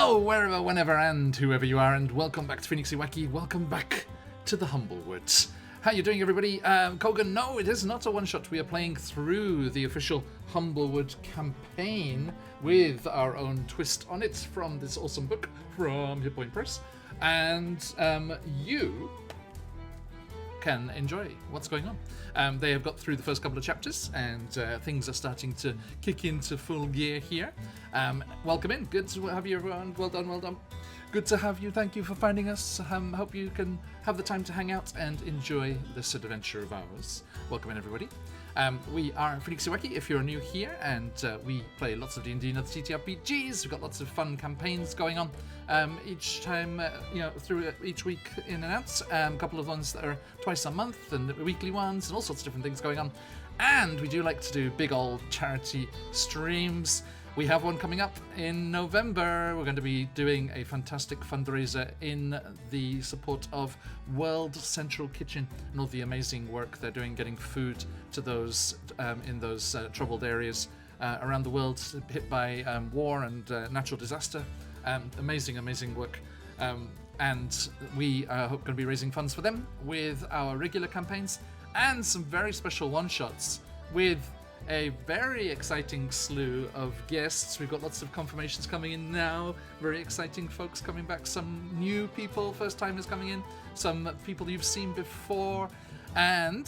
Hello, wherever, whenever, and whoever you are, and welcome back to QuestJunkiesUK. Welcome back to the Humblewood. How you doing, everybody? Kogan, no, it is not a one-shot. We are playing through the official Humblewood campaign with our own twist on it from this awesome book from Hit Point Press. And you can enjoy what's going on. They have got through the first couple of chapters, and things are starting to kick into full gear here. Welcome in. Good to have you, everyone. Well done, well done. Good to have you. Thank you for finding us. Hope you can have the time to hang out and enjoy this adventure of ours. Welcome in, everybody. We are QuestJunkiesUK if you're new here, and we play lots of D&D and other TTRPGs. We've got lots of fun campaigns going on each time, through each week in and out. A couple of ones that are twice a month and weekly ones and all sorts of different things going on. And we do like to do big old charity streams. We have one coming up in November. We're going to be doing a fantastic fundraiser in the support of World Central Kitchen and all the amazing work they're doing getting food to those in those troubled areas around the world hit by war and natural disaster. Amazing work. And we are going to be raising funds for them with our regular campaigns and some very special one-shots with a very exciting slew of guests. We've got lots of confirmations coming in now. Very exciting folks coming back. Some new people, first timers coming in. Some people you've seen before. And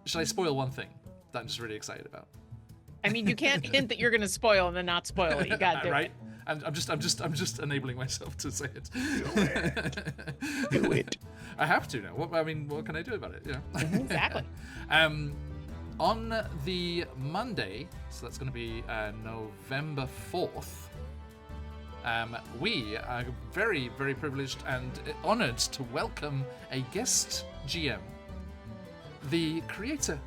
should I spoil one thing that I'm just really excited about? I mean, you can't hint that you're going to spoil and then not spoil it. You got to do right? it. I'm just enabling myself to say it. Do it. I have to now. What can I do about it? Yeah. Exactly. On the Monday, so that's going to be November 4th, we are very, very privileged and honored to welcome a guest GM, the creator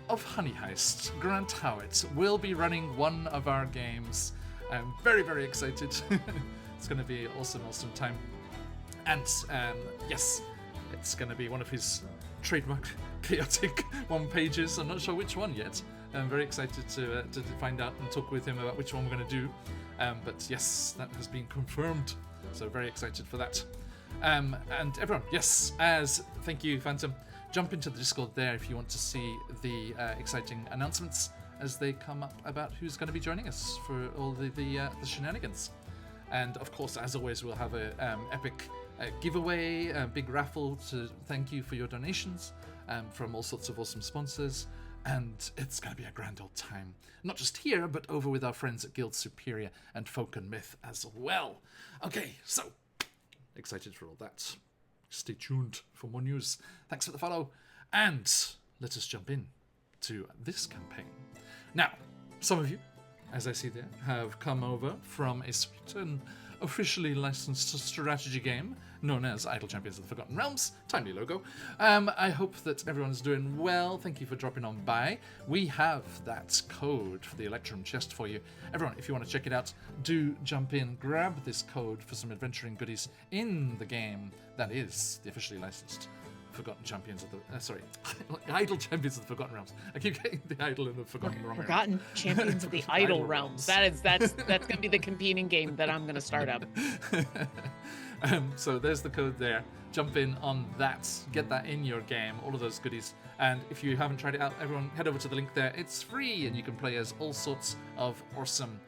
of Honey Heist, Grant Howitt, will be running one of our games. I'm very, very excited. It's going to be an awesome time. And yes, it's going to be one of his trademark chaotic one-pages. I'm not sure which one yet. I'm very excited to find out and talk with him about which one we're going to do. But yes, that has been confirmed. So very excited for that. And everyone, yes, thank you, Phantom. Jump into the Discord there if you want to see the exciting announcements as they come up about who's going to be joining us for all the shenanigans. And of course, as always, we'll have a epic giveaway, a big raffle to thank you for your donations from all sorts of awesome sponsors. And it's going to be a grand old time. Not just here, but over with our friends at Guild Superior and Folk and Myth as well. Okay, so excited for all that. Stay tuned for more news. Thanks for the follow. And let us jump in to this campaign. Now, some of you, as I see there, have come over from a certain officially licensed strategy game known as Idle Champions of the Forgotten Realms. Timely logo. I hope that everyone's doing well. Thank you for dropping on by. We have that code for the Electrum chest for you. Everyone, if you want to check it out, do jump in, grab this code for some adventuring goodies in the game that is the officially licensed Forgotten Champions of the Idle Champions of the Forgotten Realms. I keep getting the Idle and the Forgotten wrong. Forgotten Champions of the Idle Realms. That's gonna be the competing game that I'm gonna start up. So there's the code there. Jump in on that. Get that in your game. All of those goodies. And if you haven't tried it out, everyone head over to the link there. It's free, and you can play as all sorts of awesome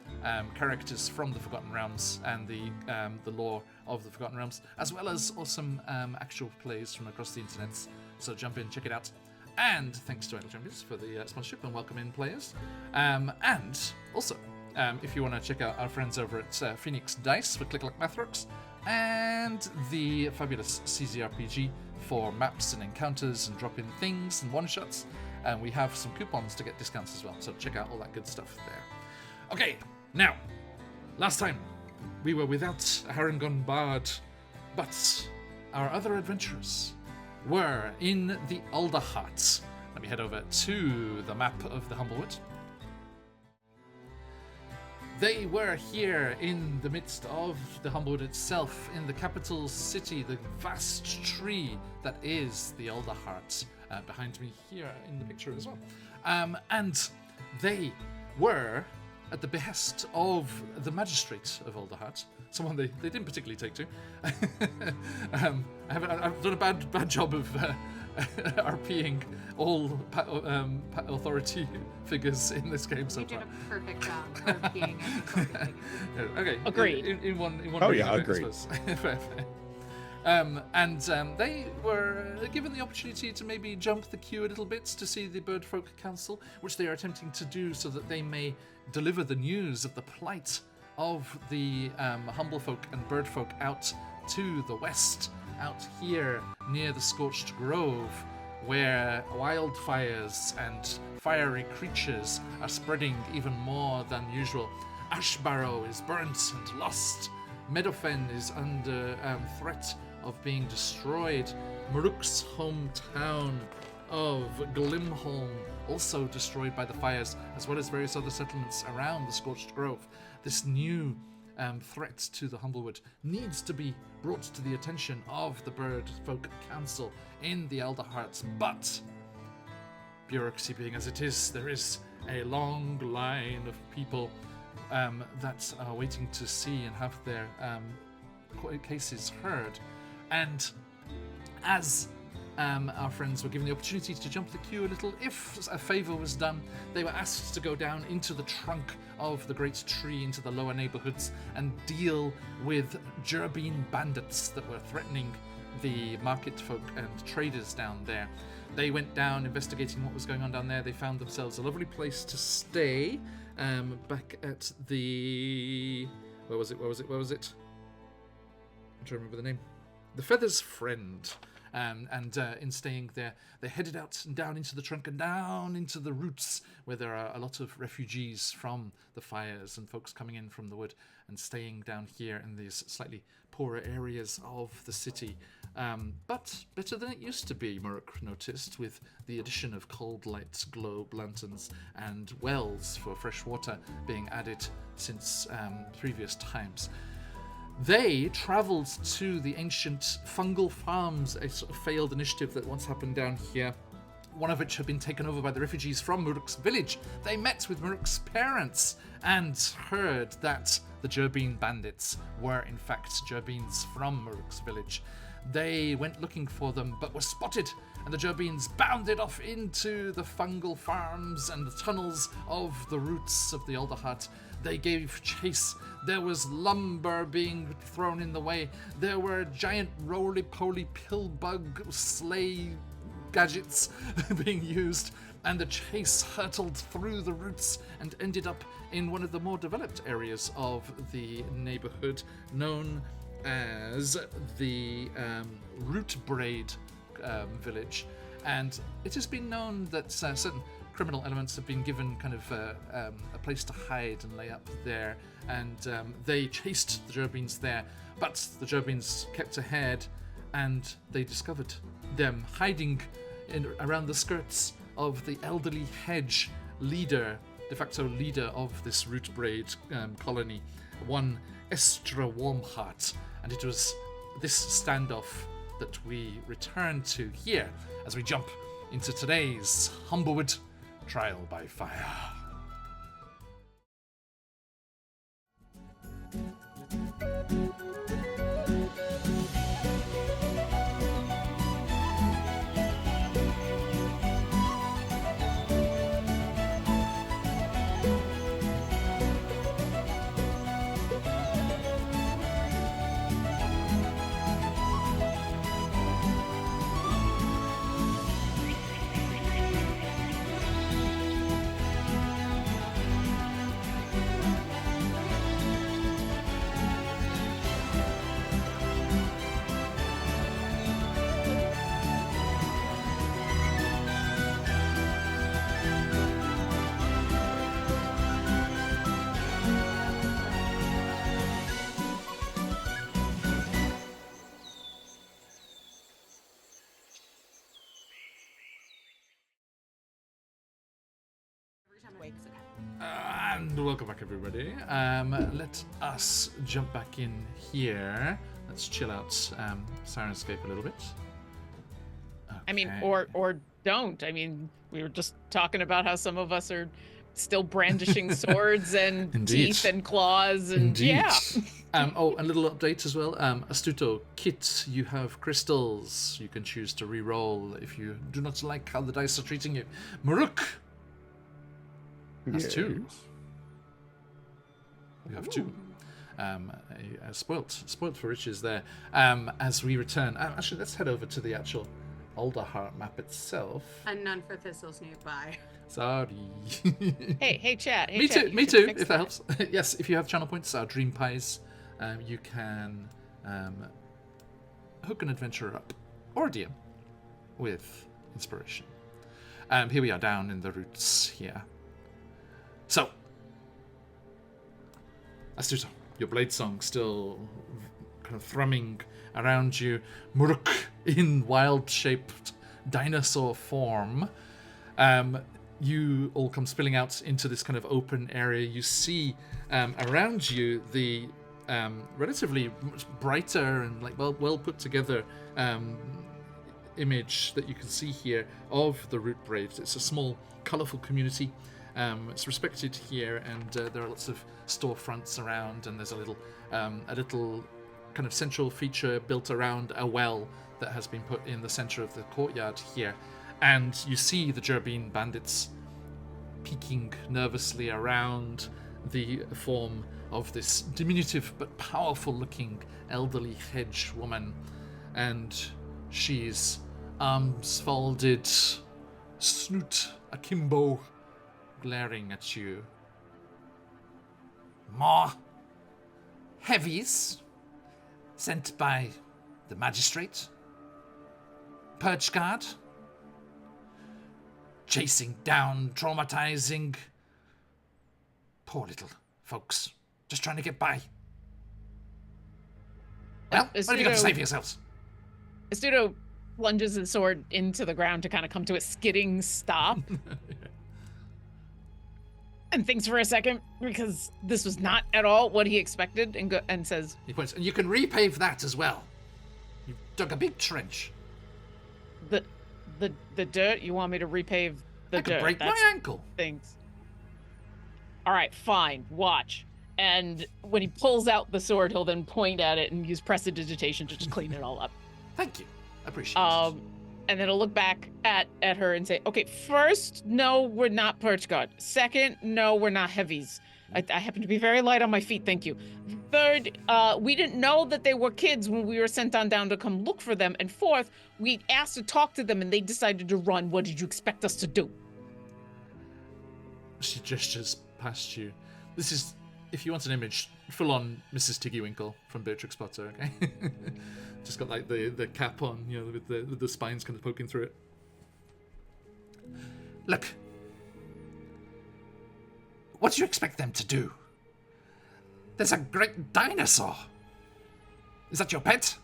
characters from the Forgotten Realms and the lore of the Forgotten Realms, as well as awesome actual plays from across the internet. So jump in, check it out. And thanks to Idle Champions for the sponsorship and welcome in players. And also, if you want to check out our friends over at Phoenix Dice for Click Luck Math Rocks, and the fabulous CZRPG for maps and encounters and drop-in things and one-shots. And we have some coupons to get discounts as well, so check out all that good stuff there. Okay, now, last time we were without a Harangon Bard, but our other adventurers were in the Alderheart. Let me head over to the map of the Humblewood. They were here in the midst of the Humblewood itself, in the capital city, the vast tree that is the Alderheart, behind me here in the picture as well. And they were at the behest of the magistrate of Alderheart, someone they didn't particularly take to. I've done a bad job of RPing all authority figures in this game so You did far. a perfect job of being a Okay. Agreed. In one. Oh, reading, yeah, I agreed. suppose. Fair. They were given the opportunity to maybe jump the queue a little bit to see the Birdfolk Council, which they are attempting to do so that they may deliver the news of the plight of the Humblefolk and Birdfolk out to the west, out here near the Scorched Grove, where wildfires and fiery creatures are spreading even more than usual. Ashbarrow is burnt and lost. Meadowfen is under threat of being destroyed. Maruk's hometown of Glimholm also destroyed by the fires, as well as various other settlements around the Scorched Grove. This new threat to the Humblewood needs to be brought to the attention of the Birdfolk Council in the Elderhearts, but bureaucracy being as it is, there is a long line of people that are waiting to see and have their cases heard. And as our friends were given the opportunity to jump the queue a little, if a favour was done, they were asked to go down into the trunk of the great tree, into the lower neighbourhoods, and deal with Gerbine bandits that were threatening the market folk and traders down there. They went down investigating what was going on down there. They found themselves a lovely place to stay back at the... Where was it? I'm trying to remember the name. The Feather's Friend. And in staying there, they headed out and down into the trunk and down into the roots, where there are a lot of refugees from the fires and folks coming in from the wood and staying down here in these slightly poorer areas of the city. But better than it used to be, Muruk noticed, with the addition of cold lights, globe lanterns, and wells for fresh water being added since previous times. They travelled to the ancient fungal farms, a sort of failed initiative that once happened down here, one of which had been taken over by the refugees from Muruk's village. They met with Muruk's parents and heard that the Gerbine bandits were in fact Gerbines from Muruk's village. They went looking for them, but were spotted, and the Gerbines bounded off into the fungal farms and the tunnels of the roots of the Alderheart. They gave chase. There was lumber being thrown in the way. There were giant roly-poly pillbug sleigh gadgets being used, and the chase hurtled through the roots and ended up in one of the more developed areas of the neighborhood, known as the Rootbraid village. And it has been known that certain criminal elements have been given kind of a place to hide and lay up there, and they chased the Gerbines there, but the Gerbines kept ahead, and they discovered them hiding around the skirts of the elderly hedge leader, de facto leader of this Rootbraid colony, one Estra Warmheart. And it was this standoff that we return to here as we jump into today's Humblewood Trial by Fire. And welcome back, everybody. Let us jump back in here. Let's chill out Sirenscape a little bit. Okay. I mean, or don't. I mean, we were just talking about how some of us are still brandishing swords and Indeed. teeth and claws and Indeed. yeah. Oh, a little update as well. Astuto, Kit, you have crystals. You can choose to re-roll if you do not like how the dice are treating you. Maruk has 2. You have 2. Spoilt for riches there. As we return, actually, let's head over to the actual Alderheart map itself. And none for thistles nearby. Sorry. Hey, chat. Hey, Me chat, too. you Me should too. fix If that helps. Yes, if you have channel points, our Dream Pies, you can hook an adventurer up or a DM with inspiration. Here we are down in the roots here. So, Astuto, your blade song still kind of thrumming around you. Muruk in wild-shaped dinosaur form. You all come spilling out into this kind of open area. You see around you the relatively much brighter and like well put together image that you can see here of the Root Braids. It's a small, colourful community. It's respected here, and there are lots of storefronts around, and there's a little kind of central feature built around a well that has been put in the centre of the courtyard here. And you see the Jerbine bandits peeking nervously around the form of this diminutive but powerful-looking elderly hedge woman. And she's arms folded, snoot akimbo, glaring at you. More heavies sent by the magistrate? Purge guard? Chasing down, traumatizing poor little folks, just trying to get by. Well, what have you got to say for yourselves? Astuto plunges his sword into the ground to kind of come to a skidding stop. And thinks for a second, because this was not at all what he expected, and says, He points, and you can repave that as well. You've dug a big trench. The dirt? You want me to repave the I dirt? could break That's my ankle. things. All right, fine. Watch. And when he pulls out the sword, he'll then point at it and use prestidigitation to just clean it all up. Thank you. I appreciate it. And then he'll look back at her and say, okay, first, no, we're not Perch Guard. Second, no, we're not heavies. I happen to be very light on my feet, thank you. Third, we didn't know that they were kids when we were sent on down to come look for them. And fourth, we asked to talk to them and they decided to run. What did you expect us to do? She gestures past you. This is, if you want an image, full on Mrs. Tiggywinkle from Beatrix Potter, okay? Just got like the cap on, you know, with the spines kind of poking through it. Look. What do you expect them to do? There's a great dinosaur. Is that your pet?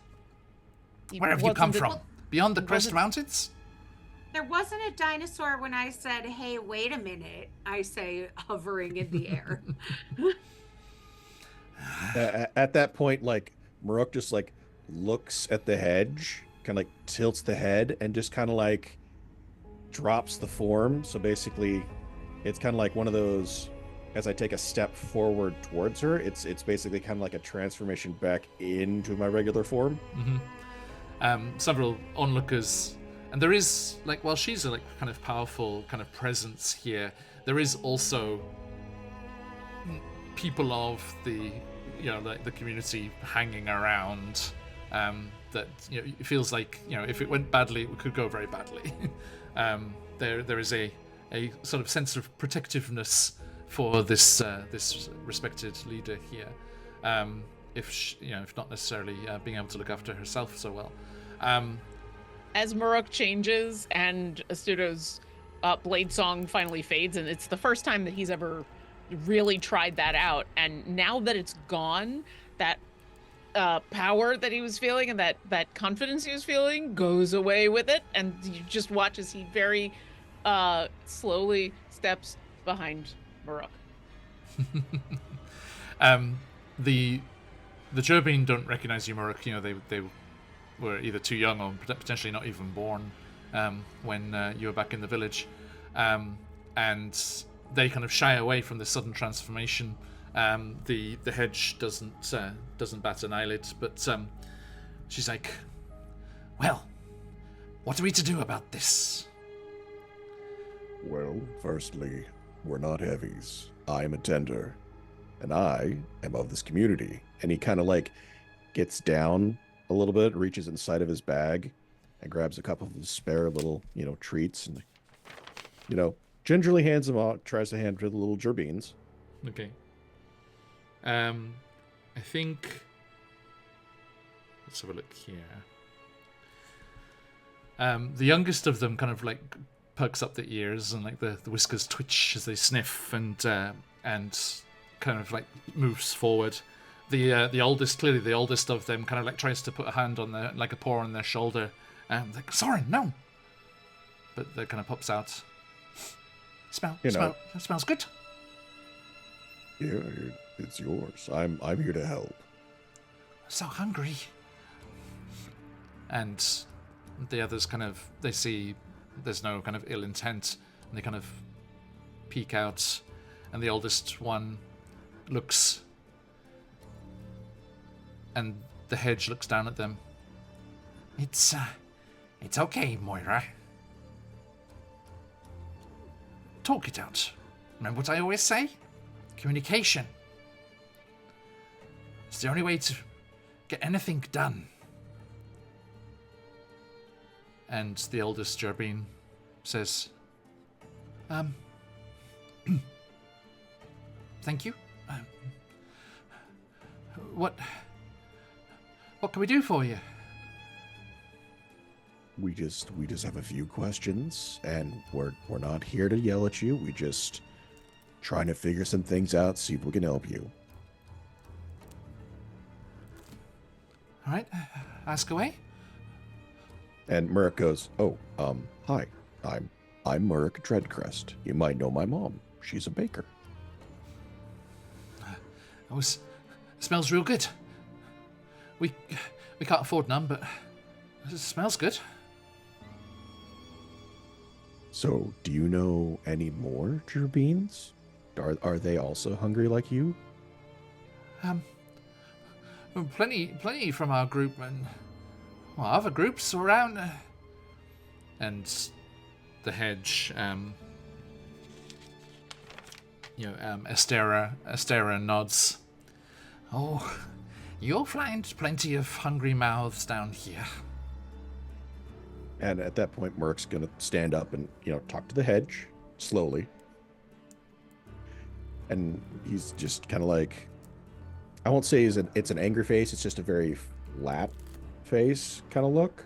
Where have you come from? Beyond the Crest Mountains? There wasn't a dinosaur when I said, hey, wait a minute. I say, hovering in the air. At that point, like, Maruk just, like, looks at the hedge, kind of, like, tilts the head, and just kind of, like, drops the form. So basically, it's kind of like one of those, as I take a step forward towards her, it's basically kind of like a transformation back into my regular form. Mm-hmm. Several onlookers, and there is, like, while she's a, like, kind of powerful kind of presence here, there is also people of the, you know, like the community hanging around, that, you know, it feels like, you know, if it went badly, it could go very badly. There is a sort of sense of protectiveness for this this respected leader here, if not necessarily being able to look after herself so well. As Maruk changes and Astuto's blade song finally fades, and it's the first time that he's ever really tried that out, and now that it's gone, that power that he was feeling and that confidence he was feeling goes away with it, and you just watch as he very slowly steps behind Maruk. The Jerbine don't recognize you, Maruk. You know, they were either too young or potentially not even born when you were back in the village, and they kind of shy away from the sudden transformation. The hedge doesn't bat an eyelid, but she's like, "Well, what are we to do about this?" Well, firstly, we're not heavies. I am a tender, and I am of this community. And he kind of like gets down a little bit, reaches inside of his bag, and grabs a couple of his spare little, treats, and, gingerly hands them out, tries to hand to the little gerbines. Okay. I think... Let's have a look here. The youngest of them kind of like perks up the ears, and like the whiskers twitch as they sniff, and kind of like moves forward. The oldest, clearly the oldest of them, kind of like tries to put a hand on their, like a paw on their shoulder, like, "Soren, no!" But that kind of pops out. Smells good. Yeah, it's yours. I'm here to help. So hungry. And the others kind of, they see there's no kind of ill intent, and they kind of peek out, and the oldest one looks, and the hedge looks down at them. It's okay, Moira. Talk it out. Remember what I always say? Communication. It's the only way to get anything done. And the oldest Gerbine says, thank you. What can we do for you? We just have a few questions, and we're not here to yell at you. We just trying to figure some things out, see if we can help you. All right, ask away. And Murk goes, hi, I'm Murk Dreadcrest. You might know my mom. She's a baker. It smells real good. We can't afford none, but it smells good. So, do you know any more Gerbines? Are they also hungry like you? Plenty from our group and other groups around. And the hedge, Astera nods. Oh, you'll find plenty of hungry mouths down here. And at that point, Murk's going to stand up and, talk to the hedge slowly. And he's just kind of like, I won't say it's an angry face. It's just a very flat face kind of look.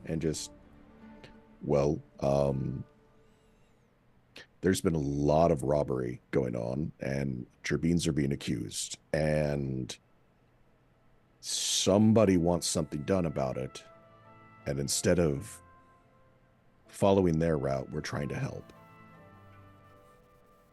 And just, there's been a lot of robbery going on, and Gerbines are being accused. And somebody wants something done about it. And instead of following their route, we're trying to help.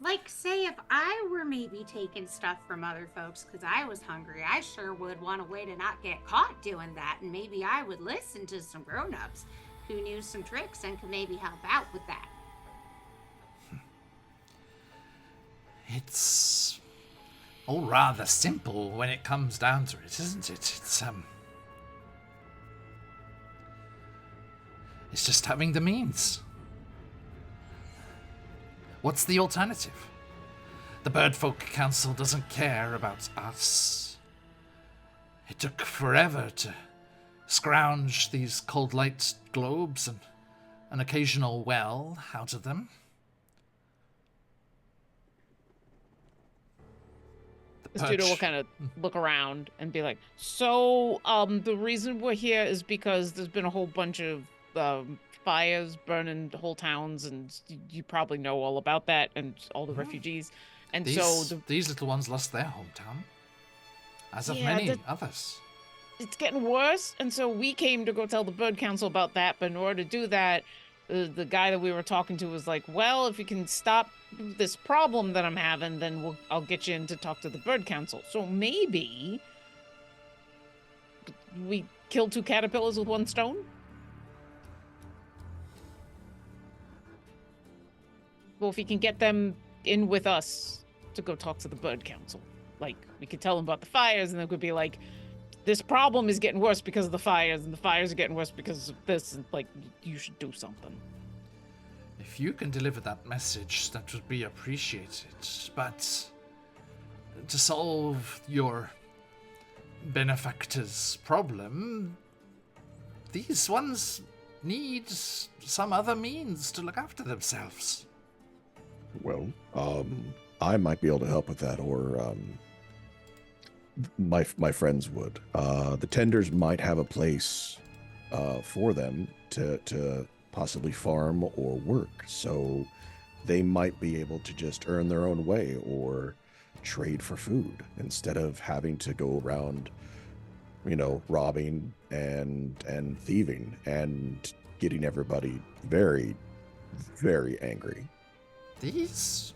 Like, say, if I were maybe taking stuff from other folks because I was hungry, I sure would want a way to not get caught doing that. And maybe I would listen to some grown-ups who knew some tricks and could maybe help out with that. It's all rather simple when it comes down to it, isn't it? It's just having the means. What's the alternative? The Birdfolk Council doesn't care about us. It took forever to scrounge these cold light globes and an occasional well out of them. The student will kind of look around and be like, so the reason we're here is because there's been a whole bunch of fires burning whole towns, and you probably know all about that, and all the refugees. And these little ones lost their hometown, as have many others. It's getting worse, and so we came to go tell the Bird Council about that. But in order to do that, the guy that we were talking to was like, well, if you can stop this problem that I'm having, then I'll get you in to talk to the Bird Council. So maybe we kill two caterpillars with one stone? Well, if we can get them in with us to go talk to the Bird Council, like we could tell them about the fires, and they could be like, "This problem is getting worse because of the fires, and the fires are getting worse because of this." And like, you should do something. If you can deliver that message, that would be appreciated. But to solve your benefactor's problem, these ones need some other means to look after themselves. Well, I might be able to help with that, or my friends would. The tenders might have a place for them to possibly farm or work, so they might be able to just earn their own way or trade for food instead of having to go around, robbing and thieving and getting everybody very, very angry. These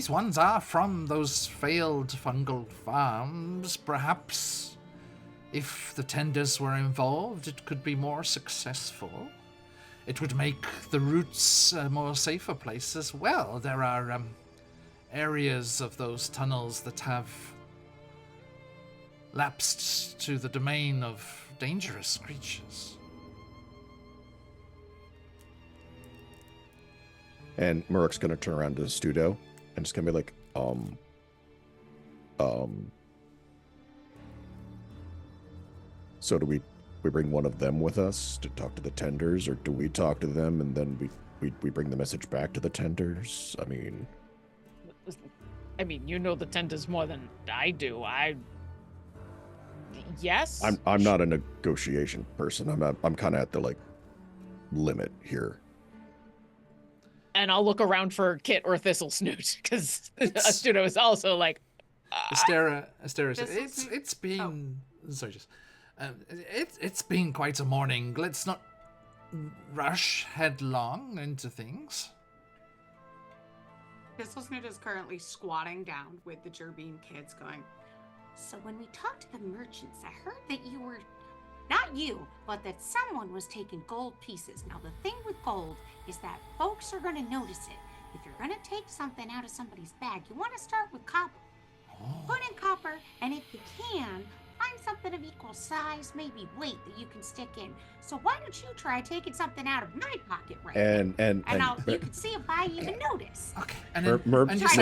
ones are from those failed fungal farms. Perhaps if the tenders were involved, it could be more successful. It would make the roots a more safer place as well. There are areas of those tunnels that have lapsed to the domain of dangerous creatures. And Muruk's gonna turn around to Studo and just gonna be like, so do we bring one of them with us to talk to the tenders, or do we talk to them and then we bring the message back to the tenders? I mean, you know the tenders more than I do. Yes. I'm not a negotiation person. I'm kind of at the limit here. And I'll look around for Kit or Thistle Snoot, because Astudo is also like. Astera, it's been. Oh. Sorry, just. It's been quite a morning. Let's not rush headlong into things. Thistle Snoot is currently squatting down with the Gerbean kids going, so when we talked to the merchants, I heard that you were, not you, but that someone was taking gold pieces. Now the thing with gold is that folks are going to notice it. If you're going to take something out of somebody's bag, you want to start with copper. Put in copper, and if you can, find something of equal size, maybe weight, that you can stick in. So why don't you try taking something out of my pocket right now? You can see if I even notice. Okay. Murk just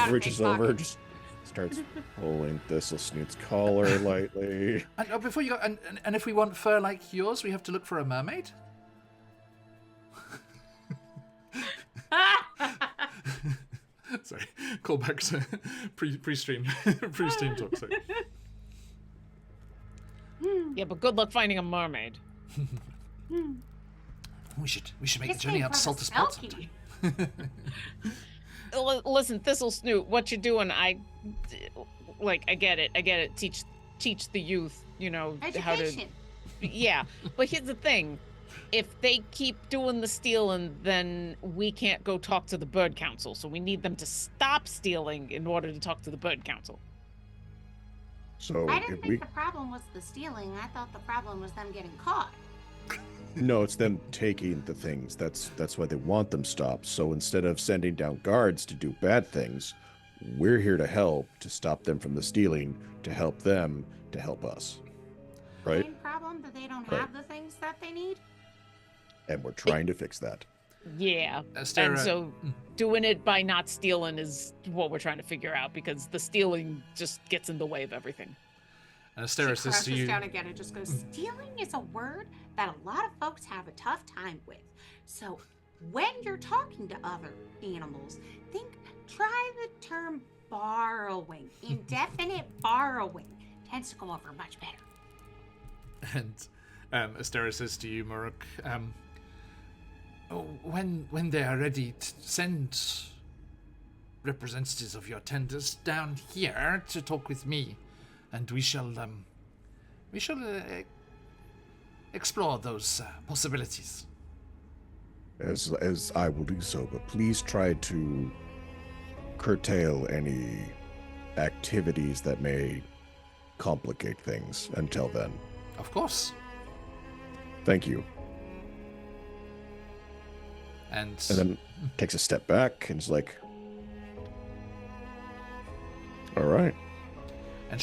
reaches over, just starts pulling Thistle Snoot's collar lightly. And before you go, and if we want fur like yours, we have to look for a mermaid. Sorry, call back to pre-stream talk. Sorry. Yeah, but good luck finding a mermaid. We should make the journey out to Saltus Port sometime. Listen, Thistle Snoot, what you doing? I get it. Teach the youth, Education. how to. Yeah, but here's the thing: if they keep doing the stealing, then we can't go talk to the Bird Council. So we need them to stop stealing in order to talk to the Bird Council. So I didn't think the problem was the stealing. I thought the problem was them getting caught. No, it's them taking the things. That's why they want them stopped. So instead of sending down guards to do bad things, we're here to help, to stop them from the stealing, to help them, to help us. Right? Same problem that they don't have the things that they need. And we're trying to fix that. Yeah, Astera, and so doing it by not stealing is what we're trying to figure out, because the stealing just gets in the way of everything. And Astera says to you, down again and just goes, stealing is a word that a lot of folks have a tough time with. So when you're talking to other animals, try the term borrowing. Indefinite borrowing tends to go over much better. And Astera says to you, Muruk, when they are ready, to send representatives of your tenders down here to talk with me, and we shall explore those possibilities. As I will do so, but please try to curtail any activities that may complicate things until then. Of course. Thank you. And then takes a step back and is like, all right. And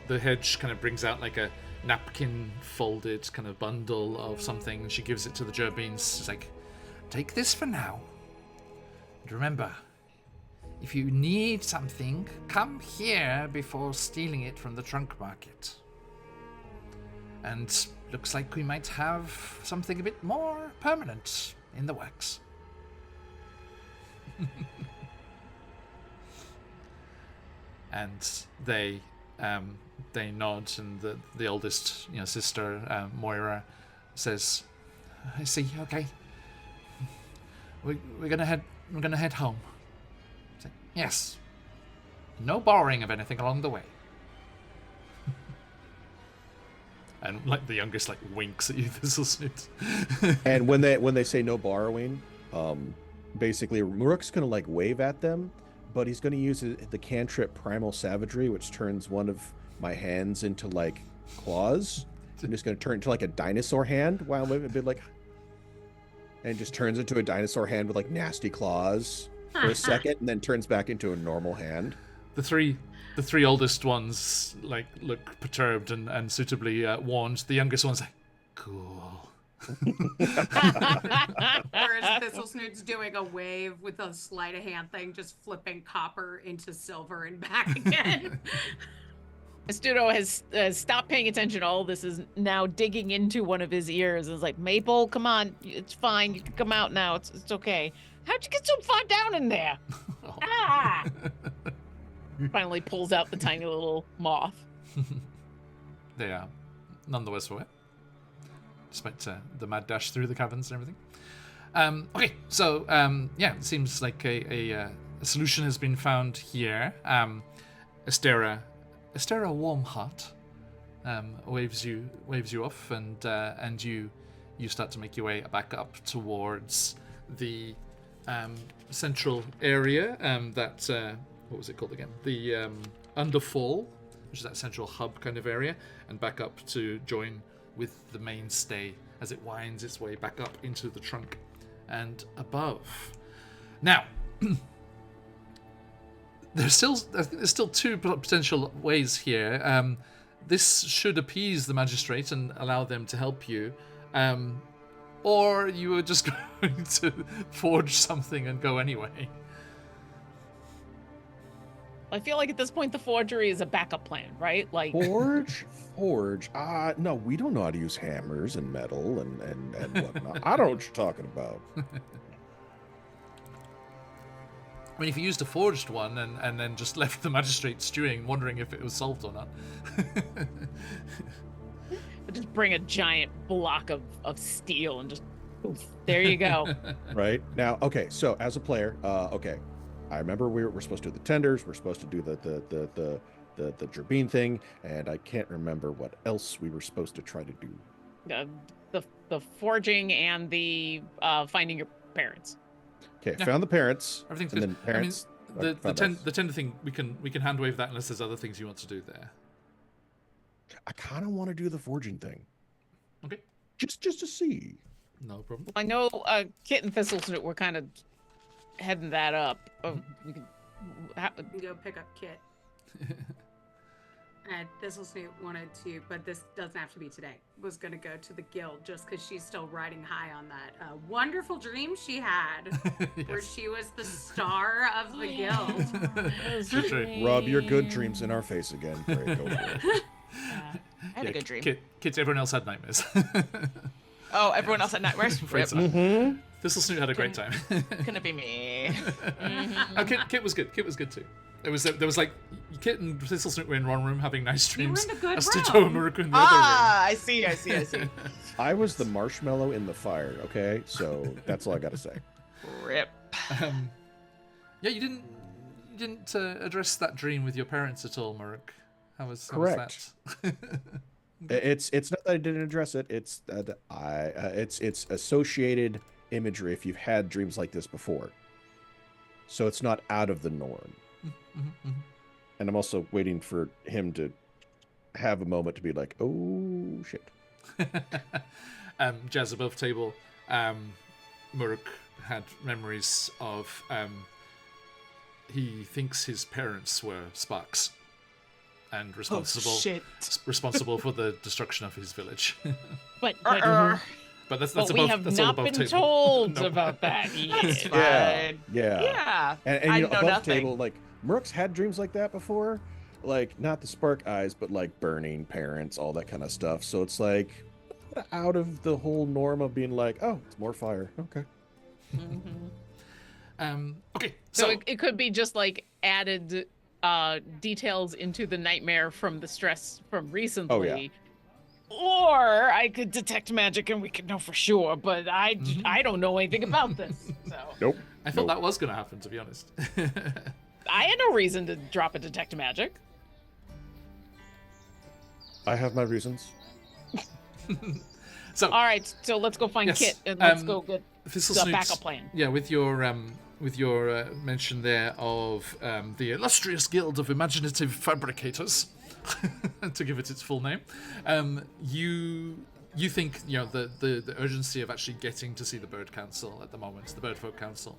the hedge kind of brings out like a napkin folded kind of bundle of something, and she gives it to the Gerbeans. She's like, take this for now. And remember, if you need something, come here before stealing it from the trunk market. And looks like we might have something a bit more permanent in the works. And they nod, and the oldest sister, Moira, says, I see, okay. We're gonna head home. Like, yes. No borrowing of anything along the way. And like the youngest winks at you, Thistlesnoot. And when they say no borrowing, basically Muruk's gonna wave at them, but he's gonna use the cantrip Primal Savagery, which turns one of my hands into claws. I'm just gonna turn into a dinosaur hand while a bit and just turns into a dinosaur hand with nasty claws for a second, and then turns back into a normal hand. The three oldest ones look perturbed and suitably warned. The youngest one's like, cool. Whereas Thistlesnoot's doing a wave with a sleight of hand thing, just flipping copper into silver and back again. Astuto has stopped paying attention to all this, is now digging into one of his ears. Is like, Maple, come on, it's fine. You can come out now. It's okay. How'd you get so far down in there? Oh. Ah! Finally pulls out the tiny little moth. They are none the worse for it, despite the mad dash through the caverns and everything. Okay, so it seems like a solution has been found here. Astera Warmheart waves you off, and you start to make your way back up towards the central area. What was it called again? The Underfall, which is that central hub kind of area, and back up to join with the mainstay as it winds its way back up into the trunk and above. Now, there's still two potential ways here. This should appease the magistrate and allow them to help you, or you are just going to forge something and go anyway. I feel like at this point the forgery is a backup plan, right? Forge. No, we don't know how to use hammers and metal and whatnot. I don't know what you're talking about. I mean, if you used a forged one and then just left the magistrate stewing, wondering if it was solved or not. Just bring a giant block of steel and just poof, there you go. Right now, okay. So as a player, okay, I remember we're supposed to do the tenders. We're supposed to do the Gerbine thing, and I can't remember what else we were supposed to try to do. The forging and the finding your parents. Okay, yeah. Found the parents. Everything's and good. Then parents. I mean, the tender thing we can hand wave that unless there's other things you want to do there. I kind of want to do the forging thing. Okay. Just to see. No problem. I know Kit and Thistlesnoot were kind of heading that up. We can go pick up Kit. And Thistlesnoot wanted to, but this doesn't have to be today, was going to go to the guild just because she's still riding high on that wonderful dream she had, yes, where she was the star of the guild. True. Rub your good dreams in our face again. Great, go for it. I had a good dream. Kids, everyone else had nightmares. Oh, everyone else had nightmares? Mm-hmm. Thistlesnoot had a great time. Couldn't be me. Oh, Kit was good. Kit was good too. There was like Kit and Thistlesnoot were in one room having nice dreams. You were in the good Astuto and Muruku in the other room. I see. I was the marshmallow in the fire. Okay, so that's all I got to say. Rip. Yeah, you didn't address that dream with your parents at all, Muruk. How was Correct. that? It's not that I didn't address it. It's that it's associated imagery if you've had dreams like this before. So it's not out of the norm. Mm-hmm. And I'm also waiting for him to have a moment to be like, oh shit. Jazz above table, Muruk had memories of he thinks his parents were sparks and responsible for the destruction of his village. But that's we above, have that's all not above been table. told No. about that yet. Yeah. And I you know, know above nothing. table, like Merc's had dreams like that before, like not the spark eyes, but like burning parents, all that kind of stuff. So it's like out of the whole norm of being like, oh, it's more fire. Okay. Okay, So it could be just like added details into the nightmare from the stress from recently. Oh, yeah. Or I could detect magic and we could know for sure, but I don't know anything about this. So Nope. I thought that was going to happen, to be honest. I had no reason to drop a detect magic. I have my reasons. So, All right, so let's go find Yes, Kit and let's go get Thistle the Snoops, backup plan. Yeah, with your mention there of the illustrious guild of imaginative fabricators, to give it its full name, you think the urgency of actually getting to see the Bird Council at the moment, the Bird Folk Council,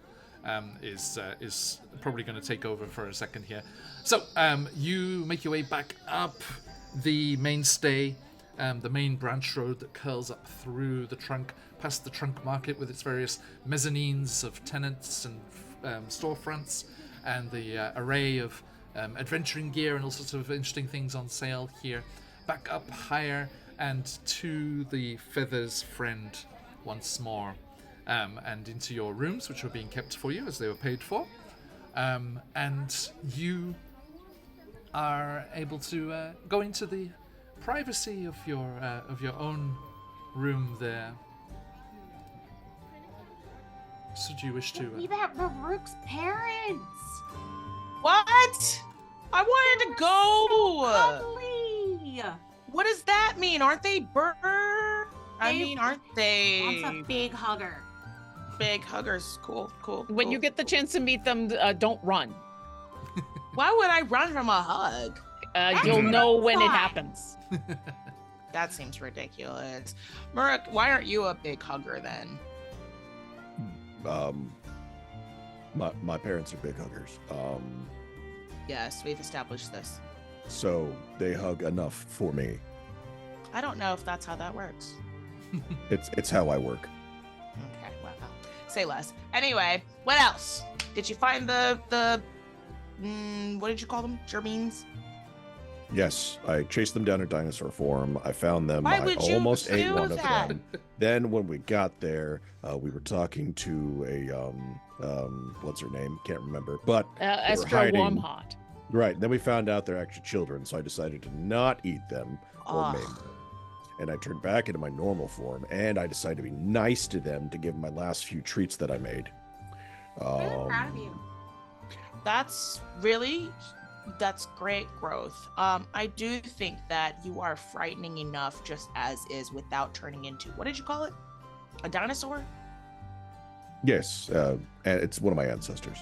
is probably going to take over for a second here. So you make your way back up the mainstay. The main branch road that curls up through the trunk, past the trunk market with its various mezzanines of tenants and storefronts, and the array of adventuring gear and all sorts of interesting things on sale here. Back up higher and to the Feather's Friend once more, and into your rooms, which were being kept for you as they were paid for. And you are able to go into the privacy of your own room there. So do you wish to? We met Baruch's parents. What? I wanted to go. Lovely. What does that mean? Aren't they aren't they Wants a big hugger. big huggers? Cool. When you get the chance to meet them, don't run. Why would I run from a hug? You'll know when it fine. happens. That seems ridiculous. Muruk, why aren't you a big hugger then? My parents are big huggers. Yes, we've established this. So they hug enough for me. I don't know if that's how that works. It's how I work. Okay, well, say less. Anyway, what else? Did you find the what did you call them? Germines? Yes, I chased them down in dinosaur form. I found them. Why I would you almost ate do one that? of them. Then when we got there, we were talking to a what's her name? Can't remember. But they were Esther hiding. Wormhot. Right. Then we found out they're actually children, so I decided to not eat them or Ugh. maim them. And I turned back into my normal form, and I decided to be nice to them to give them my last few treats that I made. Really proud of you. That's great growth. I do think that you are frightening enough just as is without turning into, what did you call it? A dinosaur? Yes, and it's one of my ancestors.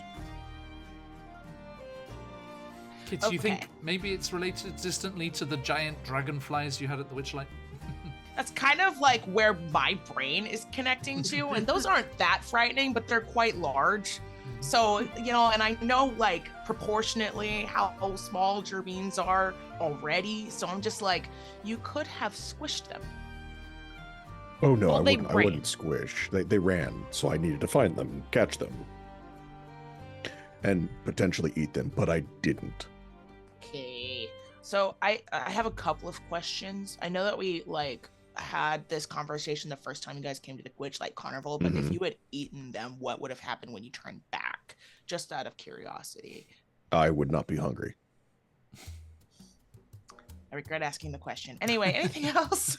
Kit, do you Okay. think maybe it's related distantly to the giant dragonflies you had at the Witchlight? That's kind of like where my brain is connecting to, and those aren't that frightening, but they're quite large. So, and I know like proportionately how small gerbeans are already. So I'm just like, you could have squished them. Oh no, Well, I they wouldn't ran. squish. They ran, so I needed to find them, catch them, and potentially eat them, but I didn't. Okay. So I have a couple of questions. I know that we had this conversation the first time you guys came to the Witchlight Carnival, but if Mhm. you had eaten them, what would have happened when you turned back? Just out of curiosity. I would not be hungry. I regret asking the question. Anyway, anything else?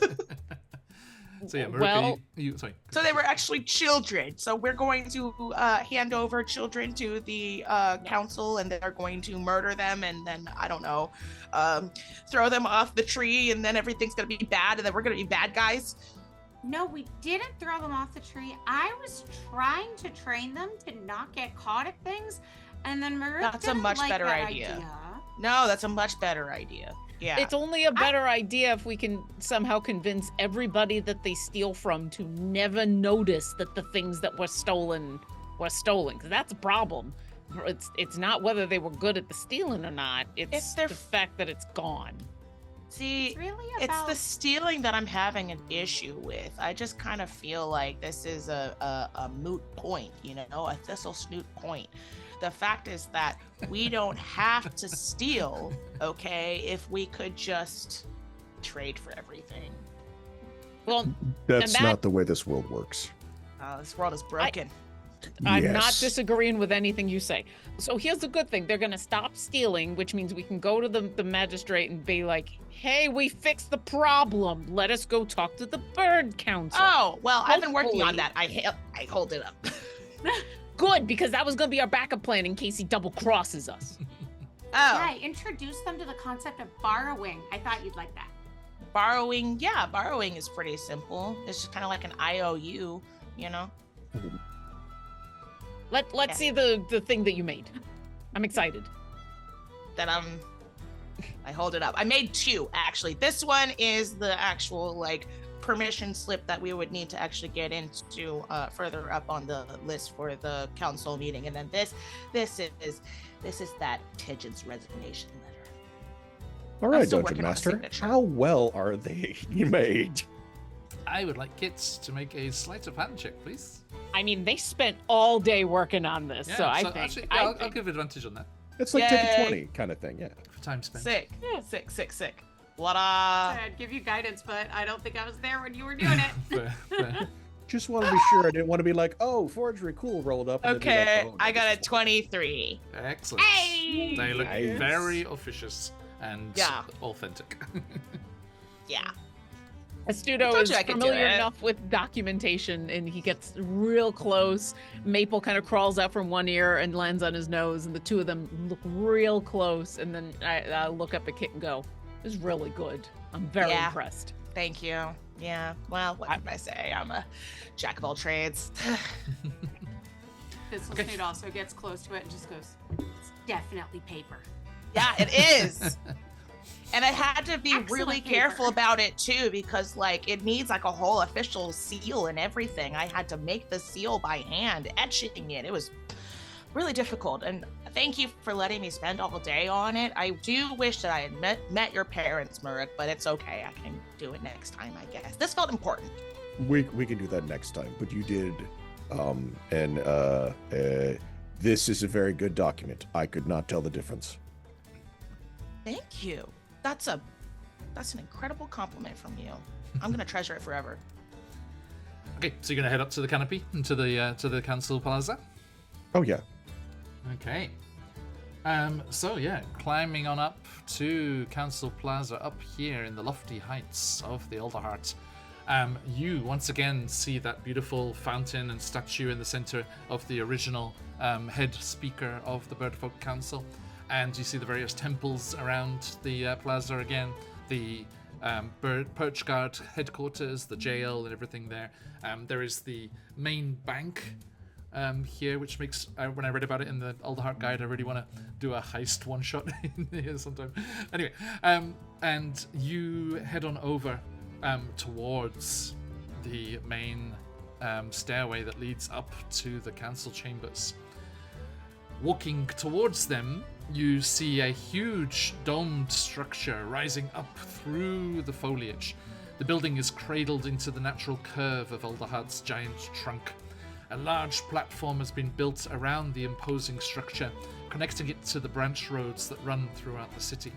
So yeah, Maruka, Well- sorry. So they were actually children. So we're going to hand over children to the council, and they're going to murder them, and then I don't know, throw them off the tree, and then everything's gonna be bad, and then we're gonna be bad guys. No, we didn't throw them off the tree. I was trying to train them to not get caught at things, and then Maruk That's a didn't much like better that idea. idea. No, that's a much better idea. Yeah. It's only a better idea if we can somehow convince everybody that they steal from to never notice that the things that were stolen, because that's a problem. It's not whether they were good at the stealing or not. It's the fact that it's gone. See, It's really it's about the stealing that I'm having an issue with. I just kind of feel like this is a moot point, a thistle snoot point. The fact is that we don't have to steal, okay, if we could just trade for everything. Well, That's not the way this world works. This world is broken. I'm Yes. not disagreeing with anything you say. So here's the good thing. They're going to stop stealing, which means we can go to the magistrate and be like, hey, we fixed the problem. Let us go talk to the bird council. Oh, well, I've been working on Hopefully. that. I hold it up. Good, because that was going to be our backup plan in case he double crosses us. Yeah, introduce them to the concept of borrowing. I thought you'd like that. Borrowing is pretty simple. It's just kind of like an IOU, Let's see the thing that you made. I'm excited. that I hold it up. I made two, actually. This one is the actual permission slip that we would need to actually get into further up on the list for the council meeting, and then this is that Tidgeon's resignation letter. All right, still Dungeon working on the Master. signature. How well are they made? I would like Kits to make a sleight of hand check, please. I mean, they spent all day working on this, so I think. Actually, I I'll think give advantage on that It's like 10 to Yay. 20 kind of thing, yeah. for time spent. Sick. What I'd give you guidance, but I don't think I was there when you were doing it. Fair. Just want to be sure. I didn't want to be like, oh, forgery, cool, rolled up. And then be Okay, like, oh, I got a that's 23. Excellent. Hey! They look Nice. very officious and Yeah. authentic. Yeah. Astudo told is you I could do familiar it. enough with documentation, and he gets real close. Maple kind of crawls out from one ear and lands on his nose, and the two of them look real close. And then I look up at Kit and go, "This is really good. I'm very Yeah. impressed." Thank you. Yeah. Well, what can I say? I'm a jack of all trades. Thistle Okay. Snoot also gets close to it and just goes, it's definitely paper. Yeah, it is. And I had to be Excellent really paper. careful about it too, because it needs a whole official seal and everything. I had to make the seal by hand, etching it. It was really difficult. And thank you for letting me spend all day on it. I do wish that I had met your parents, Murek, but it's okay. I can do it next time, I guess. This felt important. We can do that next time. But you did, this is a very good document. I could not tell the difference. Thank you. That's an incredible compliment from you. I'm gonna treasure it forever. Okay, so you're gonna head up to the canopy and to the council plaza. Oh yeah. Okay. So yeah, climbing on up to Council Plaza up here in the lofty heights of the Alderheart. You once again see that beautiful fountain and statue in the center of the original head speaker of the Birdfolk Council. And you see the various temples around the plaza again, the Perch Guard headquarters, the jail, and everything there. There is the main bank here, which makes, when I read about it in the Alderheart Guide, I really want to do a heist one-shot in here sometime. Anyway, and you head on over towards the main stairway that leads up to the council chambers. Walking towards them, you see a huge domed structure rising up through the foliage. The building is cradled into the natural curve of Alderheart's giant trunk. A large platform has been built around the imposing structure, connecting it to the branch roads that run throughout the city.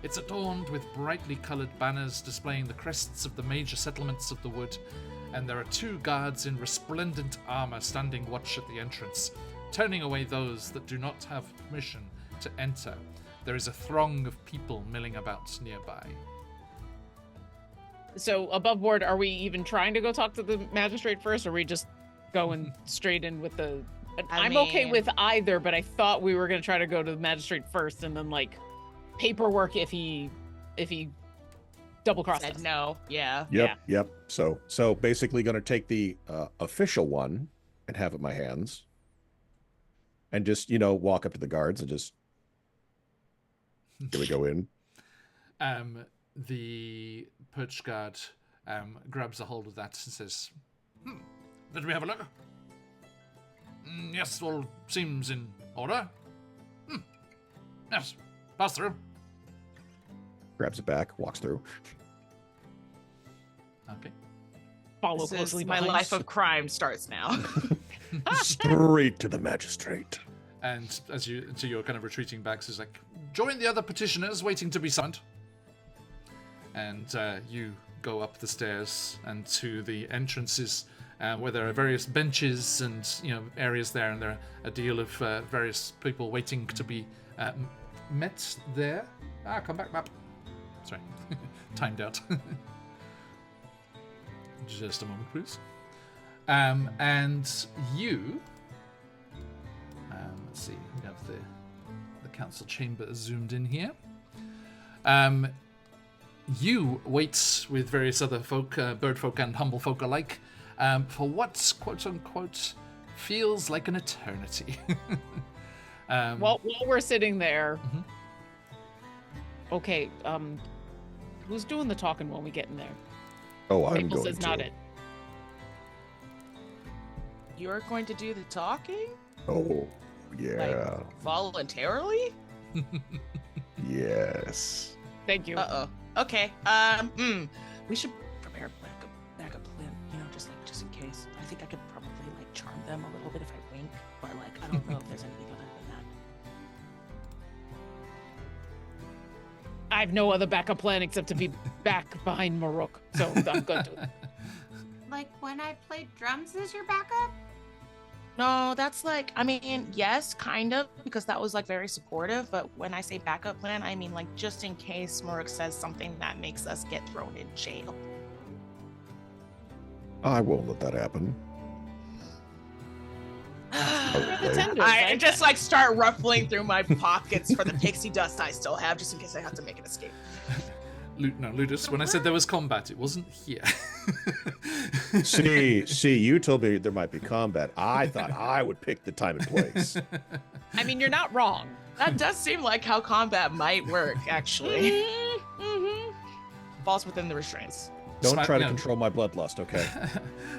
It's adorned with brightly coloured banners displaying the crests of the major settlements of the wood, and there are two guards in resplendent armour standing watch at the entrance, turning away those that do not have permission to enter. There is a throng of people milling about nearby. So above board, are we even trying to go talk to the magistrate first, or are we just going straight in with the... I'm okay mean- with either, but I thought we were going to try to go to the magistrate first and then paperwork if he double crossed Said us. no. Yeah. Yep. So basically going to take the official one and have it in my hands, and just walk up to the guards and just here we go in. The perch guard grabs a hold of that and says, "Let me have a look. Yes, all seems in order. Yes, pass through." Grabs it back, walks through. Okay. Follow This is closely my behind. life of crime starts now. Straight to the magistrate. And as you're kind of retreating back, says like, "Join the other petitioners waiting to be summoned." And you go up the stairs and to the entrances where there are various benches and areas there, and there are a deal of various people waiting to be met there. Come back, map. Sorry, timed out. Just a moment, please. And you. Let's see. We have the council chamber zoomed in here. You wait with various other folk, bird folk and humble folk alike, for what, quote unquote, feels like an eternity. While we're sitting there, okay, who's doing the talking when we get in there? Oh, I'm Maple going says to. not it. You're going to do the talking? Oh, yeah. Voluntarily? Yes. Thank you. Uh-oh. Okay. We should prepare a backup plan, just in case. I think I could probably charm them a little bit if I wink, but I don't know if there's anything other than that. I have no other backup plan except to be back behind Maruk, so I'm good to. Like when I played drums as your backup? No, that's yes, kind of, because that was very supportive. But when I say backup plan, I mean just in case Murk says something that makes us get thrown in jail. I won't let that happen. I just start ruffling through my pockets for the pixie dust I still have, just in case I have to make an escape. No, Ludus, when I said there was combat, it wasn't here. See, you told me there might be combat. I thought I would pick the time and place. I mean, you're not wrong. That does seem like how combat might work, actually. Falls within the restraints. Don't try to control my bloodlust, okay?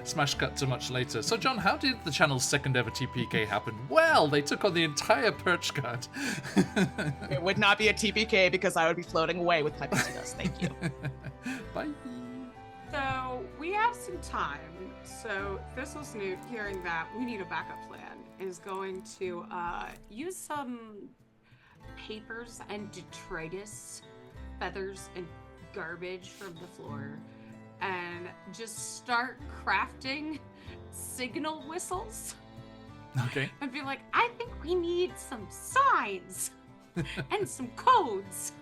Smash cut to much later. So, John, how did the channel's second ever TPK happen? Well, they took on the entire perch guard. It would not be a TPK because I would be floating away with my pixie dust. Thank you. Bye. So we have some time. So Thistle Snoot, hearing that we need a backup plan, is going to use some papers and detritus, feathers and garbage from the floor, and just start crafting signal whistles. Okay. And be like, I think we need some signs and some codes.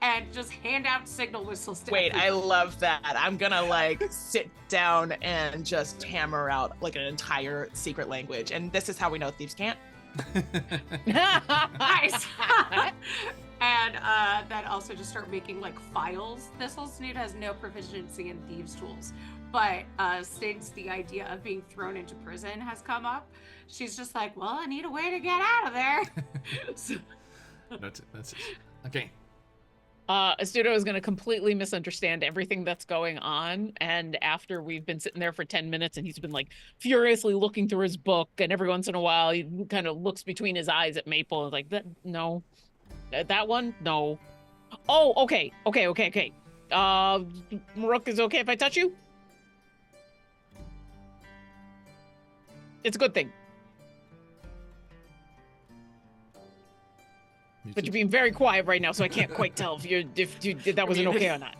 And just hand out signal whistles to Wait, I everyone. love that. I'm gonna sit down and just hammer out an entire secret language. And this is how we know thieves can't. Nice. And then also just start making files. Thistle Snoot has no proficiency in thieves' tools, but since the idea of being thrown into prison has come up, she's just like, well, I need a way to get out of there. So... That's it. Okay. Astuto is going to completely misunderstand everything that's going on, and after we've been sitting there for 10 minutes and he's been furiously looking through his book, and every once in a while he kind of looks between his eyes at Maple and that no, that one no. Oh, okay. Maruk, is it okay if I touch you? It's a good thing. But you're being very quiet right now, so I can't quite tell if that was an okay or not.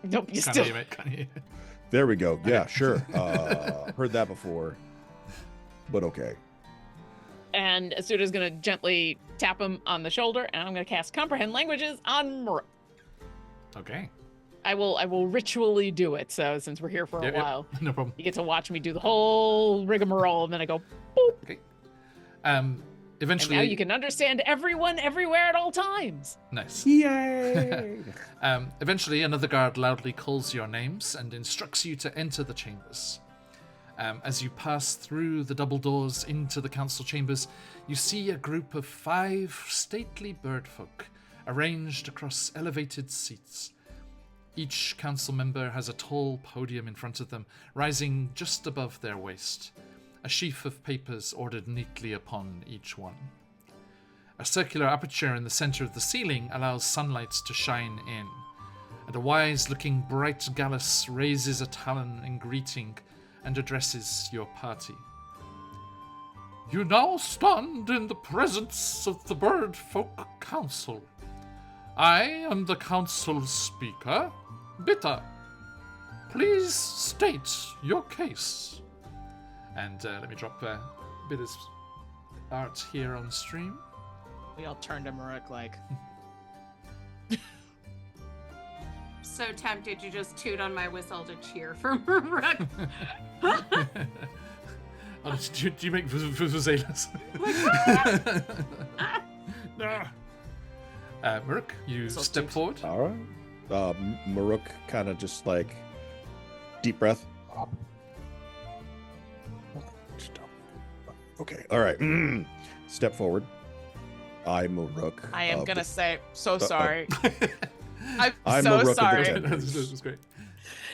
Nope, you still. Can't hear. There we go. Yeah, sure. Heard that before, but okay. And Asuda's gonna gently tap him on the shoulder, and I'm gonna cast Comprehend Languages on Maruk. Okay. I will ritually do it. So since we're here for a while, no problem. you get to watch me do the whole rigmarole, and then I go boop. Okay. Eventually, And now you can understand everyone, everywhere, at all times. Nice. Yay! Eventually, another guard loudly calls your names and instructs you to enter the chambers. As you pass through the double doors into the council chambers, you see a group of 5 stately birdfolk arranged across elevated seats. Each council member has a tall podium in front of them, rising just above their waist, a sheaf of papers ordered neatly upon each one. A circular aperture in the center of the ceiling allows sunlight to shine in, and a wise-looking bright Gallus raises a talon in greeting and addresses your party. You now stand in the presence of the Birdfolk Council. I am the council's speaker, Bitter. Please state your case. And let me drop Bitter's art here on stream. We all turned to Maruk like... So tempted to just toot on my whistle to cheer for Maruk. Do you make vuvuzelas? Maruk, you step forward. All right. Maruk kind of just like deep breath. Okay. All right. Step forward. I'm Maruk. I am gonna say, so sorry. I'm so Maruk sorry. of the Tenders. This was great.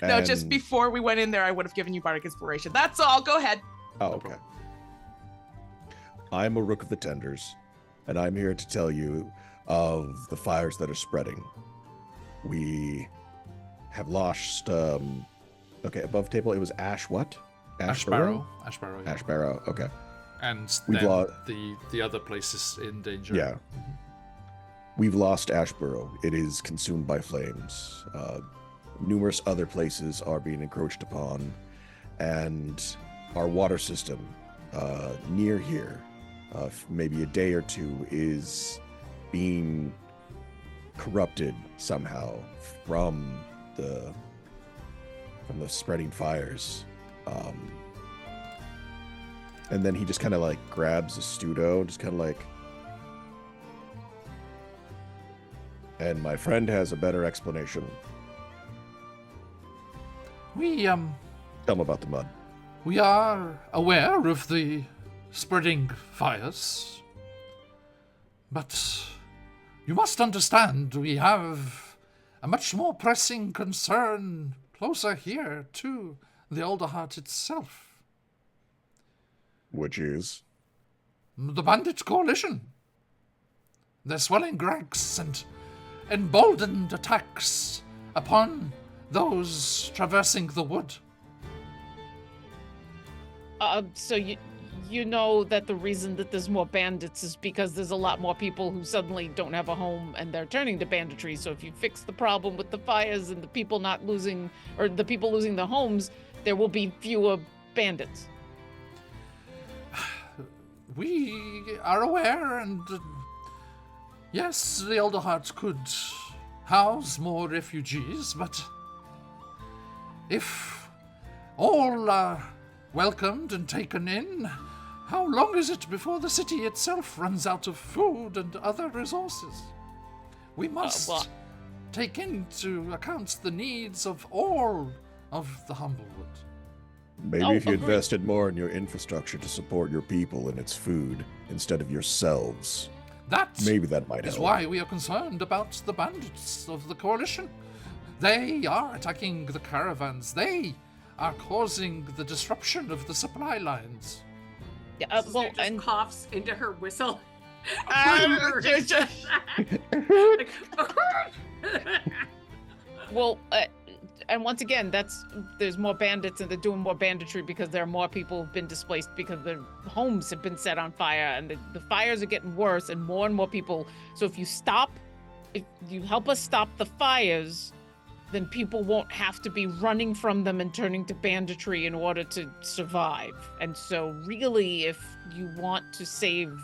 No, And- just before we went in there, I would have given you bardic inspiration. That's all. Go ahead. Oh, okay. I'm a Rook of the Tenders, and I'm here to tell you of the fires that are spreading. We have lost, okay, above table, it was Ash what? Ash Barrow. Yeah. Ash Barrow, okay. And We've then lost- the other place is in danger. Yeah. We've lost Ashborough. It is consumed by flames. Numerous other places are being encroached upon, and our water system near here, maybe a day or two, is being corrupted somehow from the spreading fires. And then he just kind of like grabs a Studo, just kind of like, and my friend has a better explanation. We Tell him about the mud. We are aware of the spreading fires, but you must understand we have a much more pressing concern closer here to the Alderheart itself. Which is? The Bandit Coalition. Their swelling ranks and emboldened attacks upon those traversing the wood. So you know that the reason that there's more bandits is because there's a lot more people who suddenly don't have a home and they're turning to banditry. So if you fix the problem with the fires and the people not losing, or the people losing their homes, there will be fewer bandits. We are aware, and yes, the Alderheart could house more refugees, but if all are welcomed and taken in, how long is it before the city itself runs out of food and other resources? We must take into account the needs of all of the Humblewood. Maybe Oh, if you agreed. invested more in your infrastructure to support your people and its food instead of yourselves, That maybe that might is help. why we are concerned about the bandits of the coalition. They are attacking the caravans. They are causing the disruption of the supply lines. Yeah, Sister well, just and coughs into her whistle. well, and once again, there's more bandits and they're doing more banditry because there are more people who've been displaced because their homes have been set on fire and the fires are getting worse and more people. So if you help us stop the fires, then people won't have to be running from them and turning to banditry in order to survive. And so really, if you want to save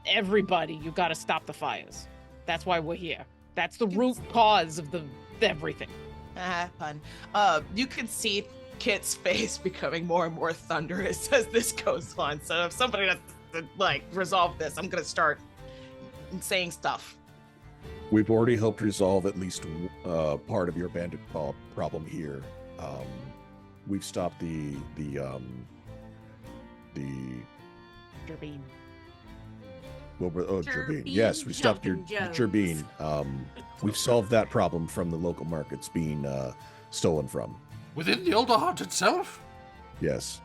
everybody, you got to stop the fires. That's why we're here. That's the root cause of everything. Fun. You can see Kit's face becoming more and more thunderous as this goes on. So if somebody doesn't resolve this, I'm gonna start saying stuff. We've already helped resolve at least part of your bandit problem here. we've stopped the Gerbine. Gerbine. Yes, we stopped the Gerbine. We've solved that problem from the local markets being stolen from. Within the Older Heart itself? Yes.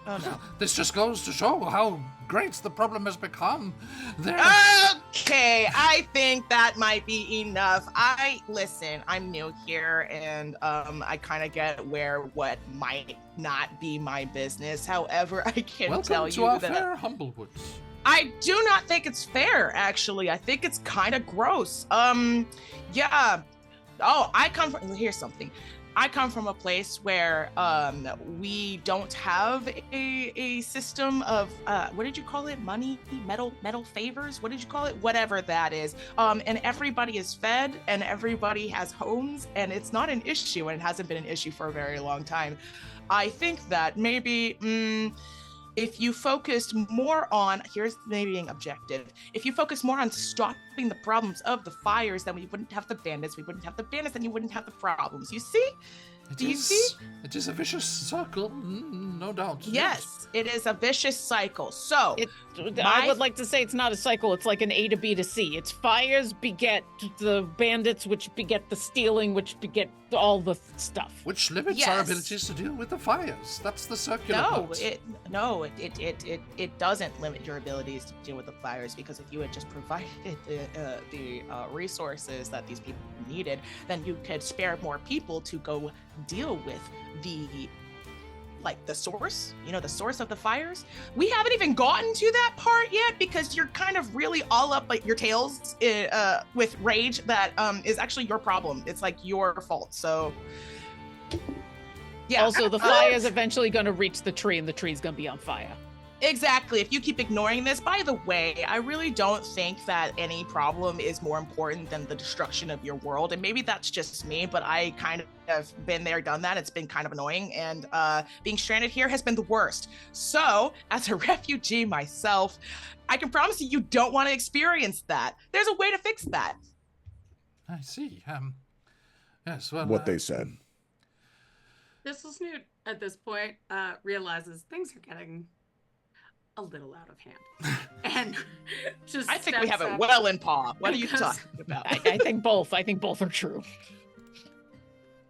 Oh no. This just goes to show how great the problem has become. Okay, I think that might be enough. Listen, I'm new here, and I kind of get where what might not be my business. However, I can tell you Welcome to that our fair, Humblewoods. I do not think it's fair, actually. I think it's kind of gross. Yeah. Oh, here's something. I come from a place where we don't have a system of what did you call it? Money, metal favors? What did you call it? Whatever that is. And everybody is fed and everybody has homes, and it's not an issue, and it hasn't been an issue for a very long time. I think that maybe if you focused more on, here's maybe being objective, if you focus more on stopping the problems of the fires, then we wouldn't have the bandits. We wouldn't have the bandits, then you wouldn't have the problems. You see? Do you see? It is a vicious circle, no doubt. Yes, it is a vicious cycle. So, I would like to say it's not a cycle. It's like an A to B to C. It's fires beget the bandits, which beget the stealing, which beget all the stuff. Which limits our abilities to deal with the fires. That's the circular part. It doesn't limit your abilities to deal with the fires, because if you had just provided the resources that these people needed, then you could spare more people to go deal with the source, the source of the fires. We haven't even gotten to that part yet, because you're kind of really all up your tails with rage that is actually your problem. It's like your fault. So yeah. Also, the fire is eventually going to reach the tree, and the tree's going to be on fire. Exactly. If you keep ignoring this, by the way, I really don't think that any problem is more important than the destruction of your world. And maybe that's just me, but I kind of have been there, done that. It's been kind of annoying. And being stranded here has been the worst. So as a refugee myself, I can promise you don't want to experience that. There's a way to fix that. I see. Yes, well. What they said. Thistle Snoot at this point realizes things are getting a little out of hand, and I think we have it well in paw. What are you talking about? I think both. I think both are true.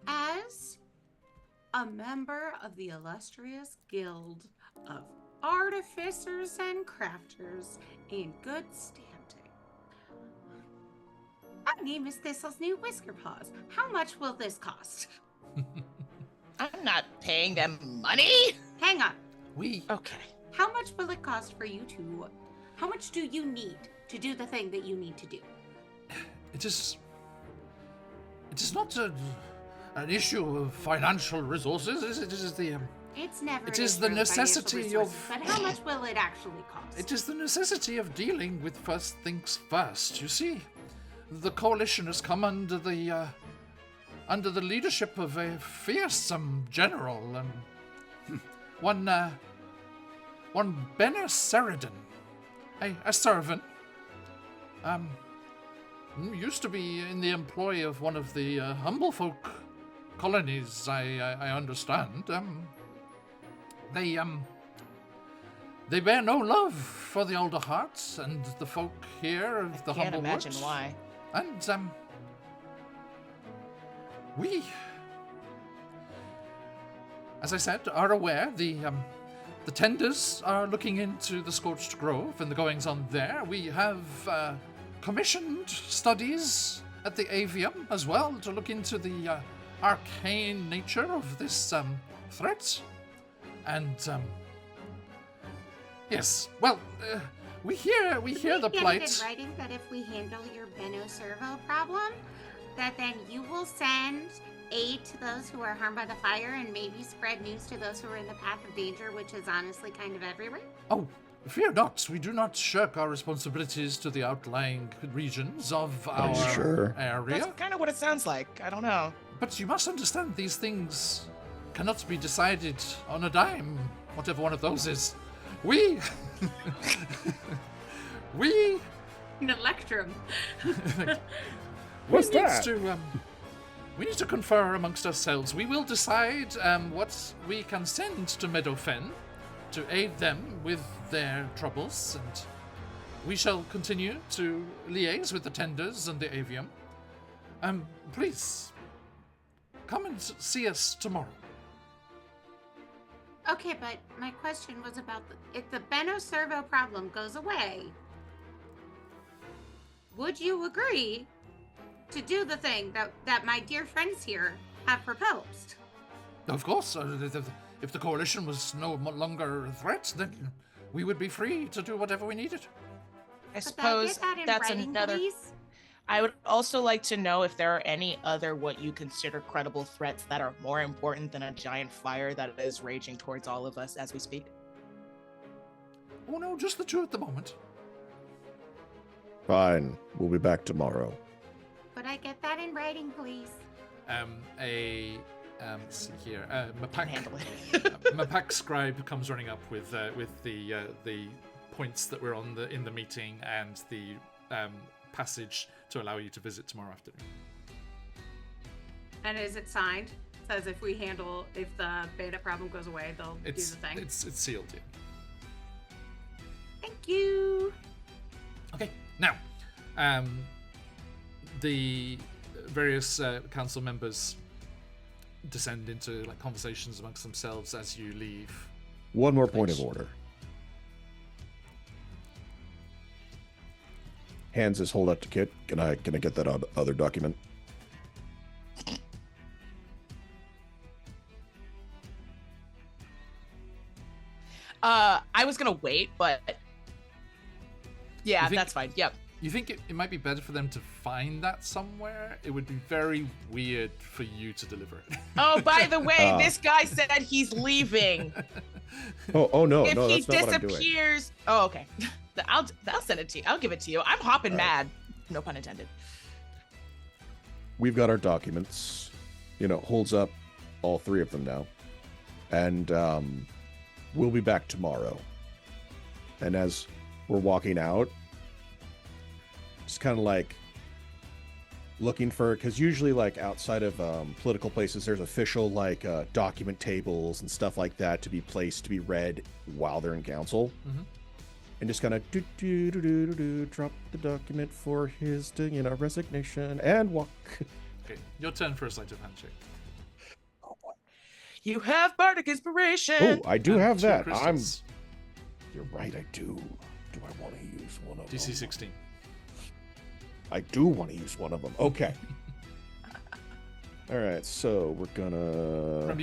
As a member of the illustrious guild of artificers and crafters in good standing, my name is Thistle's new Whisker Paws. How much will this cost? I'm not paying them money. Hang on. Okay. How much will it cost for you to... How much do you need to do the thing that you need to do? It is not an issue of financial resources. It is the... It's never. It is the necessity of... But how much will it actually cost? It is the necessity of dealing with first things first. You see, the coalition has come under the leadership of a fearsome general, one Benner Seridan, a servant, used to be in the employ of one of the humble folk colonies, I understand. They bear no love for the Older Hearts and the folk here of the Humblewood. I can't imagine why. And, we, as I said, are aware the tenders are looking into the Scorched Grove and the goings-on there. We have commissioned studies at the Avium as well to look into the arcane nature of this threat. And, yes, well, we hear the plight. Get it in writing that if we handle your Benno Servo problem, that then you will send aid to those who are harmed by the fire and maybe spread news to those who are in the path of danger, which is honestly kind of everywhere? Oh, fear not. We do not shirk our responsibilities to the outlying regions of our area. That's kind of what it sounds like. I don't know. But you must understand these things cannot be decided on a dime, whatever one of those is. We... An electrum. What's that? we need to confer amongst ourselves. We will decide what we can send to Meadowfen to aid them with their troubles, and we shall continue to liaise with the tenders and the avium. Please, come and see us tomorrow. Okay, but my question was about if the Beno Servo problem goes away, would you agree to do the thing that my dear friends here have proposed? Of course, if the coalition was no longer a threat, then we would be free to do whatever we needed. I suppose that's another. Please? I would also like to know if there are any other what you consider credible threats that are more important than a giant fire that is raging towards all of us as we speak. Oh no, just the two at the moment. Fine. We'll be back tomorrow. Could I get that in writing, please? Let's see here. Handle Mapak, Mapak scribe comes running up with the points that were in the meeting and the passage to allow you to visit tomorrow afternoon. And is it signed? It says if the beta problem goes away, they'll do the thing. It's sealed, yeah. Thank you. Okay, now, the various council members descend into conversations amongst themselves as you leave. One more point of order. Hands his hold up to Kit. Can I get that other document? I was gonna wait, but yeah, that's fine. Yep. You think it might be better for them to find that somewhere? It would be very weird for you to deliver it. Oh, by the way, this guy said he's leaving. Oh no, if no, he that's not what I'm doing. disappears, oh okay. I'll send it to you. I'll give it to you. I'm hopping mad. No pun intended. We've got our documents. Holds up all three of them now. And we'll be back tomorrow. And as we're walking out, it's kind of looking for, because usually outside of political places, there's official document tables and stuff like that to be placed, to be read while they're in council. Mm-hmm. And just kind of drop the document for his resignation and walk. Okay, your turn for a sleight of hand check. Oh boy. You have bardic inspiration. Oh, I do have that. Crystals. You're right, I do. Do I want to use one of them? DC 16. I do want to use one of them. Okay. All right, so we're gonna.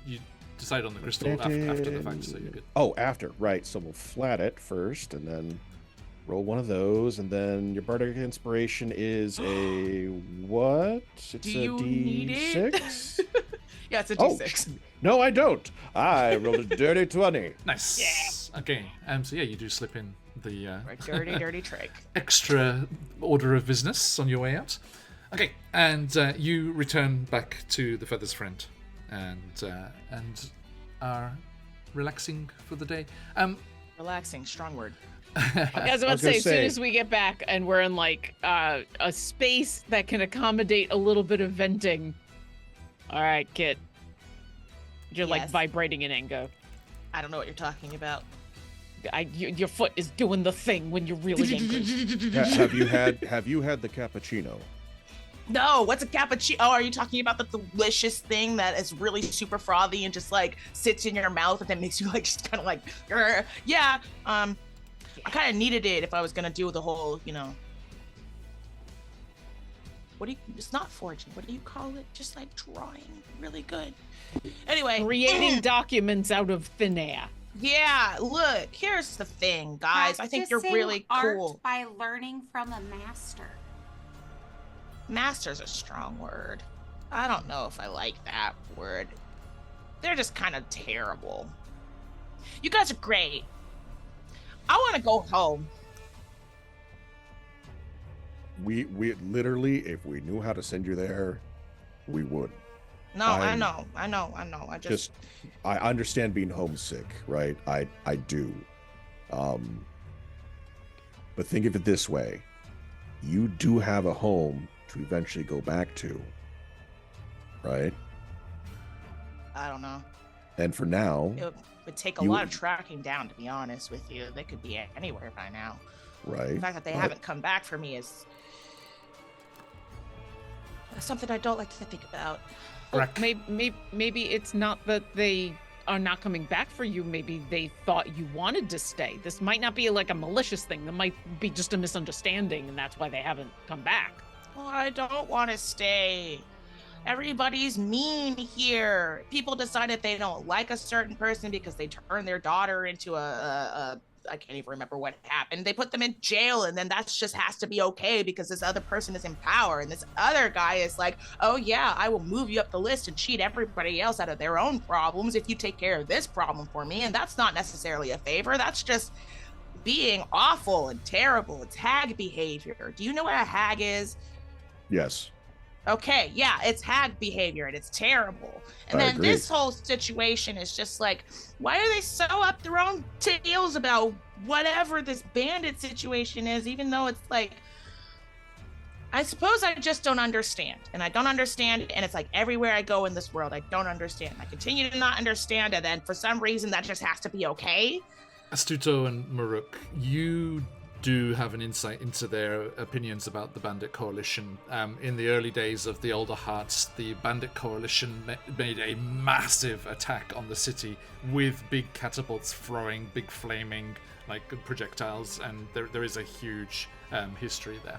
You decide on the crystal after the fact, so you're good. Oh, after, right. So we'll flat it first, and then roll one of those, and then your bardic inspiration is a what? It's Do you need D6? Yeah, it's a D6. No, I don't. I rolled a dirty 20. Nice. Yeah. Okay. So yeah, you do slip in the dirty trick. extra order of business on your way out. Okay, and you return back to the Feather's Friend, and are relaxing for the day. Relaxing, strong word. I was about to say, as soon as we get back and we're in a space that can accommodate a little bit of venting. All right, Kit. You're vibrating in anger. I don't know what you're talking about. Your foot is doing the thing when you're really angry. Have you had the cappuccino? No, what's a cappuccino? Oh, are you talking about the delicious thing that is really super frothy and just sits in your mouth and then makes you just kind of yeah. I kind of needed it if I was gonna do the whole, it's not forging. What do you call it? Just drawing really good. Anyway. Creating documents out of thin air. Yeah, look, here's the thing, guys. I think you're really cool. Art by learning from a master. Master's a strong word. I don't know if I like that word. They're just kind of terrible. You guys are great. I want to go home. We literally, if we knew how to send you there, we would. No, I know. I understand being homesick, right? I do. But think of it this way. You do have a home to eventually go back to. right? I don't know. And for now, It would take a You- lot of tracking down, to be honest with you. They could be anywhere by now. right? The fact that they but- haven't come back for me is something I don't like to think about. Well, Greg. maybe it's not that they are not coming back for you. Maybe they thought you wanted to stay. This might not be like a malicious thing. That might be just a misunderstanding, and that's why they haven't come back. Well, I don't want to stay. Everybody's mean here. People decided they don't like a certain person because they turned their daughter into a I can't even remember what happened. They put them in jail, and then that just has to be okay because this other person is in power. And this other guy is like, oh yeah, I will move you up the list and cheat everybody else out of their own problems if you take care of this problem for me. And that's not necessarily a favor. That's just being awful and terrible. It's hag behavior. Do you know what a hag is? Yes. Okay, yeah, it's hag behavior and it's terrible. And I then agree. this whole situation is just like, why are they so up their own tails about whatever this bandit situation is, even though it's like, I suppose I just don't understand. And I don't understand, and it's like everywhere I go in this world, I don't understand. I continue to not understand, and then for some reason that just has to be okay. Astuto and Maruk, you do have an insight into their opinions about the Bandit Coalition. In the early days of the Older Hearts, the Bandit Coalition made a massive attack on the city with big catapults throwing big flaming projectiles, and there is a huge history there.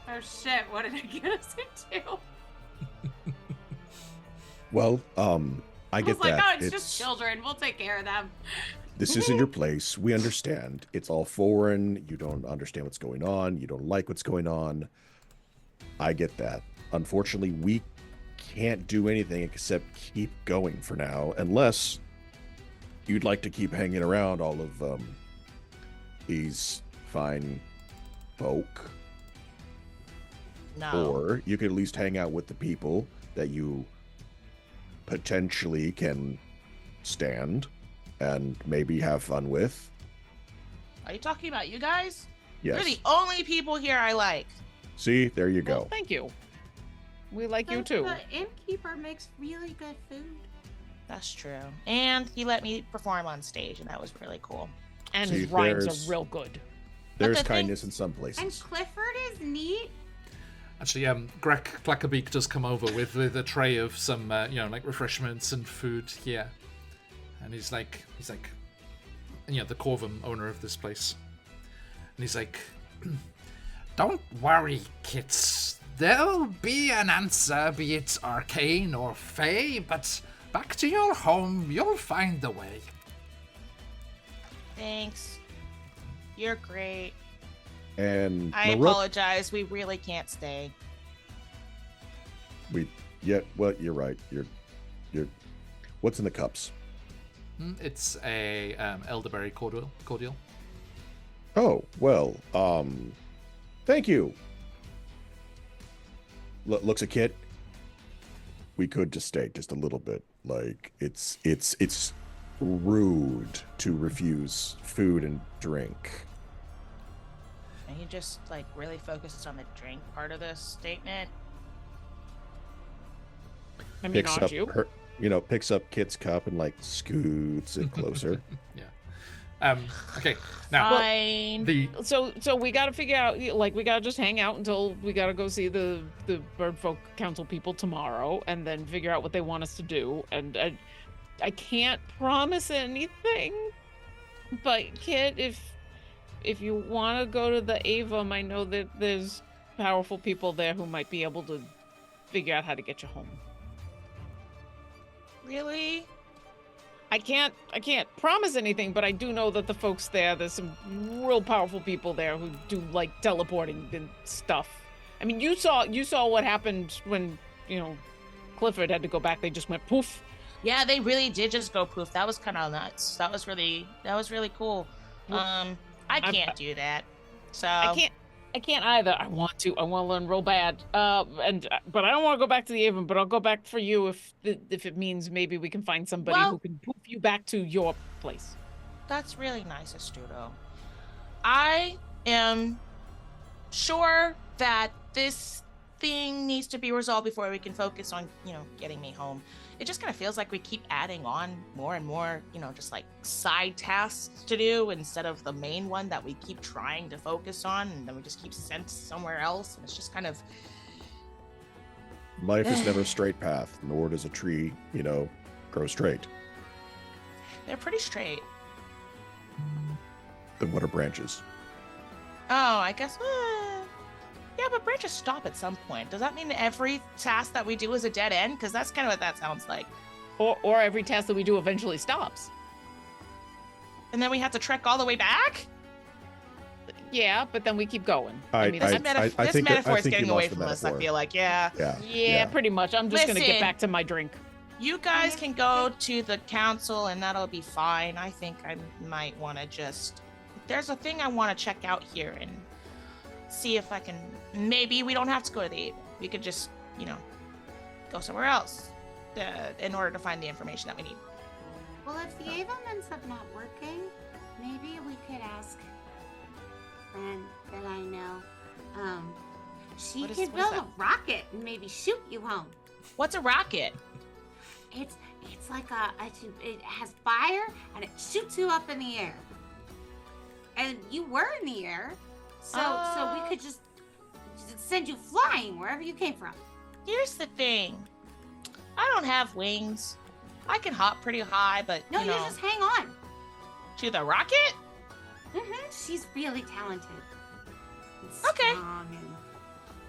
Oh shit, what did it get us into? Well, I I get was like, that. oh, it's just children. We'll take care of them. This isn't your place. We understand. It's all foreign. You don't understand what's going on. You don't like what's going on. I get that. Unfortunately, we can't do anything except keep going for now, unless you'd like to keep hanging around all of these fine folk. No. Or you could at least hang out with the people that you potentially can stand and maybe have fun with. Are you talking about you guys? Yes. You're the only people here I like. See, there you Well, go. thank you. We like you But too. The innkeeper makes really good food. That's true. And he let me perform on stage, and that was really cool. And See, his rhymes there's- are real good. There's the thing- kindness in some And places. Clifford is neat. Actually, Greg Clackerbeak does come over with a tray of some, refreshments and food here, and he's like, the Corvum owner of this place, and he's like, "Don't worry, kits. There'll be an answer, be it arcane or fey, but back to your home, you'll find the way." Thanks. You're great. And I Maruk, apologize. We really can't stay. you're right. You're. What's in the cups? It's a elderberry cordial. Oh well. Thank you. Looks a Kit. We could just stay just a little bit. Like it's rude to refuse food and drink. And you just really focused on the drink part of this statement. I mean, Picks aren't up you? her, picks up Kit's cup and scoots it closer. Okay. Now Fine. the So we got to figure out, we got to just hang out until we got to go see the Birdfolk Council people tomorrow, and then figure out what they want us to do. And I can't promise anything, but Kit, if you want to go to the Avum, I know that there's powerful people there who might be able to figure out how to get you home. Really? I can't promise anything, but I do know that the folks there's some real powerful people there who do teleporting and stuff. I mean, you saw what happened when, Clifford had to go back. They just went poof. Yeah, they really did just go poof. That was kind of nuts. That was really cool. Well, I can't do that. So I can't either. I want to learn real bad. But I don't want to go back to the Avon, but I'll go back for you if it means maybe we can find somebody who can poof you back to your place. That's really nice, Astuto. I am sure that this thing needs to be resolved before we can focus on, getting me home. It just kind of feels like we keep adding on more and more, just like side tasks to do instead of the main one that we keep trying to focus on, and then we just keep sent somewhere else, and it's just kind of... Life is never a straight path, nor does a tree, grow straight. They're pretty straight. Then what are branches? Oh, I guess... yeah, but branches stop at some point. Does that mean every task that we do is a dead end? Because that's kind of what that sounds like. Or every task that we do eventually stops. And then we have to trek all the way back? Yeah, but then we keep going. This metaphor is getting away from us, I feel like. Yeah, pretty much. I'm just going to get back to my drink. You guys can go to the council, and that'll be fine. I think I might want to just... There's a thing I want to check out here, and see if I can... Maybe we don't have to go to the... We could just, go somewhere else in order to find the information that we need. Well, if the Avon ends up not working, maybe we could ask a friend that I know. She could build a rocket and maybe shoot you home. What's a rocket? It's like it has fire and it shoots you up in the air. And you were in the air, so we could just send you flying wherever you came from. Here's the thing. I don't have wings. I can hop pretty high, but No, you just hang on. To the rocket? Mm-hmm. She's really talented. Okay.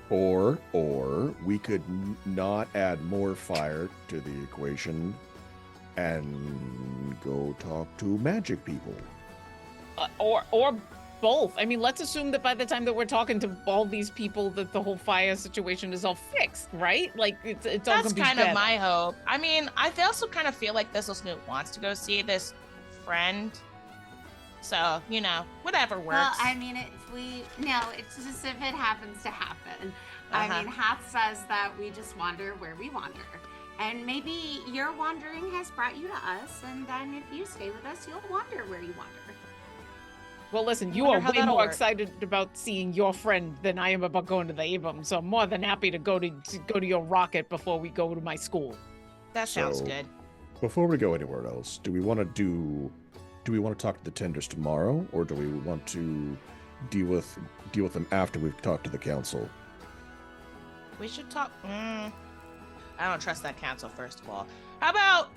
Or we could not add more fire to the equation and go talk to magic people. Or both. I mean, let's assume that by the time that we're talking to all these people, that the whole fire situation is all fixed, right? Like, it's all gonna be That's kind better. of my hope. I mean, I also kind of feel like Thistlesnoot wants to go see this friend. So, whatever works. Well, I mean, it's just if it happens to happen. I mean, Hath says that we just wander where we wander. And maybe your wandering has brought you to us, and then if you stay with us, you'll wander where you wander. Well, listen, you are way more excited about seeing your friend than I am about going to the Avon, so I'm more than happy to go to your rocket before we go to my school. That sounds good. Before we go anywhere else, do we want to talk to the tenders tomorrow, or do we want to deal with them after we've talked to the council? We should talk. I don't trust that council, first of all. How about...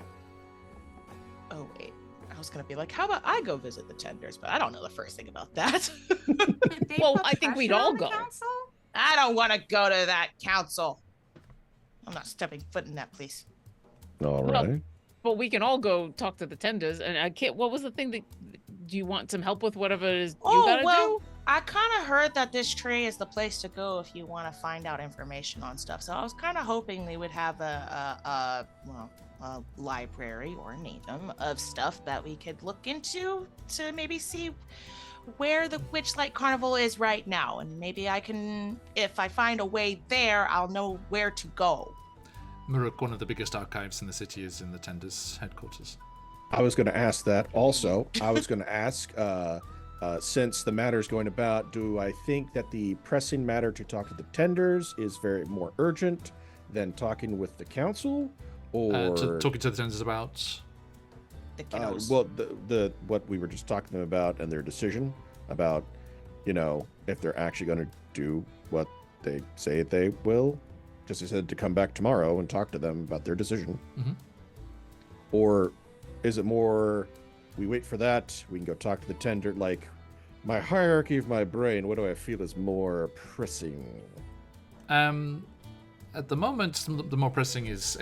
Oh, wait. I was going to be like, how about I go visit the tenders? But I don't know the first thing about that. Well, I think we'd all go. Council? I don't want to go to that council. I'm not stepping foot in that place. All right. But we can all go talk to the tenders. And I can't... What was the thing that... Do you want some help with whatever it is you gotta do? I kind of heard that this tree is the place to go if you want to find out information on stuff. So I was kind of hoping they would have a library or name them of stuff that we could look into to maybe see where the Witchlight Carnival is right now. And maybe I can, if I find a way there, I'll know where to go. Muruk, one of the biggest archives in the city, is in the Tenders headquarters. I was going to ask that also. I was going to ask, since the matter is going about, do I think that the pressing matter to talk to the tenders is very more urgent than talking with the council? Or talking to the tenders about the kiddos. Well, the what we were just talking to them about and their decision about, if they're actually going to do what they say they will. Just as I said, to come back tomorrow and talk to them about their decision. Mm-hmm. Or is it more, we wait for that, we can go talk to the tender, like, my hierarchy of my brain, what do I feel is more pressing? At the moment, the more pressing is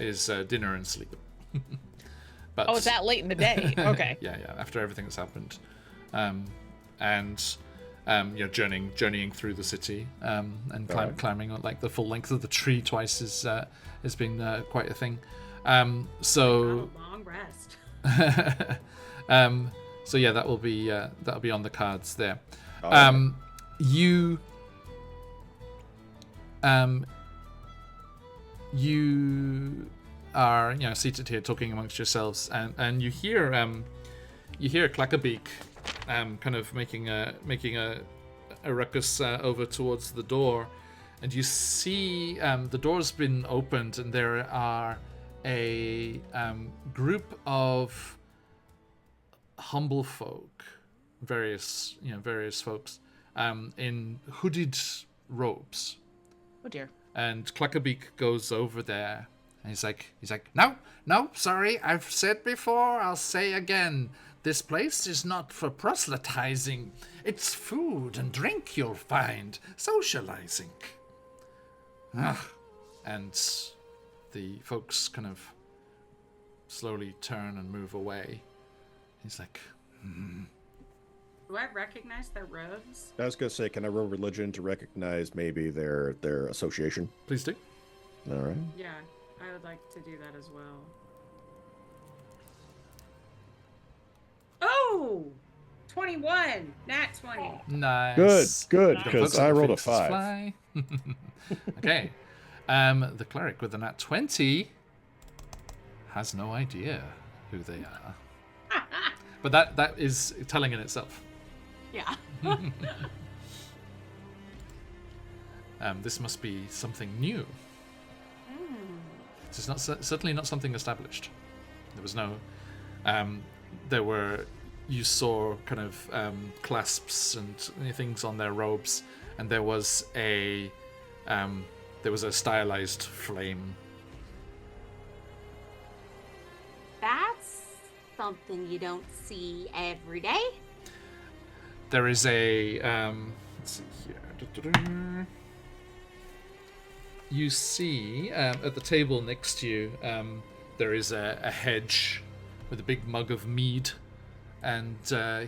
dinner and sleep. But it's that late in the day. Okay. yeah, after everything that's happened. Journeying through the city, and climbing on like the full length of the tree twice has been quite a thing. So A long rest. So yeah, that'll be on the cards there. You are seated here talking amongst yourselves, and you hear Clackerbeak kind of making a ruckus over towards the door, and you see the door's been opened, and there are a group of humble folk, various folks, in hooded robes. Oh dear. And Cluckabeak goes over there, and he's like, no, sorry, I've said before, I'll say again, this place is not for proselytizing. It's food and drink you'll find, socializing. And the folks kind of slowly turn and move away. He's like, Do I recognize their robes? I was gonna say, can I roll religion to recognize maybe their association? please do. All right. Yeah, I would like to do that as well. Oh! 21! Nat 20. Nice. Good, The because folks at I the rolled a Phoenixes 5. fly. Okay. The cleric with the nat 20 has no idea who they are. But that is telling in itself. Yeah. This must be something new. This is not certainly not something established. There was no. You saw kind of clasps and things on their robes, and there was a stylized flame. That's something you don't see every day. There is a let's see here. You see at the table next to you, there is a hedge with a big mug of mead, and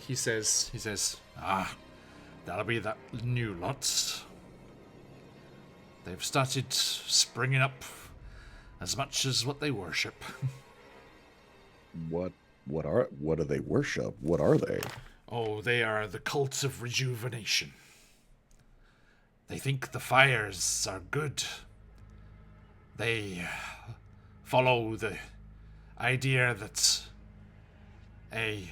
he says, that'll be that new lot. They've started springing up as much as what they worship. What do they worship? What are they? Oh, they are the cult of rejuvenation. They think the fires are good. They follow the idea that a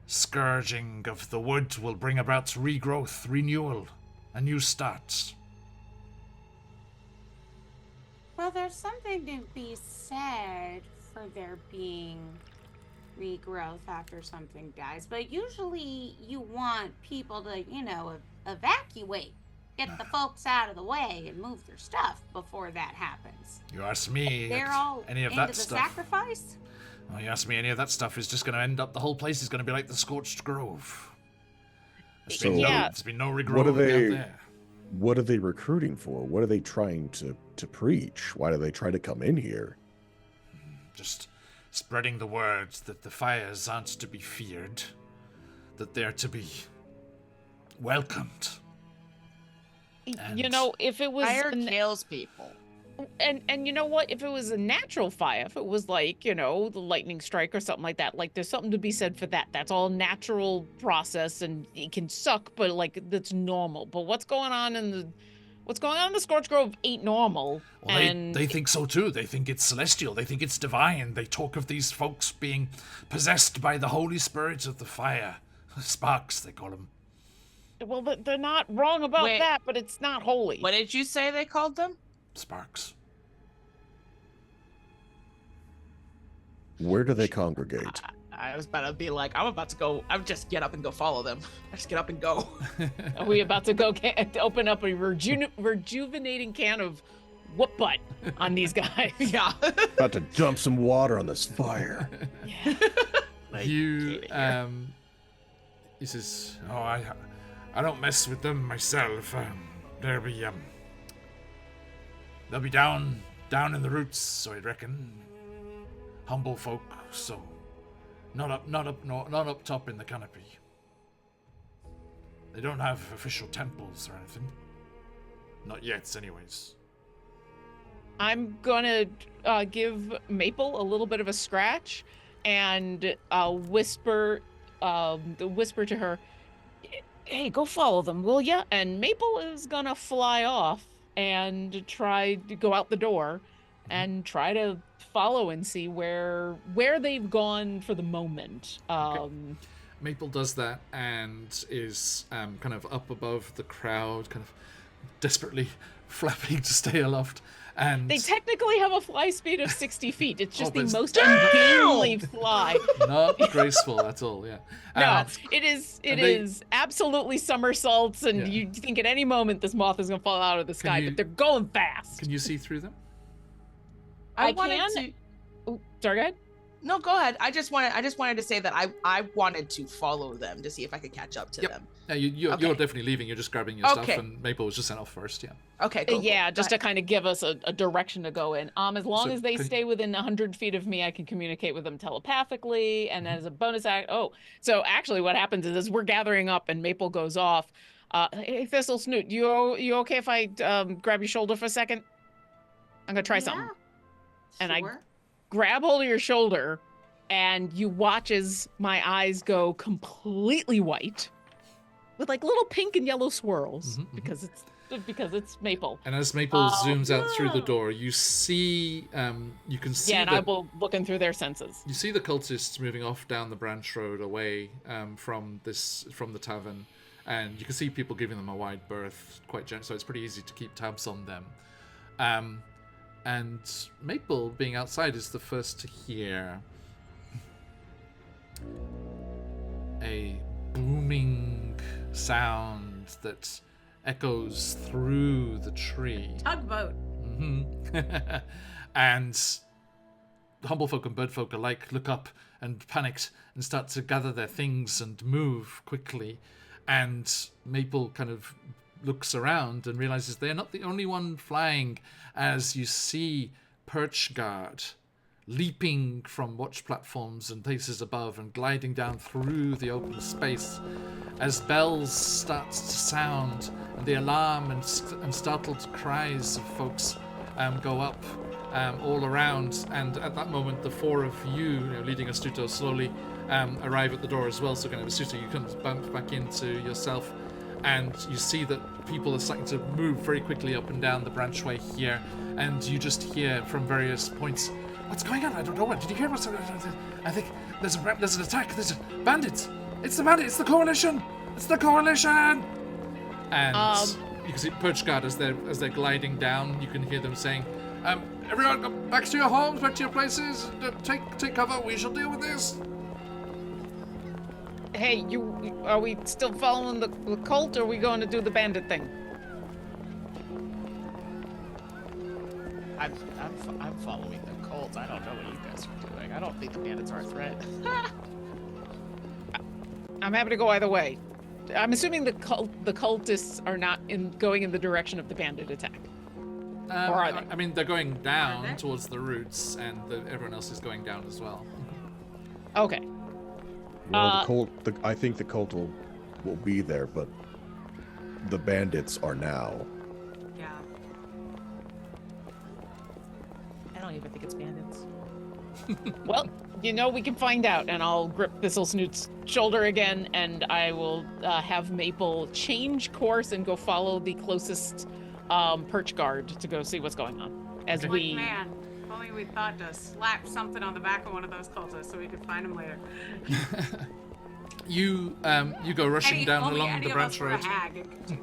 scourging of the wood will bring about regrowth, renewal, a new start. Well, there's something to be said for there being regrowth after something dies, but usually you want people to, evacuate, get the folks out of the way and move their stuff before that happens. You ask me, They're all any of into that the stuff. sacrifice? Well, you ask me, any of that stuff is just going to end up. The whole place is going to be like the scorched grove. There's been no regrowth out there. What are they recruiting for? What are they trying to preach? Why do they try to come in here? Just spreading the word that the fires aren't to be feared, that they're to be welcomed. If it was Fire kills people. and you know what, if it was a natural fire, if it was like, the lightning strike or something like that, like there's something to be said for that. That's all natural process, and it can suck, but like that's normal. But what's going on in the Scorch Grove ain't normal. Well, and they think so too. They think it's celestial. They think it's divine. They talk of these folks being possessed by the holy spirits of the fire. Sparks, they call them. well, they're not wrong about Wait. that, but it's not holy. What did you say they called them? Sparks. Where do they congregate? I was about to be like, I'm about to go. I would just get up and go follow them. I just get up and go. Are we about to go open up a rejuvenating can of whoop butt on these guys? Yeah. About to dump some water on this fire. Yeah. He says, "Oh, I don't mess with them myself. They'll be down in the roots, so I'd reckon. Humble folk, so not up top in the canopy. They don't have official temples or anything. Not yet, anyways." I'm gonna give Maple a little bit of a scratch and whisper to her, "Hey, go follow them, will ya?" And Maple is gonna fly off and try to go out the door and try to follow and see where they've gone for the moment. Maple does that and is kind of up above the crowd, kind of desperately flapping to stay aloft. And They technically have a fly speed of 60 feet. It's just but the it's most ungainly fly. not graceful at all. Yeah. No, it they- is absolutely somersaults, and Yeah. you think at any moment this moth is going to fall out of the sky, you- but they're going fast. Can you see through them? I wanted can. to. Oh, sorry, go ahead. No, go ahead. I just wanted to say that I wanted to follow them to see if I could catch up to Yep. them. Yeah, you're Okay. definitely leaving. You're just grabbing your stuff, Okay. and Maple was just sent off first. Yeah. Okay, cool. Yeah, cool. just to kind of give us a direction to go in. As long So as they can- stay within 100 feet of me, I can communicate with them telepathically. And Mm-hmm. as a bonus act, so actually what happens is we're gathering up and Maple goes off. Hey, Thistle Snoot, you okay if I grab your shoulder for a second? I'm gonna try something. And I Sure. grab hold of your shoulder, and you watch as my eyes go completely white, with like little pink and yellow swirls Mhm, mhm. because it's Maple. And as Maple zooms out through the no. door, you see, you can see Yeah, and the, I will looking through their senses. you see the cultists moving off down the branch road away from the tavern, and you can see people giving them a wide berth, quite gentle, so it's pretty easy to keep tabs on them. And Maple, being outside, is the first to hear a booming sound that echoes through the tree. Tugboat. And humblefolk and birdfolk alike look up and panicked and start to gather their things and move quickly. And Maple kind of looks around and realizes they're not the only one flying, as you see Perch Guard leaping from watch platforms and places above and gliding down through the open space as bells start to sound and the alarm and startled cries of folks go up all around. And at that moment, the four of you, leading Astuto, slowly arrive at the door as well. So kind of Astuto, you can bump back into yourself, and you see that people are starting to move very quickly up and down the branchway here, and you just hear from various points, "What's going on? I don't know. What did you hear? I think there's an attack. There's bandits. It's the bandits. It's the coalition. It's the coalition." And you can see Perch Guard as they're gliding down. You can hear them saying, "Everyone, go back to your homes, back to your places. Take cover. We shall deal with this." Hey, are we still following the cult, or are we going to do the bandit thing? I'm following the cult. I don't know what you guys are doing. I don't think the bandits are a threat. I'm happy to go either way. I'm assuming the cultists are not going in the direction of the bandit attack. Or are they? I mean, they're going down Are they? towards the roots, and everyone else is going down as well. Okay. Well, the cult. I think the cult will be there, but the bandits are now. Yeah. I don't even think it's bandits. Well, we can find out, and I'll grip Thistle Snoot's shoulder again, and I will have Maple change course and go follow the closest perch guard to go see what's going on. As Like, we man, if only we thought to slap something on the back of one of those cultists so we could find him later. You go rushing down only along any the of us branch were a road. hag and could do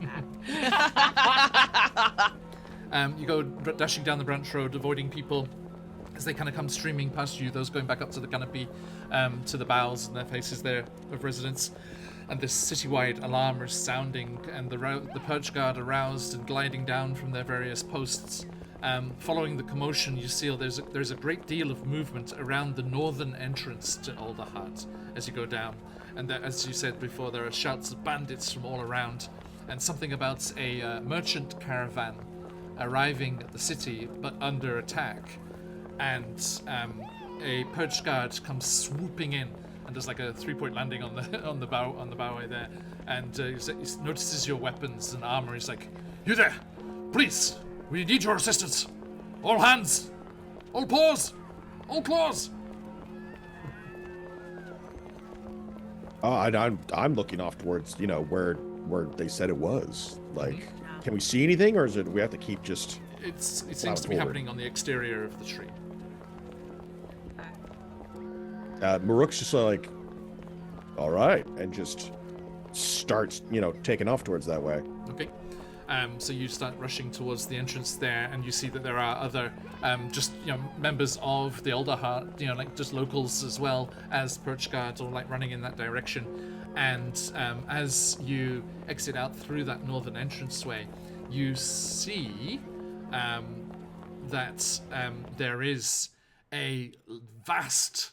that. You go dashing down the branch road, avoiding people as they kind of come streaming past you. Those going back up to the canopy, to the boughs and their faces there of residents. And this citywide alarm is sounding, and the Perch Guard aroused and gliding down from their various posts. Following the commotion, you see there's a great deal of movement around the northern entrance to Alderhart as you go down. And there, as you said before, there are shouts of bandits from all around, and something about a merchant caravan arriving at the city but under attack. And a Perch Guard comes swooping in and does like a 3-point landing on the bowway there, and he notices your weapons and armor. He's like, "You there, please! We need your assistance. All hands, all paws, all claws." I'm looking off towards where they said it was. Like, can we see anything, or do we have to keep just? It seems Loud to be forward. happening on the exterior of the tree. Maruk's just like, all right, and just starts taking off towards that way. Okay. So you start rushing towards the entrance there, and you see that there are other just members of the Elder Heart, like just locals as well as Perch Guards, all like running in that direction. And as you exit out through that northern entranceway, you see that there is a vast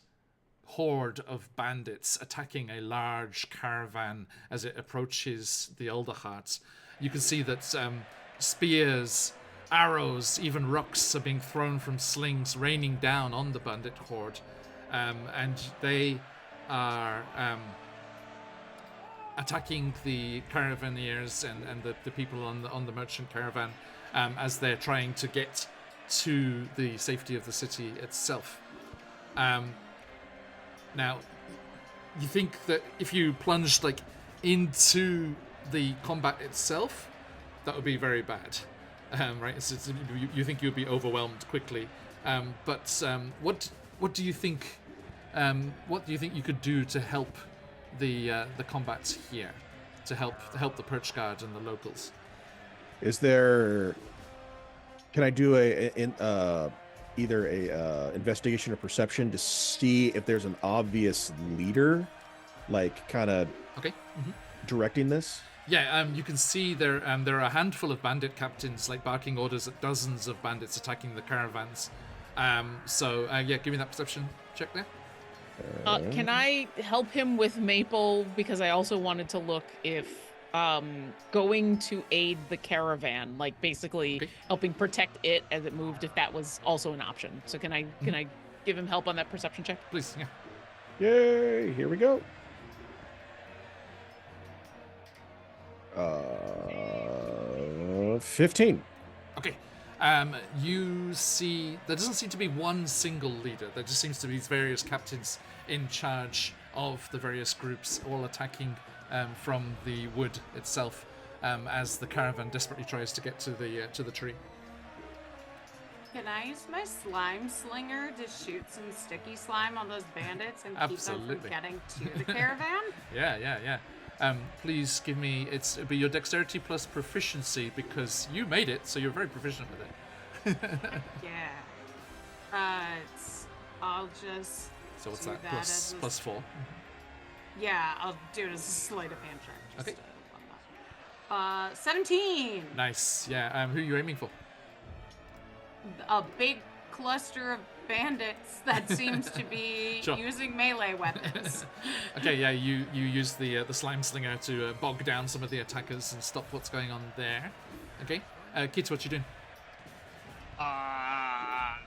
horde of bandits attacking a large caravan as it approaches the Elder Heart. You can see that spears, arrows, even rocks are being thrown from slings, raining down on the bandit horde. And they are attacking the caravaneers and the people on the merchant caravan as they're trying to get to the safety of the city itself. Now, you think that if you plunged into the combat itself, that would be very bad, right? You think you'd be overwhelmed quickly, but what do you think? What do you think you could do to help the combat here, to help the Perch Guard and the locals? Is there? Can I do either a investigation or perception to see if there's an obvious leader, kind of directing this? Yeah, you can see there are a handful of bandit captains barking orders at dozens of bandits attacking the caravans. Give me that perception check there. Can I help him with Maple, because I also wanted to look if going to aid the caravan, basically helping protect it as it moved, if that was also an option. So can I give him help on that perception check? Please, yeah. Yay, here we go. 15. Okay. You see there doesn't seem to be one single leader. There just seems to be these various captains in charge of the various groups, all attacking from the wood itself, as the caravan desperately tries to get to the tree. Can I use my slime slinger to shoot some sticky slime on those bandits and keep them from getting to the caravan? Yeah. Please give me, it'll be your dexterity plus proficiency, because you made it, so you're very proficient with it. Yeah. I'll just. So what's do that? Plus 4. Yeah, I'll do it as a sleight of hand check. Okay. 17. Nice. Yeah. Who are you aiming for? A big cluster of bandits that seems to be using melee weapons. Okay, yeah, you use the slime slinger to bog down some of the attackers and stop what's going on there. Okay, Kids, what you doing? I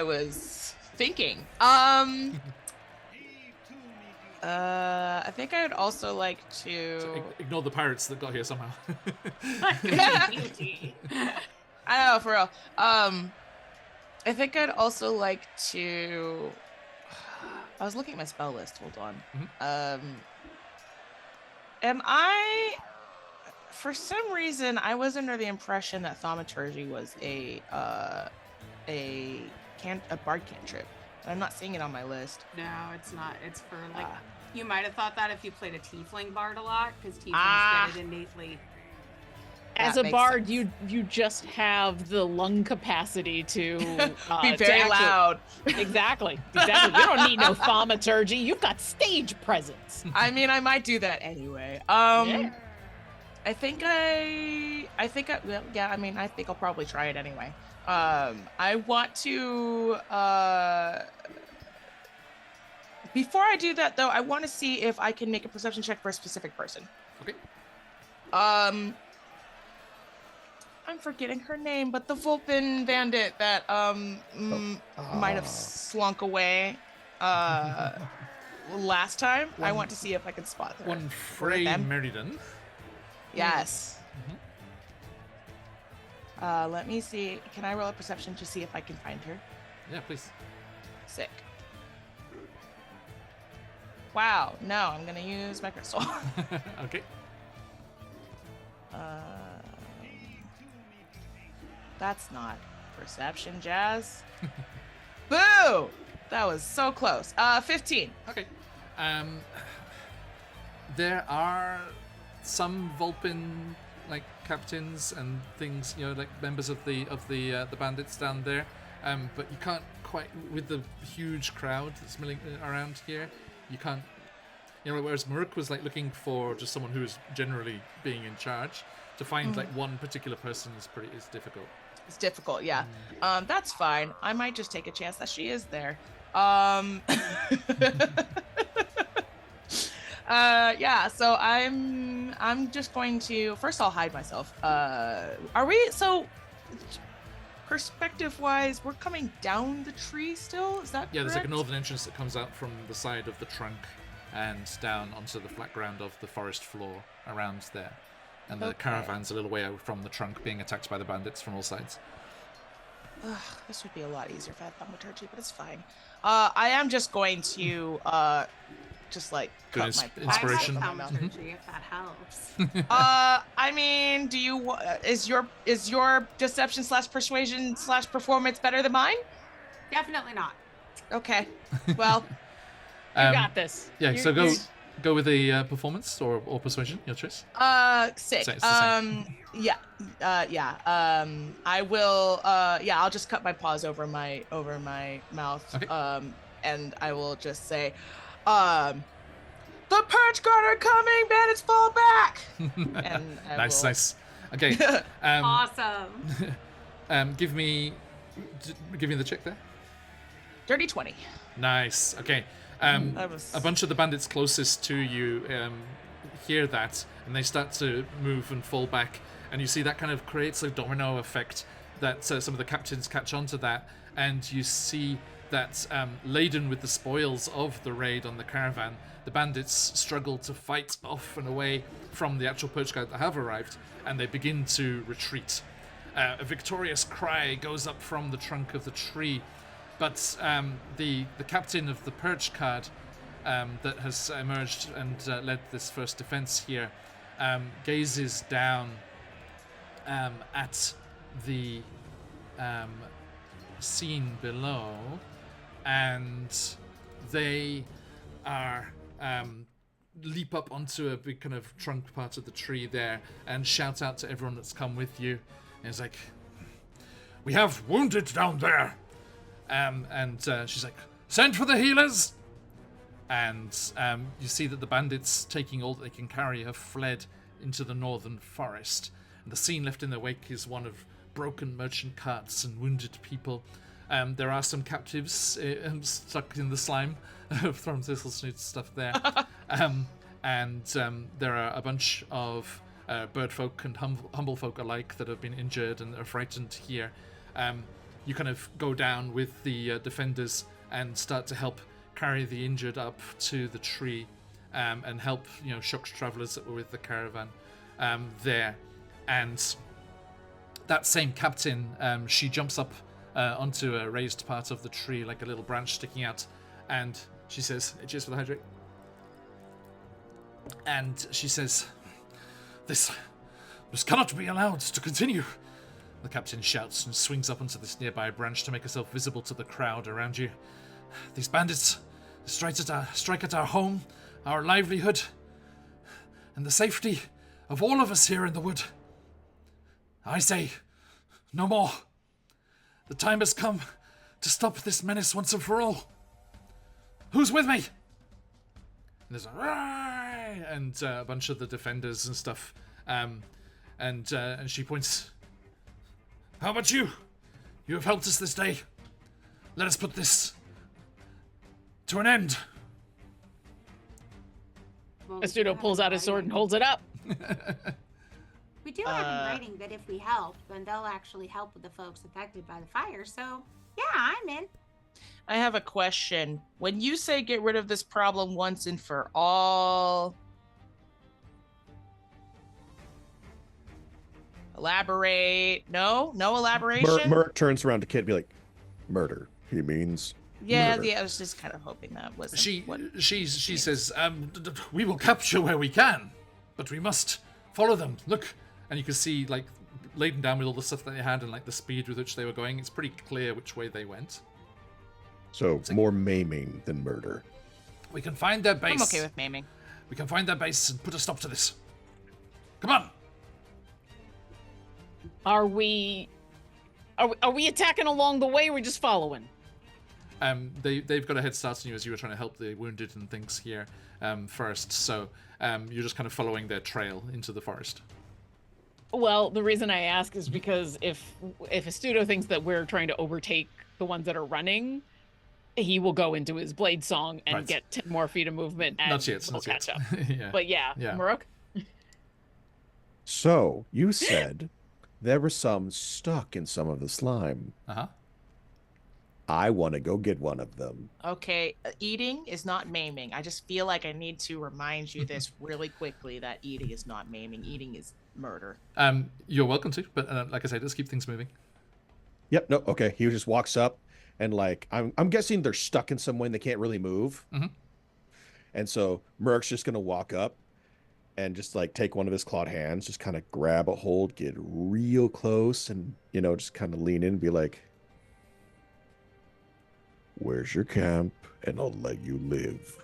was thinking. I think I would also like to... So ignore the pirates that got here somehow. I know, for real. I think I'd also like to... I was looking at my spell list. Hold on. Am I... For some reason, I was under the impression that thaumaturgy was a bard cantrip. I'm not seeing it on my list. No, it's not. It's for you might have thought that if you played a tiefling bard a lot, because tieflings get it innately. As a bard, you just have the lung capacity to be very loud. Exactly. You don't need no thaumaturgy. You've got stage presence. I mean, I might do that anyway. Yeah. I think I'll probably try it anyway. I want to, before I do that though, I want to see if I can make a perception check for a specific person. Okay. I'm forgetting her name, but the Vulpin bandit that, might have slunk away, last time. I want to see if I can spot her. One Frey Meriden. Yes. Let me see. Can I roll a perception to see if I can find her? Yeah, please. Sick. Wow. No, I'm gonna use my crystal. Okay. That's not perception, Jazz. Boo! That was so close. 15. Okay. There are some Vulpin like captains and things, like members of the bandits down there. But you can't quite, with the huge crowd that's milling around here, you can't. Whereas Maruk was like looking for just someone who is generally being in charge. To find like one particular person is difficult. It's difficult, yeah. That's fine. I might just take a chance that she is there. Yeah, so I'm just going to first I'll hide myself. Are we perspective wise we're coming down the tree still? Is that correct? There's like a northern entrance that comes out from the side of the trunk and down onto the flat ground of the forest floor around there. And the caravan's a little way out from the trunk, being attacked by the bandits from all sides. This would be a lot easier if I had thaumaturgy, but it's fine. I am just going to just like cut my inspiration. I have thaumaturgy, if that helps. I mean, is your deception / persuasion / performance better than mine? Definitely not. Okay. Well, you got this. Yeah. So go with the performance or persuasion, your choice. Sick. So it's the same. Yeah. I will. I'll just cut my paws over my mouth. Okay. And I will just say, the perch guard are coming, bandits fall back. And nice. Okay. Awesome. Give me the check there. Dirty 20. Nice. Okay. A bunch of the bandits closest to you hear that, and they start to move and fall back, and you see that kind of creates a domino effect that some of the captains catch on to that, and you see that laden with the spoils of the raid on the caravan, the bandits struggle to fight off and away from the actual perch guard that have arrived, and they begin to retreat. A victorious cry goes up from the trunk of the tree, but the captain of the perch guard that has emerged and led this first defense here gazes down at the scene below, and they are leap up onto a big kind of trunk part of the tree there and shout out to everyone that's come with you. And it's like, "We have wounded down there." And she's like, "Send for the healers!" And you see that the bandits, taking all that they can carry, have fled into the northern forest. And the scene left in their wake is one of broken merchant carts and wounded people. There are some captives stuck in the slime from Thistlesnoot's stuff there. And there are a bunch of bird folk and humble folk alike that have been injured and are frightened here. You kind of go down with the defenders and start to help carry the injured up to the tree and help, shocked travelers that were with the caravan there. And that same captain, she jumps up onto a raised part of the tree, like a little branch sticking out, and she says, "Cheers for the hydrate." And she says, This cannot be allowed to continue." The captain shouts and swings up onto this nearby branch to make herself visible to the crowd around you. "These bandits strike at our home, our livelihood, and the safety of all of us here in the wood. I say, no more. The time has come to stop this menace once and for all. Who's with me?" And there's a bunch of the defenders and stuff, and she points. "How about you? You have helped us this day. Let us put this to an end." Astudo pulls out his sword and holds it up. We do have in writing that if we help, then they'll actually help with the folks affected by the fire. So, yeah, I'm in. I have a question. When you say get rid of this problem once and for all, elaborate. No elaboration. Merc turns around to Kit and be like, "Murder. He means murder." Yeah. I was just kind of hoping that wasn't. She says, "We will capture where we can, but we must follow them. Look," and you can see like laden down with all the stuff that they had and like the speed with which they were going. It's pretty clear which way they went. So more maiming than murder. "We can find their base. I'm okay with maiming. We can find their base and put a stop to this." Come on. Are we attacking along the way, or are we just following? They've got a head start on you as you were trying to help the wounded and things here first. So you're just kind of following their trail into the forest. Well, the reason I ask is because if Astuto thinks that we're trying to overtake the ones that are running, he will go into his blade song and get 10 more feet of movement, and we'll catch up. Yeah. But yeah, Maruk? So, you said there were some stuck in some of the slime. Uh-huh. I want to go get one of them. Okay, eating is not maiming. I just feel like I need to remind you this really quickly, that eating is not maiming. Eating is murder. You're welcome to, but like I said, let's keep things moving. Yep, no, okay. He just walks up and like, I'm guessing they're stuck in some way and they can't really move. Mm-hmm. And so Merc's just going to walk up and just like take one of his clawed hands, just kind of grab a hold, get real close, and, you know, just kind of lean in and be like, where's your camp? And I'll let you live.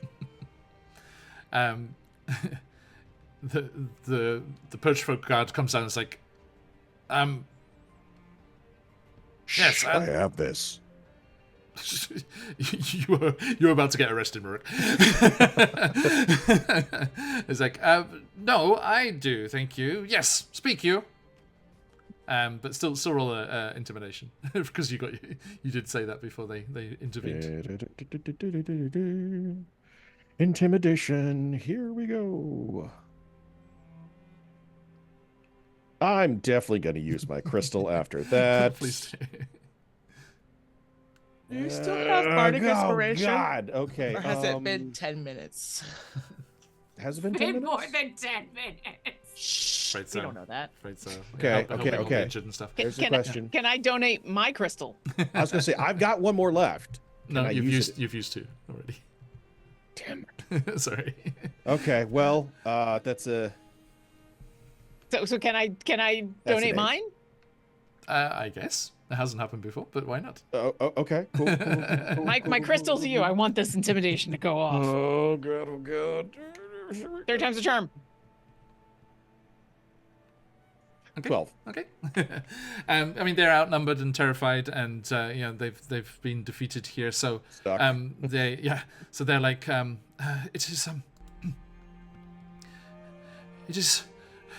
The perch folk guard comes down and is like, yes, I have this. you're about to get arrested, Maruk. It's like, no, I do, thank you. Yes, speak you. But still roll a intimidation because you did say that before they intervened. Intimidation. Here we go. I'm definitely going to use my crystal after that. Please do. You still have bardic inspiration? Oh, God. Okay. Or has it been 10 minutes? Has it been 10 minutes? More than 10 minutes. Shh. Afraid so. We don't know that. Afraid so. Okay, Helping all the okay. injured and stuff. There's the question. Can I donate my crystal? I was going to say, I've got one more left. No, you've you've used two already. Damn it. Sorry. Okay, well, that's a... So can I donate mine? I guess. It hasn't happened before, but why not? Okay, cool. My crystal to you. I want this intimidation to go off. Oh, God, oh, God. 3 times the charm. Okay. 12. Okay. I mean, they're outnumbered and terrified, and you know they've been defeated here. So Stuck. So they're like it is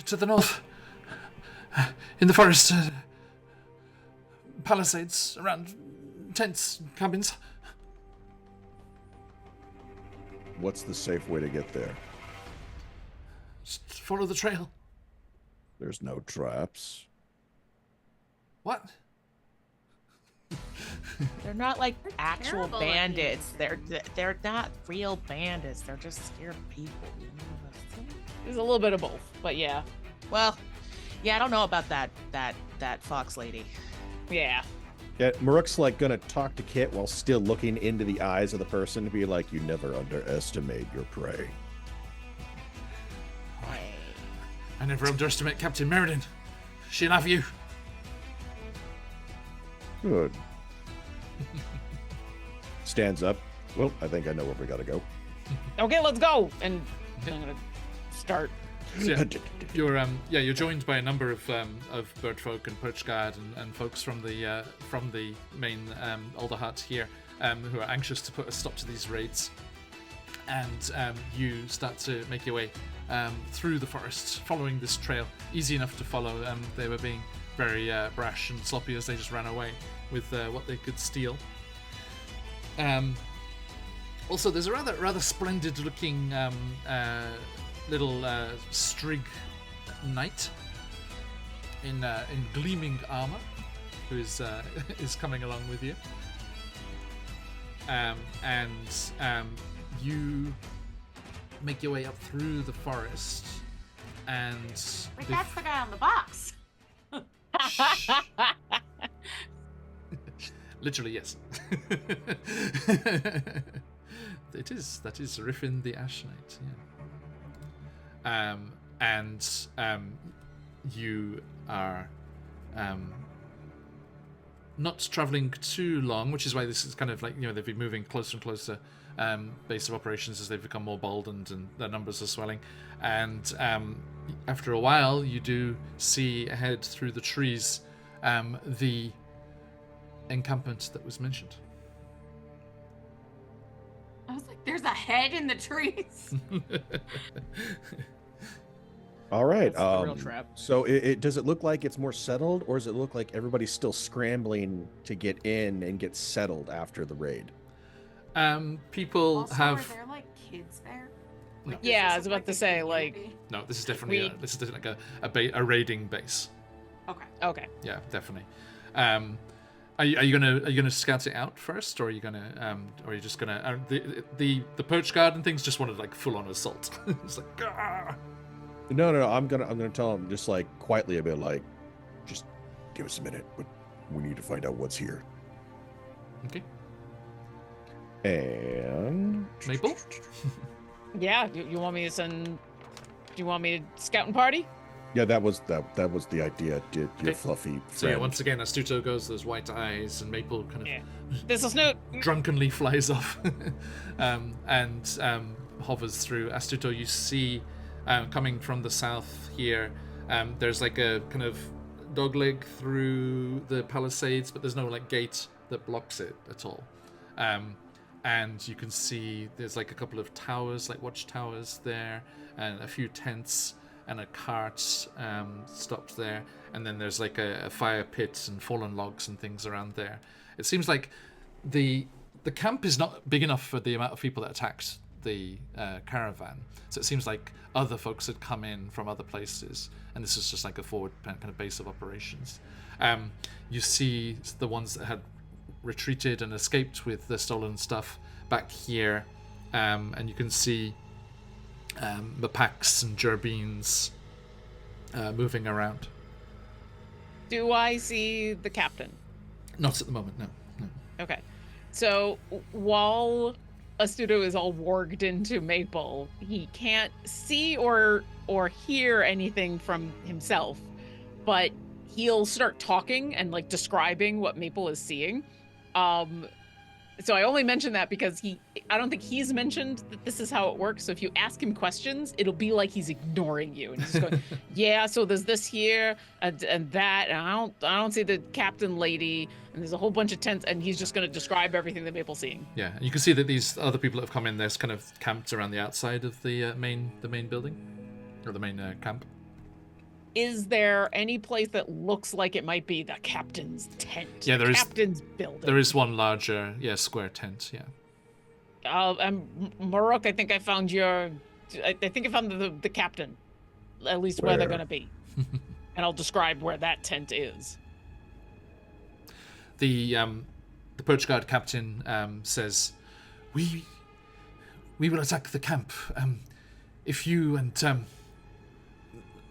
to the north in the forest, palisades around tents, cabins. What's the safe way to get there? Just follow the trail. There's no traps. What? They're not like actual terrible at bandits. They're not real bandits. They're just scared people. There's a little bit of both, but yeah. Well, yeah, I don't know about that fox lady. Yeah. Yeah, Maruk's like gonna talk to Kit while still looking into the eyes of the person to be like, you never underestimate your prey. I never underestimate Captain Meriden. She'll have you. Good. Stands up. Well, I think I know where we gotta go. Okay, let's go. And I'm gonna start. So, you're joined by a number of bird folk and perch guard and folks from the main Alder Hut here, who are anxious to put a stop to these raids. And you start to make your way through the forest, following this trail. Easy enough to follow. They were being very brash and sloppy as they just ran away with what they could steal. Also, there's a rather splendid-looking little strig knight in gleaming armor, who is coming along with you. You make your way up through the forest, and Wait, that's the guy on the box. literally, yes. That is Riffin the Ash Knight. Yeah. You are not traveling too long, which is why this is kind of like, you know, they've been moving closer and closer. Base of operations as they've become more bold and their numbers are swelling, and after a while, you do see ahead through the trees the encampment that was mentioned. I was like, there's a head in the trees. All right. That's the real trap. So it does it look like it's more settled, or does it look like everybody's still scrambling to get in and get settled after the raid? People Also, have. are there like kids there? No. Like, Yeah, does I this was look about to a say, community? No, this is definitely We- this is like a raiding base. Okay. Okay. Yeah, definitely. Are you gonna scout it out first, or are you just gonna the poach guard and things just wanted like full on assault? It's like, "Gah!" No. I'm gonna tell them just like quietly a bit, like, just give us a minute, but we need to find out what's here. Okay, And Maple. Yeah. You want me to send? Do you want me to scouting party? yeah, that was the idea. Did your Okay. fluffy friend? So yeah, once again, as Tuto goes, those white eyes, and Maple kind of Yeah. This is Snoot. drunkenly flies off and hovers through. Astuto, you see coming from the south here, there's like a kind of dogleg through the palisades, but there's no like gate that blocks it at all. And you can see there's like a couple of towers, like watchtowers there, and a few tents and a cart stopped there, and then there's like a fire pit and fallen logs and things around there. It seems like the camp is not big enough for the amount of people that attacked the caravan, so it seems like other folks had come in from other places, and this is just like a forward kind of base of operations. You see the ones that had retreated and escaped with the stolen stuff back here, and you can see Mapaks and Jerbeens moving around. Do I see the captain? Not at the moment, no. Okay. So while Astuto is all warged into Maple, he can't see or hear anything from himself, but he'll start talking and like describing what Maple is seeing. So I only mention that because I don't think he's mentioned that this is how it works. So if you ask him questions, it'll be like he's ignoring you and he's just going, yeah, so there's this here and that, and I don't see the captain lady, and there's a whole bunch of tents, and he's just going to describe everything that Maple's seeing. Yeah, and you can see that these other people that have come in, they're kind of camped around the outside of the main building, or the main camp. Is there any place that looks like it might be the captain's tent? Yeah, there is. Captain's building. There is one larger, square tent. Yeah. Maruk, I think I found I think I found the captain, at least where they're Where? gonna be, and I'll describe where that tent is. The poach guard captain says, "We will attack the camp. If you and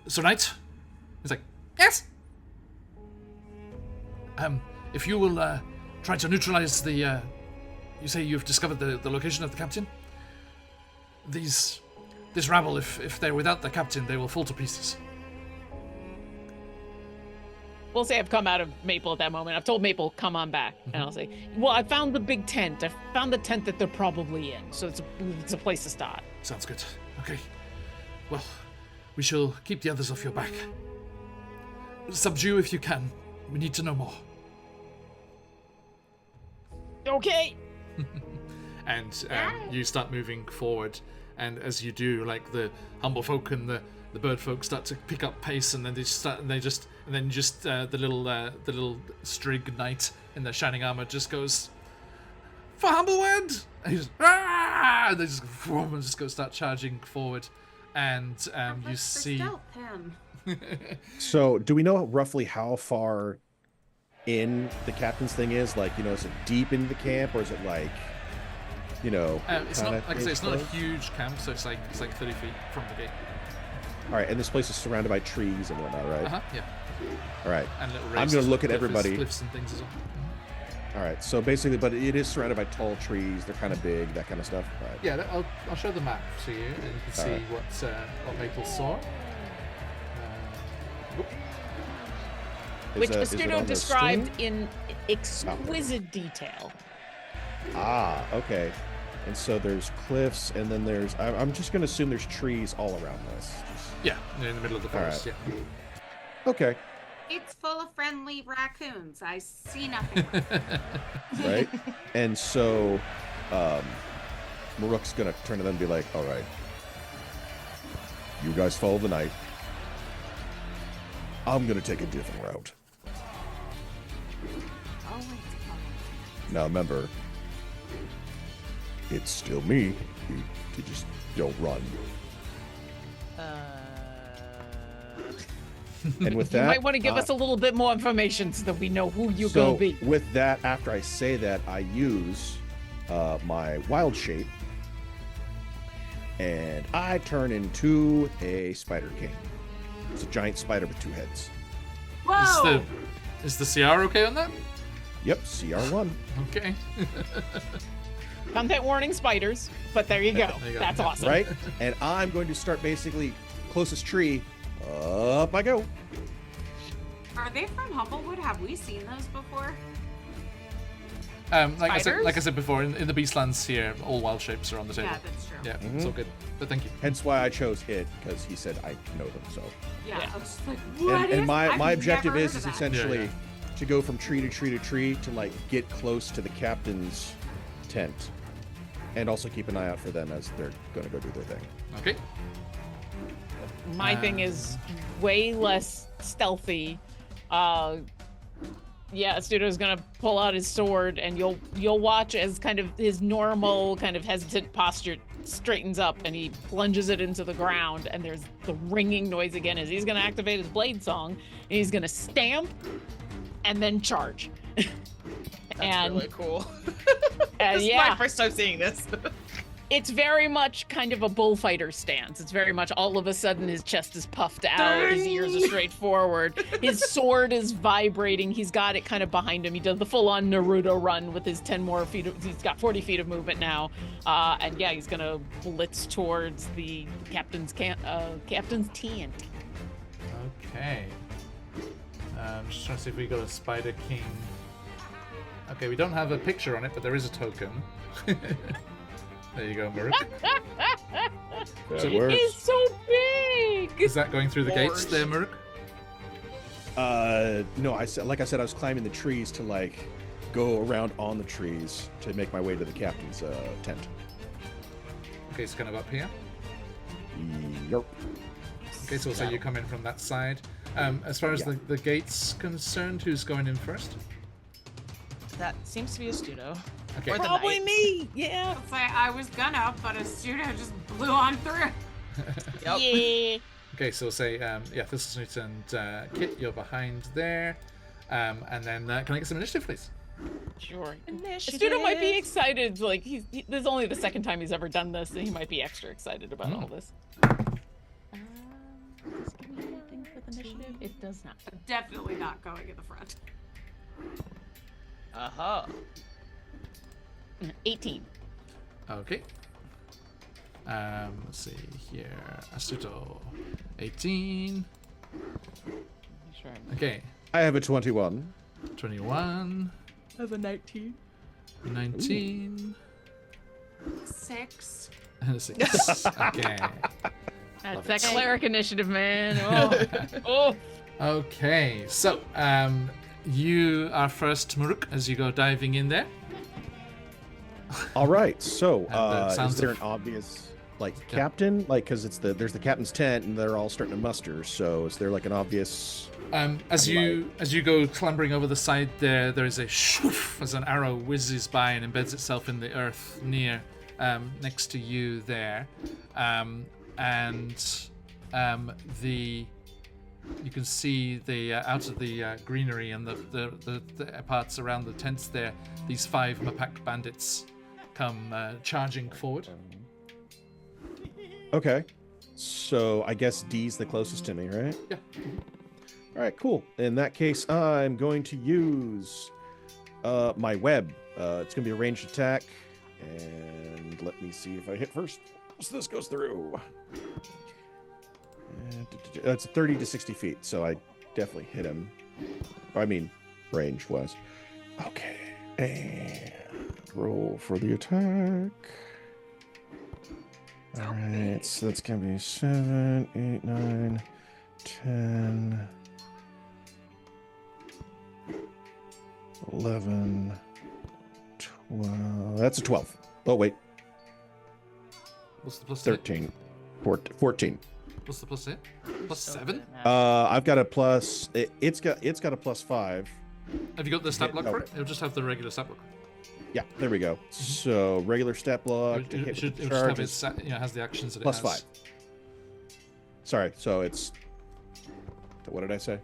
Sir Knight." He's like, "Yes." If you will try to neutralize the. You say you've discovered the location of the captain. This rabble, if they're without the captain, they will fall to pieces. We'll say I've come out of Maple at that moment. I've told Maple, come on back. And I'll say, well, I found the big tent. I found the tent that they're probably in. So it's a place to start. Sounds good. Okay. Well, we shall keep the others off your back. Subdue if you can. We need to know more. Okay. And you start moving forward, and as you do, like the humble folk and the bird folk start to pick up pace, and then the little strig knight in their shining armor just goes, "For Humblewood!" And he just, "Ah!" And they just go start charging forward, and you see. Him. So, do we know roughly how far in the captain's thing is? Like, is it deep into the camp, or is it like, It's not, kinda like I say, it's not a close? huge camp, so it's like 30 feet from the gate. All right, and this place is surrounded by trees and whatnot, right? Yeah. All right. And little I'm races gonna look with at everybody. cliffs and things as well. All right. So basically, but it is surrounded by tall trees. They're kind of big, that kind of stuff. All right. Yeah, I'll show the map to you, and you can see Alright. what Maple saw. Which Is it Astuto on the described screen? in exquisite detail. Ah, okay. And so there's cliffs, and then there's... I'm just going to assume there's trees all around this. Yeah, in the middle of the forest. right. Yeah. Okay. It's full of friendly raccoons. I see nothing. Right? And so Maruk's going to turn to them and be like, all right, you guys follow the night. I'm going to take a different route. Now remember, it's still me. You just don't run. And with that, You might want to give us a little bit more information so that we know who you're so gonna be. with that, after I say that, I use my wild shape, and I turn into a spider king. It's a giant spider with 2 heads. Whoa! Is the CR okay on that? Yep, CR1. Okay. Content warning spiders, but there you go. There you go. That's Yeah. awesome. Right? And I'm going to start basically closest tree. Up I go. Are they from Humblewood? Have we seen those before? Like I Spiders? said before, in the Beastlands here, all wild shapes are on the table. Yeah, that's true. Yeah, it's all good. But thank you. Hence why I chose it, because he said I know them. So, Yeah, Yeah. I was just like, what and is- my I've objective never is heard of that. essentially Yeah, to go from tree to tree to tree to like get close to the captain's tent, and also keep an eye out for them as they're going to go do their thing. Okay. My thing is way less stealthy. Yeah, Astuto's gonna pull out his sword, and you'll watch as kind of his normal kind of hesitant posture straightens up, and he plunges it into the ground, and there's the ringing noise again as he's gonna activate his blade song, and he's gonna stamp, and then charge. That's and really cool. and This is yeah, my first time seeing this. it's very much kind of a bullfighter stance. It's very much all of a sudden his chest is puffed out, his ears are straight forward, his sword is vibrating, he's got it kind of behind him. He does the full-on Naruto run with his 10 more feet. He's got 40 feet of movement now, and yeah, he's gonna blitz towards the captain's tent. Okay. Just trying to see if we got a Spider King. Okay, we don't have a picture on it, but there is a token. There you go, Maruk. That works. He's so big. Is that going through the gates Lord. there, Maruk? No, I said I was climbing the trees to like go around on the trees to make my way to the captain's tent. Okay, it's kind of up here. Yep. Okay, so we'll say you come in from that side. As far as Yeah. the gate's concerned, who's going in first? That seems to be Astuto. Okay. Or the Probably knight. me. Yeah. It's like I was gonna, but a student just blew on through. Yep. Yeah. Okay, so we'll say, yeah, Thistlesoot and Kit, you're behind there. And then, can I get some initiative, please? Sure. Initiative. Studo might be excited. Like this is only the second time he's ever done this, and he might be extra excited about all this. Does it give me anything for the initiative? It does not. Definitely not going in the front. Uh-huh. 18. Okay. Let's see here. Astuto, 18. Sure. Okay, I have a 21. 21, I have a 19. 19, 6. and a 6. Okay. That's that cleric initiative, man. Oh. Oh. Okay, so you are first, Maruk, as you go diving in there. All right. So, And, is sounds there of- an obvious captain? Like, because there's the captain's tent, and they're all starting to muster. So, is there like an obvious? As you go clambering over the side there is a shoof as an arrow whizzes by and embeds itself in the earth next to you there, you can see the out of the greenery and the parts around the tents there. These 5 Mapak bandits come charging forward. Okay. So I guess D's the closest to me, right? Yeah. All right, cool. In that case, I'm going to use my web. It's going to be a ranged attack. And let me see if I hit first. So this goes through. It's 30 to 60 feet, so I definitely hit him. I mean, range-wise. Okay. And roll for the attack. All right, so that's gonna be 7, 8, 9, 10, 11, 12. That's a 12. Oh wait, What's the plus? 13, 14. What's the plus hit? Plus So 7? good at math. I've got a plus. It's got a plus 5. Have you got the stat block no. for it? It'll just have the regular stat block. Yeah, there we go. So regular stat block to It hit should with it the should have charge its, is has the actions that plus it has. 5. Sorry, so it's. What did I say?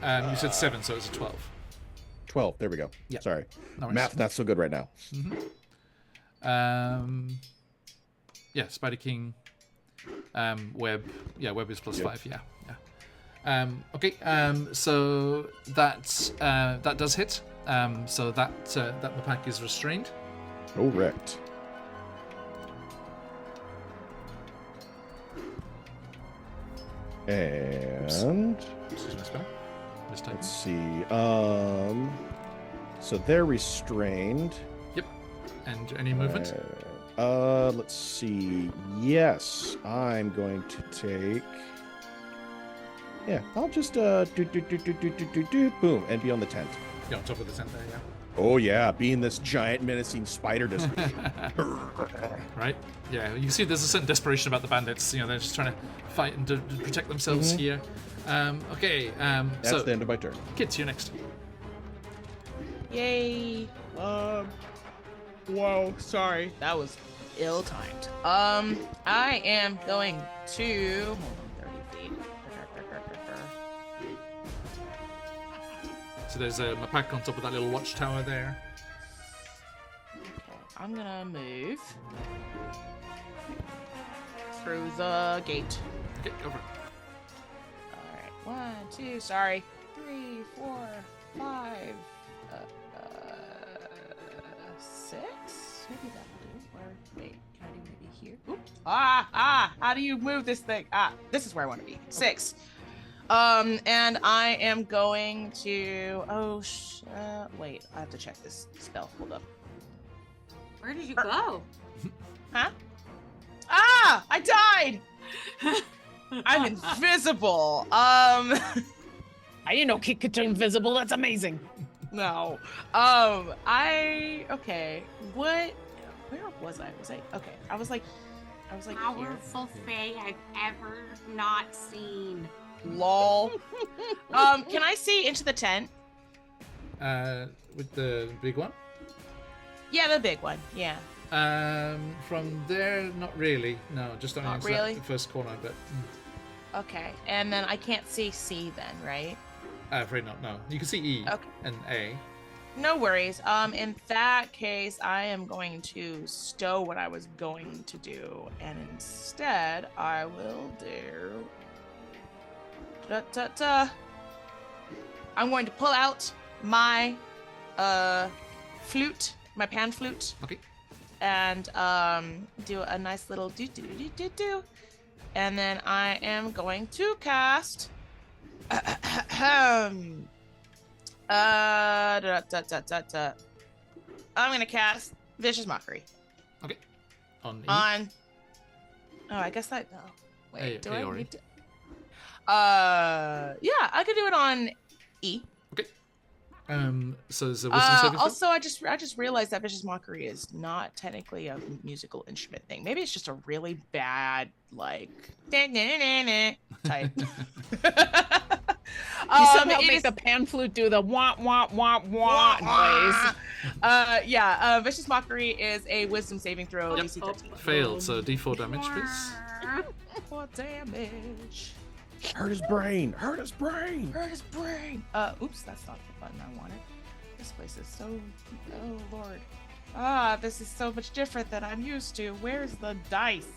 You said 7, so it's a 12. 12. There we go. Yeah. Sorry, No worries. math not so good right now. Yeah, Spider King. Web. Yeah, web is plus 5. Yeah. Okay. So that does hit. So that Mapak is restrained. Correct. And Excuse my spelling. Mistyping. let's see. So they're restrained. Yep. And any movement? Let's see. Yes, I'm going to take. Yeah, I'll just boom and be on the tent. Yeah, on top of the tent there. Yeah. Oh yeah, being this giant menacing spider just Right? Yeah, you can see there's a certain desperation about the bandits. You know, they're just trying to fight and to protect themselves here. Okay, That's so the end of my turn. kids, you're next. Yay. Whoa, sorry. That was ill-timed. I am going to... Hold on, 30 feet. So there's a Mapak on top of that little watchtower there. Okay, I'm gonna move through the gate. Okay, go for it. Alright, 1, 2, sorry. 3, 4, 5, 6? Maybe that'll do. Or, wait, can I do maybe here? Oop. How do you move this thing? This is where I want to be. 6. And I am going to, wait, I have to check this spell. Hold up. Where did you go? Huh? I died! I'm invisible. I didn't know Kit could turn invisible. That's amazing. No. Okay. Where was I? Okay. I was like here. Powerful Fae I've ever not seen. Lol. Can I see into the tent? With the big one? Yeah, the big one. Yeah. From there, not really. No, just only Not into really? that first corner, but Okay. And then I can't see C then, right? afraid not. No, you can see E Okay. and A. No worries. In that case, I am going to stow what I was going to do, and instead, I will do. I'm going to pull out my flute, my pan flute, Okay. and do a nice little do do do do do, and then I am going to cast. I'm gonna cast Vicious Mockery Okay. On E. on. Oh, I guess that. Oh, wait. Do I Aori. need to? Yeah, I could do it on E. Okay. So there's a wisdom saving throw. Also, I just realized that Vicious Mockery is not technically a musical instrument thing. Maybe it's just a really bad like type. You somehow it make is- the pan flute do the wah wah wah wah noise. Vicious Mockery is a wisdom saving throw. Yep. DC 13. Failed, so D4 damage, please. For damage. Hurt his brain. Hurt his brain. Hurt his brain. Oops, that's not the button I wanted. This place is so. Oh lord. This is so much different than I'm used to. Where's the dice?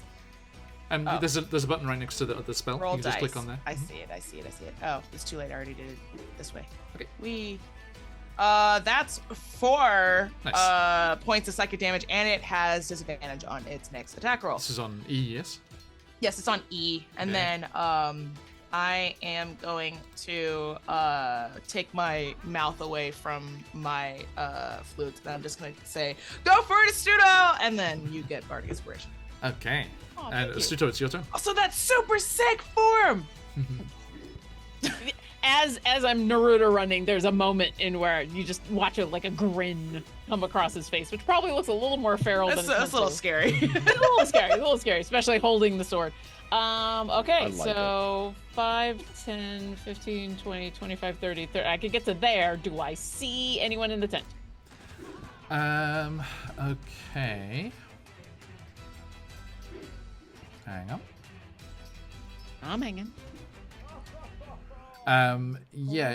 And Oh. there's a button right next to the spell. Roll you can just dice. click on there. I see it. Oh, it's too late. I already did it this way. Okay. That's 4 Nice. points of psychic damage, and it has disadvantage on its next attack roll. This is on E, yes? Yes, it's on E, and Okay. then I am going to take my mouth away from my flute, and I'm just going to say, "Go for it, Astuto!" And then you get Bardic Inspiration. Okay. Aw, And thank you. Astuto, it's your turn. Also, that super sick form. As I'm Naruto running, there's a moment in where you just watch a grin come across his face, which probably looks a little more feral That's than it's a little scary. It's a little scary, especially holding the sword. Okay, like so 5, 10, 15, 20, 25, 30, 30. I could get to there. Do I see anyone in the tent? Okay. Hang on. I'm hanging. Yeah,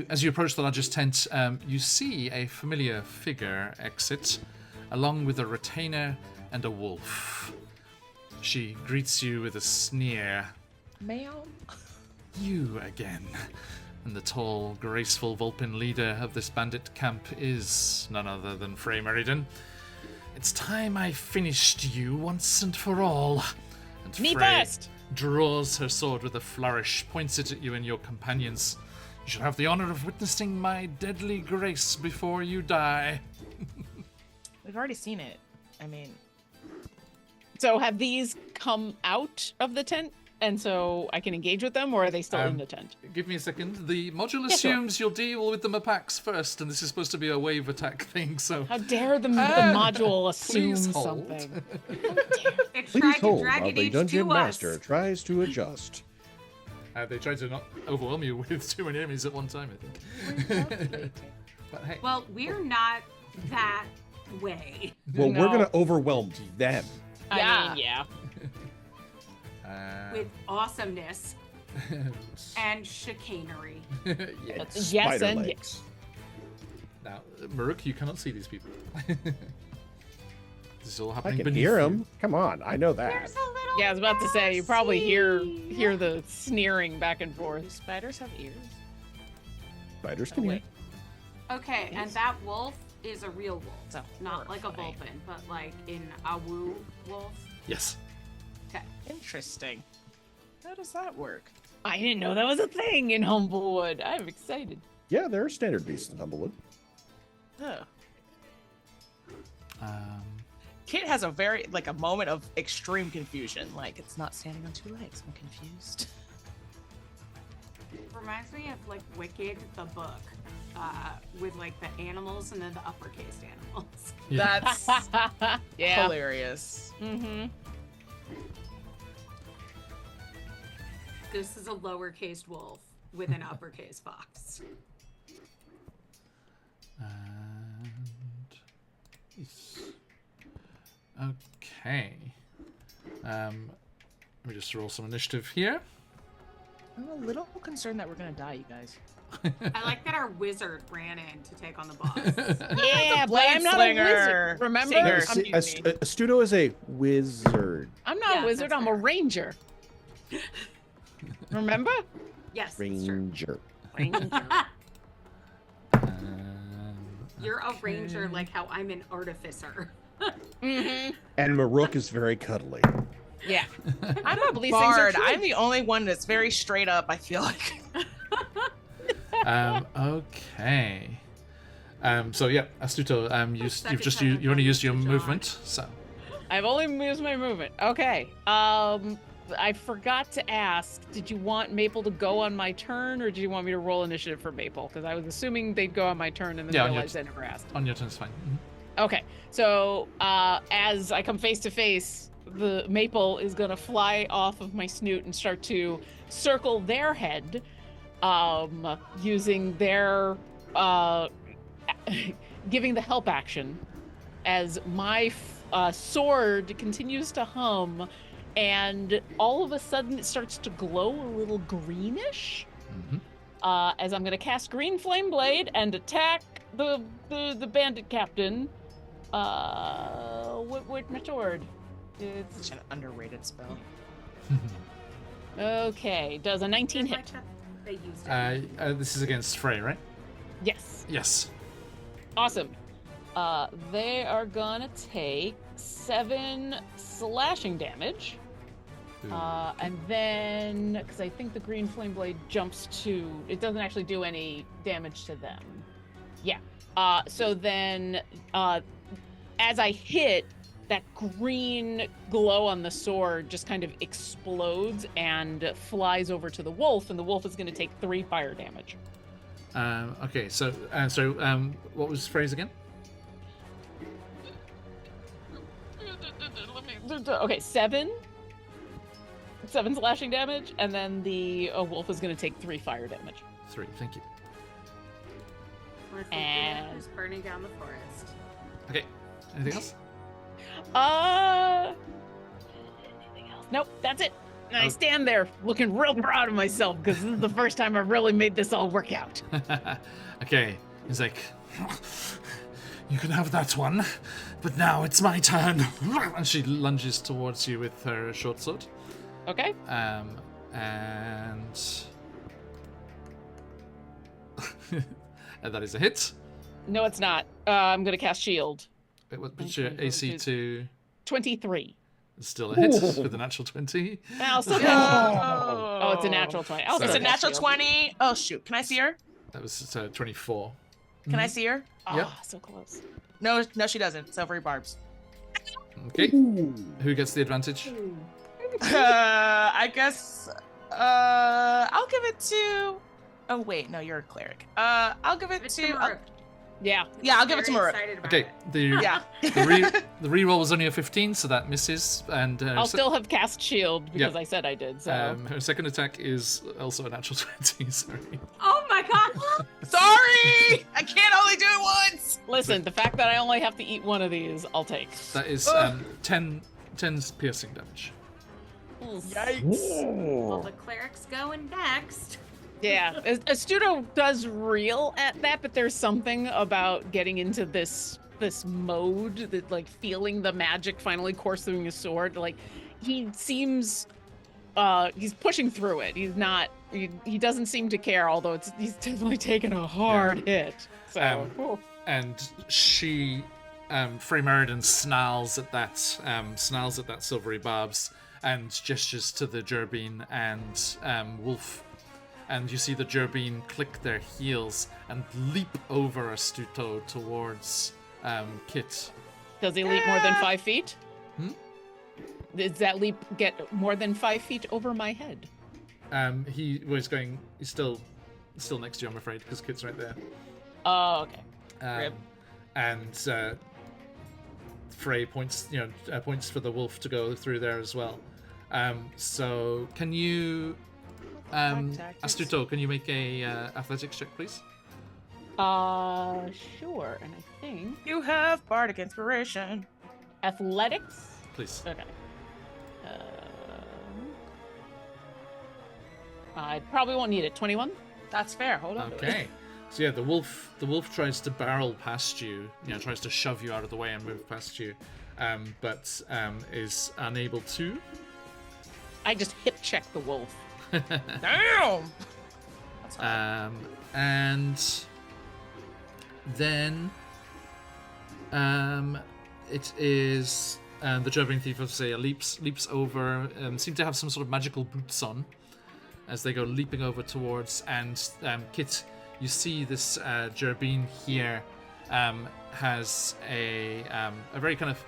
as you approach the largest tent, you see a familiar figure exit, along with a retainer and a wolf. She greets you with a sneer. Ma'am? You again. And the tall, graceful Vulpin leader of this bandit camp is none other than Frey Meriden. It's time I finished you once and for all. And Me Frey first! draws her sword with a flourish, points it at you and your companions. You shall have the honor of witnessing my deadly grace before you die. We've already seen it. I mean, So have these come out of the tent, and so I can engage with them, or are they still in the tent? Give me a second. The module Yeah, sure. assumes you'll deal with the Mapax first, and this is supposed to be a wave attack thing, so... How dare the module assume please hold. something? They Please tried to hold drag while it the each dungeon to us. master tries to adjust. They try to not overwhelm you with too many enemies at one time, I think. But hey, Well, we're not that way. Well, we're No. gonna overwhelm them. I mean, yeah. With awesomeness and chicanery. yes. Yes Spider and legs. yes. Now, Maruk, you cannot see these people. This is all I happening can beneath hear you. them. Come on, I know that. There's a little Yeah, I was about to say, you probably hear Lassie. the sneering back and do forth. spiders have ears? Spiders Oh, can hear. wait. Okay, and that wolf is a real wolf. It's a Not like a horrifying. Vulpin, but like in Awu wolf. Yes. Okay. Interesting. How does that work? I didn't know that was a thing in Humblewood. I'm excited. Yeah, there are standard beasts in Humblewood. Oh. Um, Kit has a a moment of extreme confusion. Like, it's not standing on two legs. I'm confused. Reminds me of like Wicked, the book, with like the animals and then the uppercase animals. yeah. That's Yeah. hilarious. Mm-hmm. This is a lowercase wolf with an uppercase fox. And... yes. Okay. Let me just roll some initiative here. I'm a little concerned that we're gonna die, you guys. I like that our wizard ran in to take on the boss. Yeah, but blade I'm not a slinger. wizard. Remember? Singer. Astuto is a wizard. I'm not Yeah, a wizard. that's I'm a fair. ranger. Remember? Yes, it's true. Ranger. You're a ranger like how I'm an artificer. Mm-hmm. And Maruk is very cuddly. Yeah. I'm a a bard. I'm the only one that's very straight up, I feel like. Okay. So yeah, Astuto, Second you only used your time I've movement, so I've only used my movement. Okay. I forgot to ask, did you want Maple to go on my turn, or did you want me to roll initiative for Maple? Because I was assuming they'd go on my turn and then Yeah, on your realized I never asked. on your turn's fine. Okay, so as I come face to face, the Maple is gonna fly off of my snoot and start to circle their head, using their giving the help action as my sword continues to hum, and all of a sudden it starts to glow a little greenish. As I'm gonna cast Green Flame Blade and attack the bandit captain. With my sword. It's Such an underrated spell. okay. Does a 19 They hit? like that they used it. This is against Frey, right? Yes. Yes. Awesome. They are gonna take 7 slashing damage. And then, because I think the Green Flame Blade jumps to, it doesn't actually do any damage to them. Yeah. So then, as I hit, that green glow on the sword just kind of explodes and flies over to the wolf, and the wolf is going to take 3 fire damage. Okay, so what was the phrase again? Okay, 7 slashing damage, and then the wolf is going to take 3 fire damage. 3, thank you. We're thinking who's burning down the forest. Okay, anything else? Anything else? Nope, that's it. And I stand there looking real proud of myself because this is the first time I've really made this all work out. Okay, he's like, you can have that one, but now it's my turn. And she lunges towards you with her short sword. Okay. And and that is a hit. No, it's not. I'm going to cast shield. What's your AC to? 23. It's still a hit with a natural 20. I'll still Oh, it's a natural 20. I'll It's still a cast natural shield. 20. Oh, shoot. Can I see her? That was 24. Can I see her? Yep. Oh, so close. No, she doesn't. Silvery barbs. Okay. Who gets the advantage? I guess. I'll give it to. Oh wait, no, you're a cleric. I'll give it to. Maruk. Yeah. Yeah, I'll give it to Very Maruk. excited about Okay. it. Yeah. The reroll was only a 15, so that misses. And I'll still have cast shield because Yep. I said I did. So her second attack is also a natural 20. Sorry. Oh my god! Sorry, I can't only do it once. listen, the fact that I only have to eat one of these, I'll take. That is 10 piercing damage. Yikes. Well, the cleric's going next. Yeah, Astuto does reel at that, but there's something about getting into this mode that, like, feeling the magic finally course through his sword. Like, he seems he's pushing through it. He's not. He doesn't seem to care, although he's definitely taken a hard hit. So. And she, Frey Meriden snarls at that silvery barbs and gestures to the Gerbine and Wolf. And you see the Gerbine click their heels and leap over Astuto towards Kit. Does he leap more than 5 feet? Hmm? Does that leap get more than 5 feet over my head? He's still next to you, I'm afraid, because Kit's right there. Oh, okay. Rip. And Frey points for the wolf to go through there as well. So can you, Astuto, can you make a athletics check, please? Sure. And I think You have bardic inspiration. athletics. Please. Okay. I probably won't need it. 21. That's fair. Hold on. To it. Okay. So yeah, the wolf tries to barrel past you, tries to shove you out of the way and move past you, but is unable to. I just hip check the wolf. Damn. That's hard. And then it is the Gerbine Thief of Saya leaps over, seem to have some sort of magical boots on as they go leaping over towards, and Kit, you see this Gerbine here has a very kind of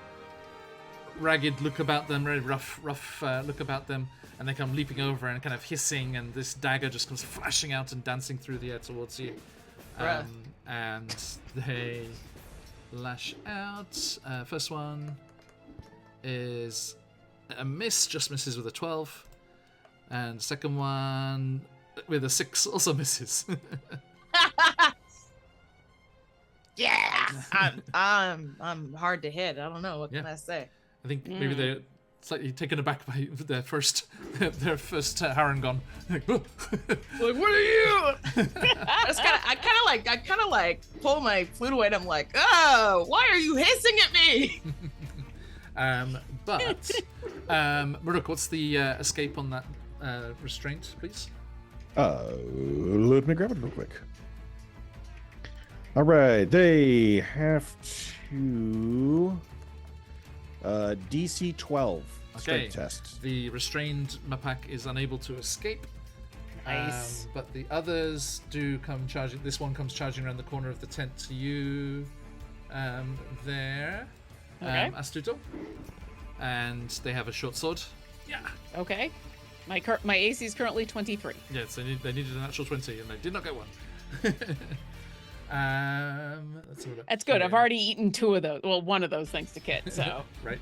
ragged look about them, very rough look about them, and they come leaping over and kind of hissing, and this dagger just comes flashing out and dancing through the air towards you. And they lash out. First one is a miss, just misses with a 12. And second one with a 6 also misses. Yeah. I'm hard to hit. I don't know. What can I say? I think maybe they're slightly taken aback by their first Harangon. Like, what are you? I kind of like pull my flute away and I'm like, oh, why are you hissing at me? But Maruk, what's the escape on that restraint, please? Let me grab it real quick. All right, they have to DC 12 strength test. The restrained Mapak is unable to escape. Nice. But the others do come charging. This one comes charging around the corner of the tent to you. There. Okay. Astuto. And they have a short sword. Yeah. Okay. My AC is currently 23. Yes, they needed a natural 20, and they did not get one. Let's see what That's good. I've already eaten 2 of those. Well, 1 of those thanks to Kit. So. Right.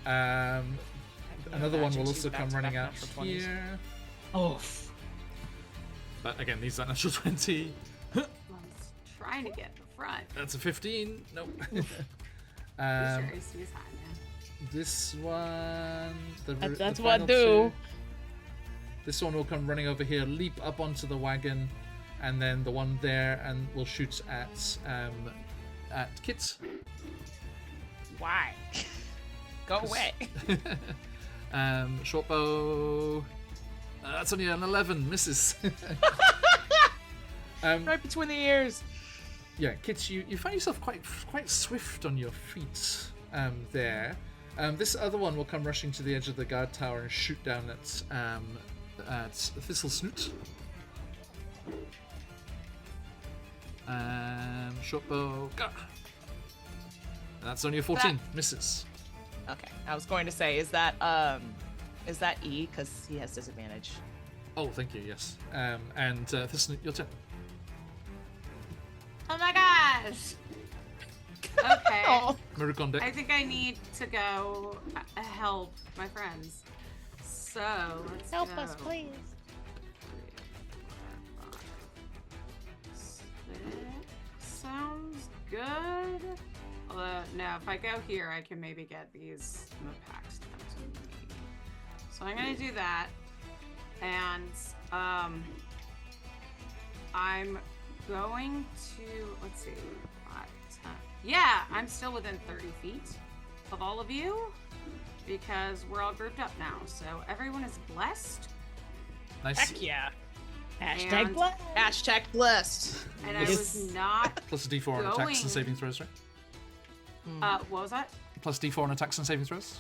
Another one will also come running out here. Oh. But again, these are natural 20. One's trying to get in the front. That's a 15. Nope. Your AC is high, man. This one. That's the what final do. 2. This one will come running over here, leap up onto the wagon, and then the one there, and will shoot at Kit. Why? Go away. Short bow. That's only an 11. Misses. Right between the ears. Yeah, Kit, you find yourself quite swift on your feet there. This other one will come rushing to the edge of the guard tower and shoot down at Thistle Snoot. Short bow. Go. That's only a 14. Misses. Okay. I was going to say, is that E? Because he has disadvantage. Oh, thank you. Yes. And Thistle Snoot, your turn. Oh my gosh. Okay. Oh. Maruk on I deck. think I need to go help my friends. So let's Help go. us, please. 6. Sounds good. Although, no, if I go here, I can maybe get these in the packs down to me. So I'm gonna do that, and I'm going to, let's see, 5, 10. Yeah, I'm still within 30 feet of all of you because we're all grouped up now. So everyone is blessed. Nice. Heck yeah. Hashtag And- blast. Hashtag blessed. And I was not, Plus a D4 on attacks Going. and saving throws, right? what was that? Plus D4 on attacks and saving throws.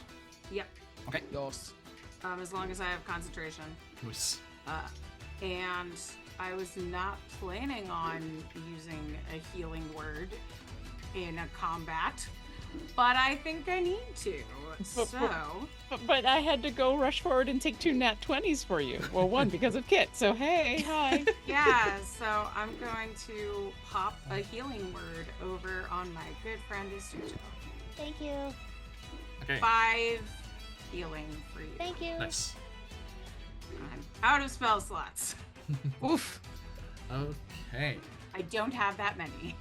Yep. Okay. Yes. As long as I have concentration. Nice. And I was not planning on using a healing word in a combat, but I think I need to. So, But I had to go rush forward and take 2 nat 20s for you. Well, 1 because of Kit. So hey, hi. yeah, so I'm going to pop a healing word over on my good friend Isuto. Thank you. Okay. 5 healing for you. Thank you. Nice. I'm out of spell slots. Oof. Okay. I don't have that many.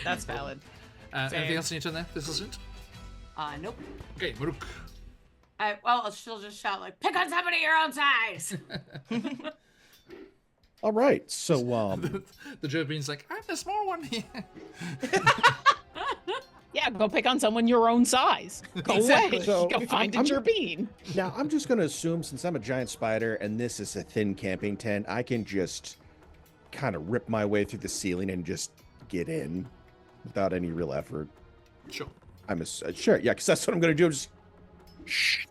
That's valid. Anything else on your turn there? This isn't. Nope. Okay, Maruk. Well, she'll just shout like, pick on somebody your own size. All right, so The Jobine's like, I'm the small one here. Yeah, go pick on someone your own size. Go Exactly. away. So, Go find a I'm- gerbine. now I'm just gonna assume since I'm a giant spider and this is a thin camping tent, I can just kind of rip my way through the ceiling and just get in without any real effort. Sure. Sure, yeah, because that's what I'm gonna do. Just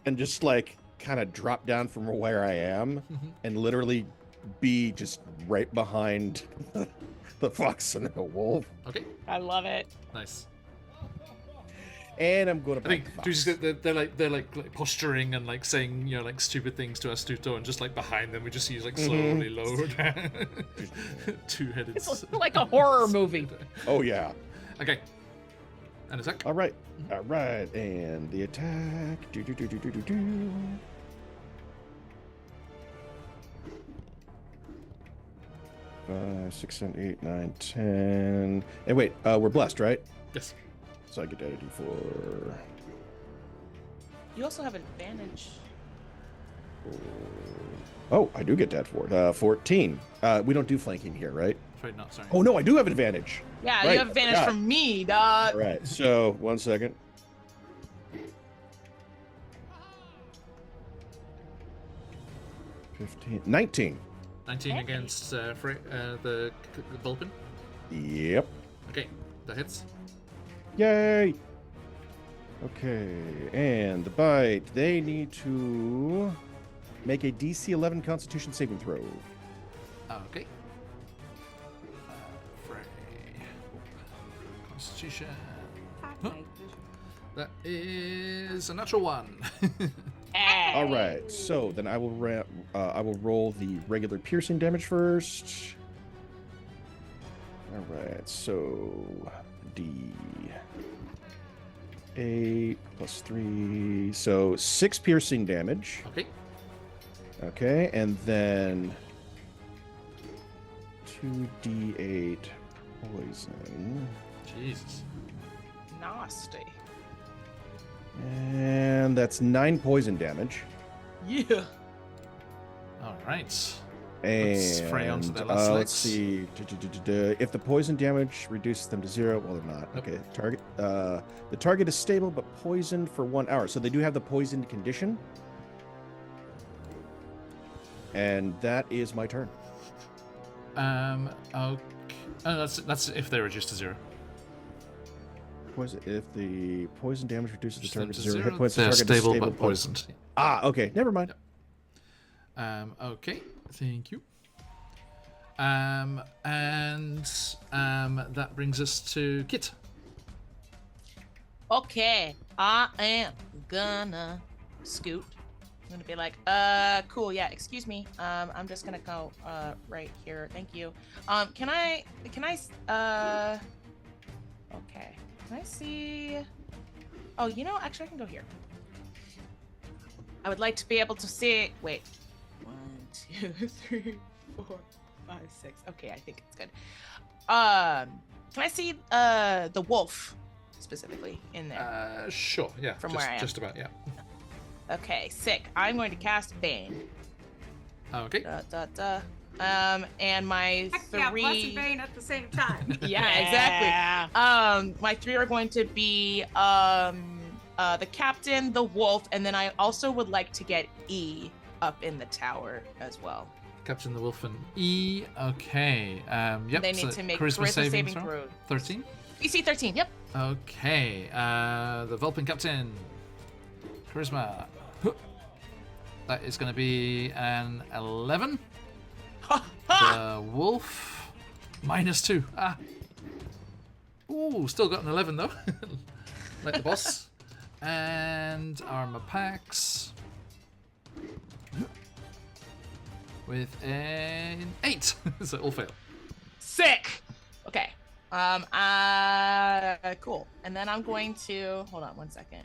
and just like kind of drop down from where I am and literally be just right behind the fox and the wolf. Okay. I love it. Nice. And I'm going to. I think they're like posturing and like saying like stupid things to Astuto, and just like behind them we just see like slowly lower down. Two-headed. It's like a horror movie. Oh yeah. Okay. An attack. All right. And the attack. Do. 5, 6, 7, 8, 9, 10. And wait, we're blessed, right? Yes. So I get to add a D4. You also have advantage. Oh, I do get that for it. 14. We don't do flanking here, right? Afraid not. Sorry. Oh no, I do have advantage. Yeah, Right, you have advantage forgot. from me, dog. All right. So 1 second. $15, 19. 19 against the Vulpin. Yep. Okay, that hits. Yay! Okay, and the bite. They need to make a DC 11 Constitution saving throw. Okay. Frey. Constitution. Night vision. That is a natural 1. All right, so then I will roll the regular piercing damage first. All right, so D8 plus 3, so 6 piercing damage. Okay. Okay, and then 2d8 poison. Jesus. Nasty. And that's 9 poison damage. Yeah. All right. And Let's fray onto their last let's legs. see. If the poison damage reduces them to 0, well, they're not. Nope. Okay. The target is stable but poisoned for 1 hour. So they do have the poisoned condition. And that is my turn. Okay. Oh, that's if they're reduced to 0. If the poison damage reduces the Reduce target to them 0 hit points, the They're target is stable stable but poisoned. Okay. Never mind. Okay. Thank you. And that brings us to Kit. Okay, I am gonna scoot. I'm gonna be like, cool, yeah, excuse me. I'm just gonna go, right here. Thank you. Can I, okay. Can I see? Oh, actually I can go here. I would like to be able to see, wait. 1, 2, 3, 4, 5, 6. Okay, I think it's good. Can I see, the wolf specifically in there? Sure. Yeah. From where I am. Just about. Yeah. Okay, sick. I'm going to cast Bane. Okay. And my Heck yeah, Bless and 3. Bane at the same time. Yeah, exactly. My 3 are going to be the captain, the wolf, and then I also would like to get E up in the tower as well. Captain the Wolf and E. Okay. Yep. They need so to make charisma saving throw. throw. 13. DC 13. Yep. Okay. The Vulpin Captain. Charisma. That is going to be an 11. The Wolf. -2. Ah. Ooh, still got an 11 though. Like the boss. And armor packs. With an 8. So all fail. Sick. Okay. Cool. And then I'm going to hold on 1 second.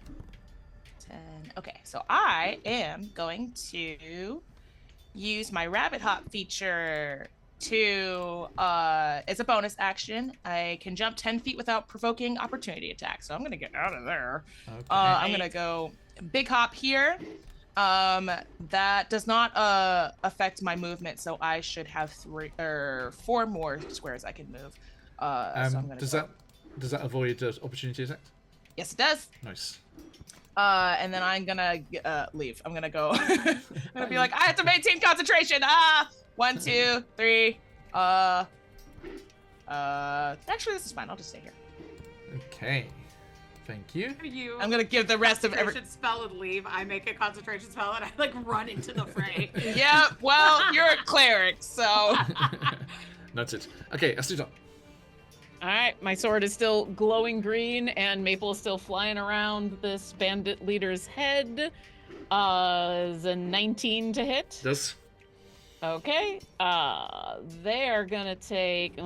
10. Okay, so I am going to use my rabbit hop feature to as a bonus action. I can jump 10 feet without provoking opportunity attack. So I'm gonna get out of there. Okay. I'm gonna go big hop here. That does not affect my movement, so I should have 4 more squares I can move. So I'm gonna does that avoid opportunity attack? Yes, it does. Nice. And then I'm gonna leave. I'm gonna go. I'm gonna be like, I have to maintain concentration. 1, 2, 3. Actually, this is fine. I'll just stay here. Okay. Thank you. I'm gonna give the rest of every. Concentration spell and leave. I make a concentration spell and I run into the fray. Yeah. Well, you're a cleric, so. Noted. Okay, Astuta. All right, my sword is still glowing green, and Maple is still flying around this bandit leader's head. Is a 19 to hit? Does. Okay. They are gonna take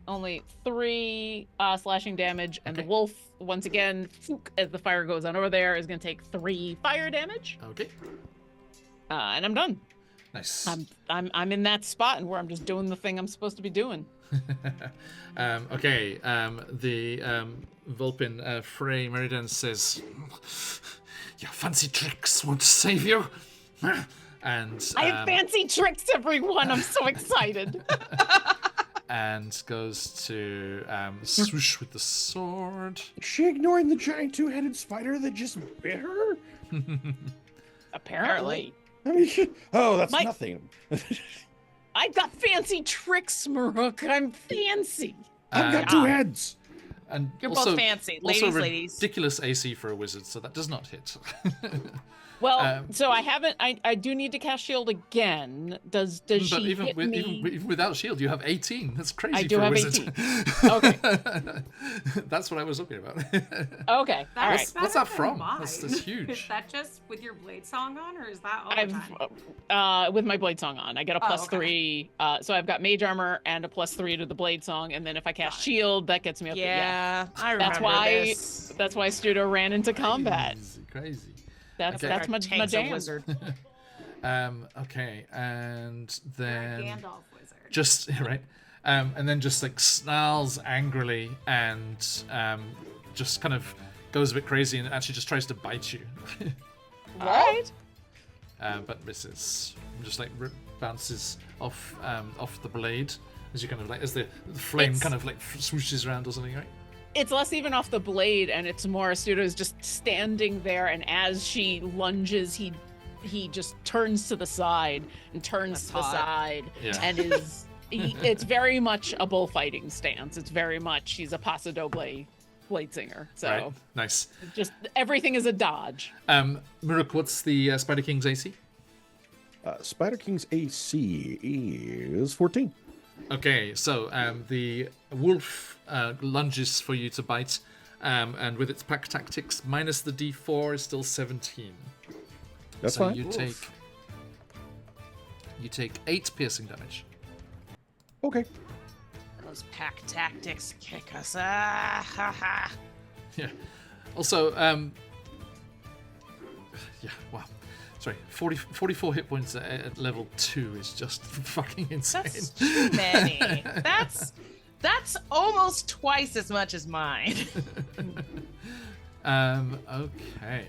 only 3 slashing damage, and Okay. the wolf, once again, as the fire goes on over there, is gonna take 3 fire damage. Okay. And I'm done. Nice. I'm in that spot and where I'm just doing the thing I'm supposed to be doing. Okay. The Vulpin Frey Meridian says, "Your fancy tricks won't save you." And I have fancy tricks, everyone. I'm so excited. and goes to swoosh with the sword. Is she ignoring the giant 2-headed spider that just bit her? Apparently. I mean, that's My- nothing. I've got fancy tricks, Maruk. I'm fancy. I've got 2 heads. And You're also, both fancy, also ladies. ridiculous AC for a wizard, so that does not hit. Well, so I haven't. I do need to cast shield again. Does but she even hit with, me? even without shield, you have 18. That's crazy I do for a have wizard. 18. Okay. That's what I was looking about. Okay. All right. What's that better from? than That's mine. huge. Is that just with your blade song on, or is that all the I've time? with my blade song on. I get a plus okay. 3. So I've got mage armor and a plus 3 to the blade song, and then if I cast Got it. shield, that gets me up. Yeah, I remember That's why. this. That's why Studo ran into combat. Crazy. That's Okay. my Tank's a jam. wizard. Okay, and You're a then Gandalf wizard. just right, and then just like snarls angrily and just kind of goes a bit crazy and actually just tries to bite you. All right. But misses. Just like bounces off the blade as you kind of like as the flame It's- kind of like swooshes around or something, right? It's less even off the blade, and it's more Studo's just standing there, and as she lunges, he just turns to the side and turns That's to the hot. side, Yeah. and it's very much a bullfighting stance. It's very much he's a Paso Doble blade singer. So Right. Nice. just everything is a dodge. Muruk, what's the Spider King's AC? Spider King's AC is 14. Okay, so the wolf lunges for you to bite, and with its pack tactics minus the D4 is still 17. That's so fine. you take 8 piercing damage. Okay. Those pack tactics kick us. Ah, ha, ha. Yeah. Also, yeah. Wow. Sorry, 44 hit points at level 2 is just fucking insane. That's too many. That's almost twice as much as mine. Okay.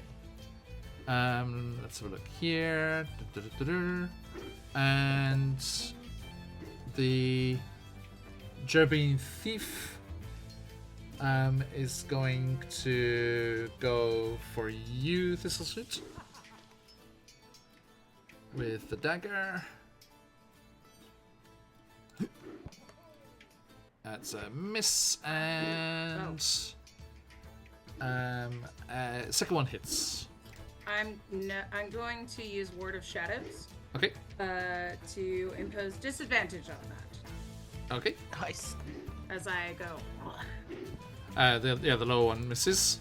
Let's have a look here. And the Gerbine Thief is going to go for you, Thistleshoot, with the dagger. That's a miss, and second one hits. I'm going to use Ward of Shadows Okay. to impose disadvantage on that Okay. Nice. as I go. The lower one misses.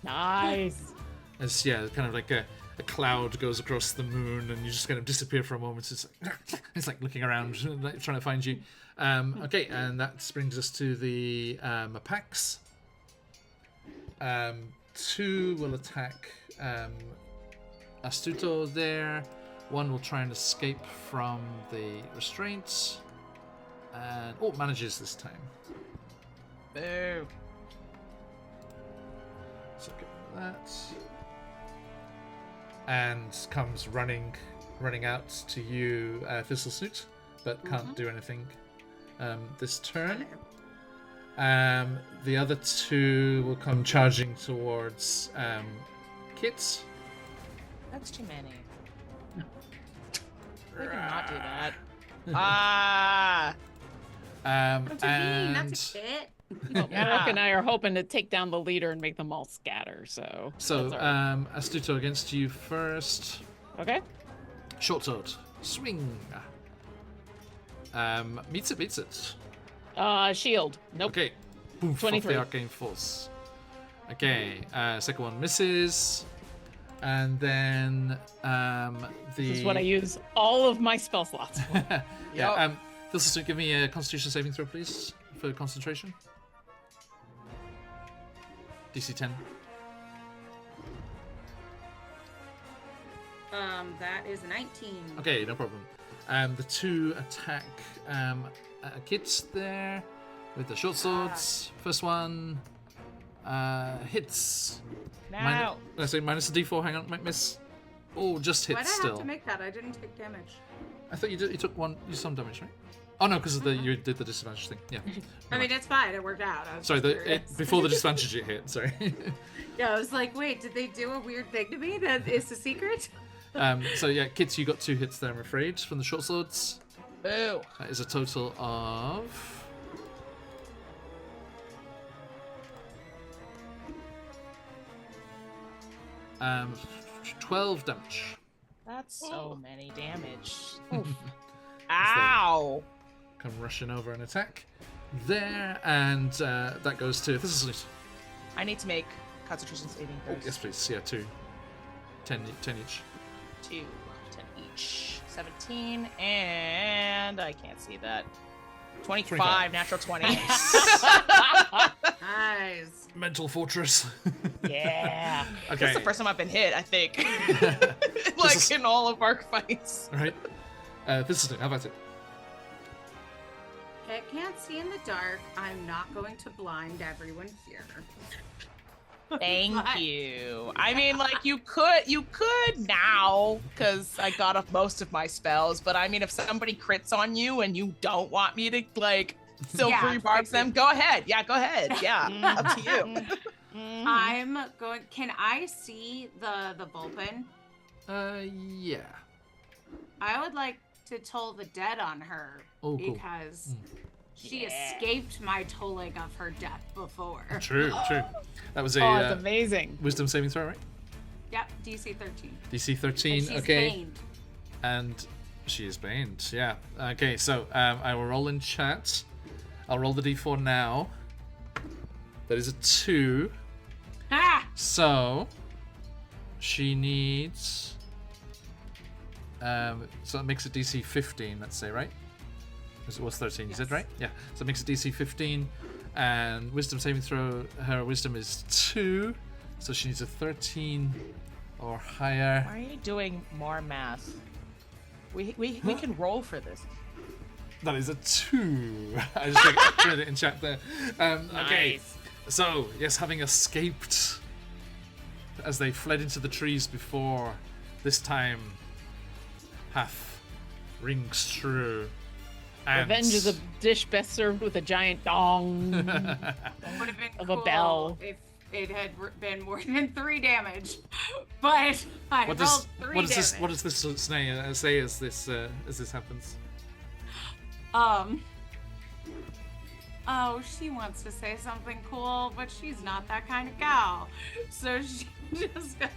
Nice. As kind of like a cloud goes across the moon, and you just kind of disappear for a moment. It's like looking around, like trying to find you. Okay, and that brings us to the packs. 2 will attack Astuto there. 1 will try and escape from the restraints. And manages this time. Boo. So get rid of that. And comes running out to you, Thistlesnoot, but can't do anything this turn. The other 2 will come charging towards Kit. That's too many. I did not do that. Ah. That's a mean, And that's a kit. Eric and I are hoping to take down the leader and make them all scatter. So that's our- Astuto against you first. okay. Short sword. Swing. Beats it. Shield. Nope. Okay. Boom. Fuck 23. the arcane force. Okay. Second one misses. And then the. This is what I use all of my spell slots for. Yeah. Thistlesnoot, give me a Constitution saving throw, please, for concentration. DC 10. That is 19. Okay, no problem. The 2 attack Kits there with the short swords. First one hits. Now. Let's say minus a D4. Hang on, might miss. Oh, just hits Why'd I still. have to make that? I didn't take damage. I thought you took some damage, right? Oh no, because you did the disadvantage thing. Yeah. I mean, it's fine. It worked out. I was Sorry, just curious. before the disadvantage it hit. Sorry. Yeah, I was like, wait, did they do a weird thing to me that is a secret? So yeah, Kits, you got 2 hits there, I'm afraid, from the short swords. Boo. That is a total of. 12 damage. That's so many damage. Oof. Ow! Come rushing over and attack. There, and that goes to... This is... I need to make concentration saving Oh, throws. yes, please. Yeah, 2. 10 each. 2, 10 each. 17, and I can't see that. 25, natural 20. Nice. Mental fortress. Yeah. Okay. That's the first time I've been hit, I think. This is- in all of our fights. All right. This is it. How about it? I can't see in the dark. I'm not going to blind everyone here. Thank But- you. I mean, like, you could now, because I got off most of my spells, but I mean, if somebody crits on you and you don't want me to, like, silvery barbs them, go ahead. Yeah, go ahead. Yeah, up to you. I'm going. Can I see the Vulpin? Yeah. I would like to toll the dead on her Oh, cool. because she Yeah. escaped my tolling of her death before. True. That was a Oh, it's amazing. wisdom saving throw, right? Yep, DC 13. DC 13. And she's Okay. pained. And she is baned. Yeah. Okay. So I will roll in chat. I'll roll the d4 now. That is a 2. Ah! So she needs. So it makes it DC 15. Let's say, right? It was 13. You said Yes. right? Yeah. So it makes it DC 15, and wisdom saving throw. Her wisdom is 2, so she needs a 13 or higher. Why are you doing more math? We can roll for this. That is a 2. I just put it in chat there. Okay. Nice. So, yes, having escaped as they fled into the trees before, this time Hath rings true. And Revenge is a dish best served with a giant dong. Would have been Of a cool bell. if it had been more than 3 damage. But I what rolled 3 does damage. what does this say as this happens? Oh, she wants to say something cool, but she's not that kind of gal. So she just goes,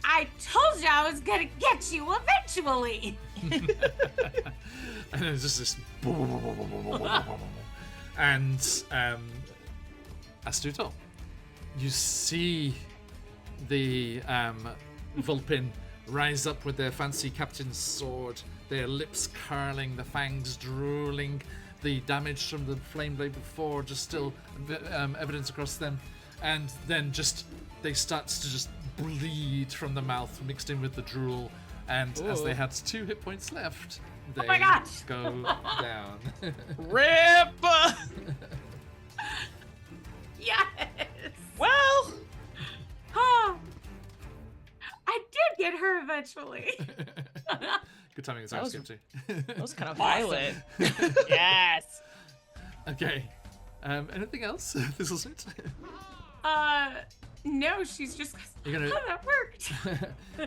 I told you I was gonna get you eventually. And it's just this and Astuto, you see the Vulpin rise up with their fancy captain's sword, their lips curling, the fangs drooling, the damage from the flame blade before just still evidence across them, and then just they start to just bleed from the mouth mixed in with the drool, and as they had 2 hit points left, they my gosh. go down. Rip! Yes. Well, Huh. I did get her eventually. Good timing as That I was- skip too. that was kind of violent. Yes. Okay. Anything else? This is it. No, she's just. You're gonna Oh, that worked.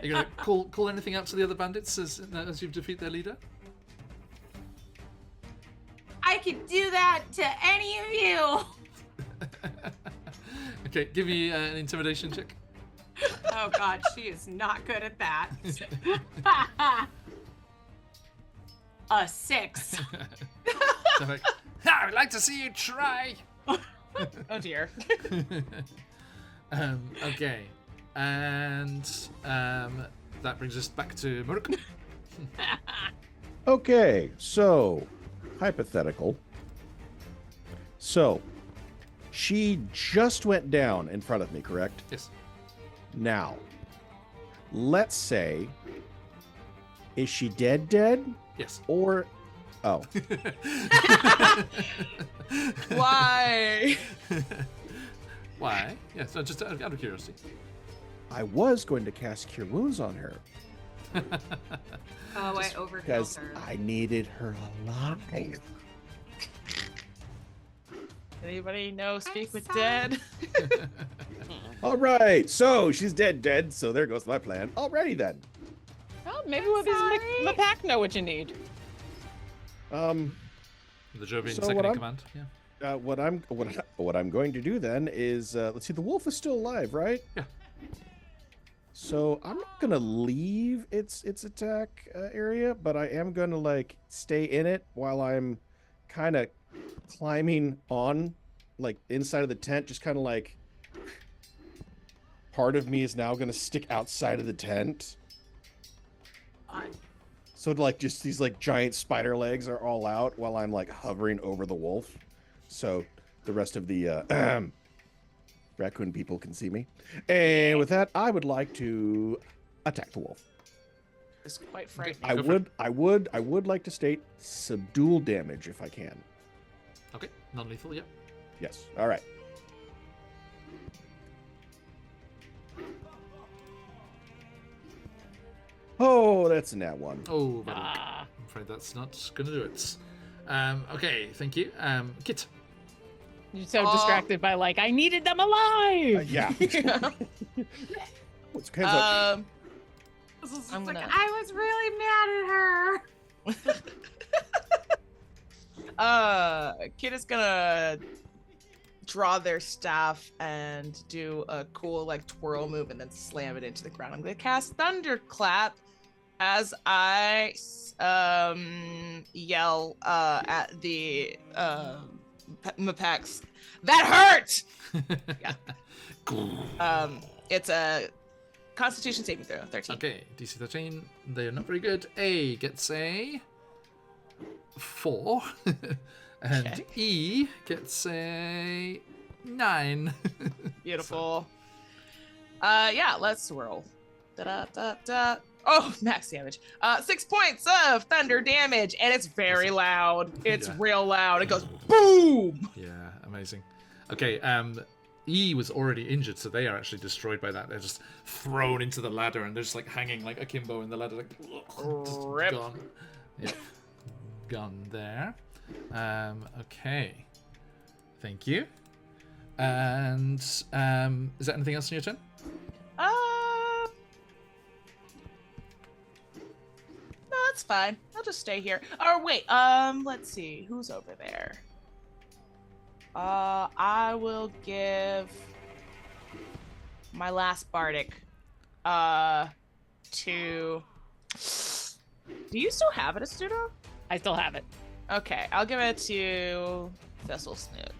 you're gonna call anything out to the other bandits as you defeat their leader. I could do that to any of you. Okay, give me an intimidation check. Oh God, she is not good at that. A 6. So like, "Ha, I'd like to see you try. Oh dear. Okay, and that brings us back to Muruk. Okay, so hypothetical. So she just went down in front of me, correct? Yes. Now, let's say, is she dead? Yes. Or, oh, Why? Why? Yes. No, just out of curiosity. I was going to cast Cure Wounds on her Oh, I overkilled because her. I needed her alive. Anybody know Speak I'm with sorry. Dead? All right, so she's dead. So there goes my plan. Alrighty then. Well, maybe with these sorry. Mapak know what you need. The Jovian So second what in I'm- command. Yeah. What I'm going to do then is let's see. The wolf is still alive, right? Yeah. So I'm not gonna leave its attack area, but I am gonna like stay in it while I'm kind of climbing on, like inside of the tent. Just kind of like part of me is now gonna stick outside of the tent. So like just these like giant spider legs are all out while I'm like hovering over the wolf. So the rest of the raccoon people can see me. And with that, I would like to attack the wolf. It's quite frightening. I would like to state subdual damage if I can. Okay, non-lethal, yep. Yes. All right. Oh, that's a nat one. Oh, I'm afraid that's not going to do it. Okay, thank you. Kit. You're so distracted by like, I needed them alive. Yeah. What's hands up? I'm Like, gonna- I was really mad at her. Kid is gonna draw their staff and do a cool like twirl move and then slam it into the ground. I'm gonna cast Thunderclap as I yell at the Mapex. That hurt! It's a Constitution saving throw, 13. Okay, DC 13. They're not very good. A gets a 4. And Okay. E gets a 9. Beautiful. Yeah, let's swirl. Da-da-da-da. Oh, max damage. 6 points of thunder damage, and it's very loud. It's Yeah. real loud. It goes boom! Yeah, amazing. Okay, E was already injured, so they are actually destroyed by that. They're just thrown into the ladder, and they're just like hanging like akimbo in the ladder, like just Rip. gone. Yep, gone there. Okay, thank you. And is there anything else in your turn? No, that's fine. I'll just stay here. Or wait, let's see. Who's over there? I will give my last bardic to. Do you still have it, Astuto? I still have it. Okay, I'll give it to Thistle Snoot.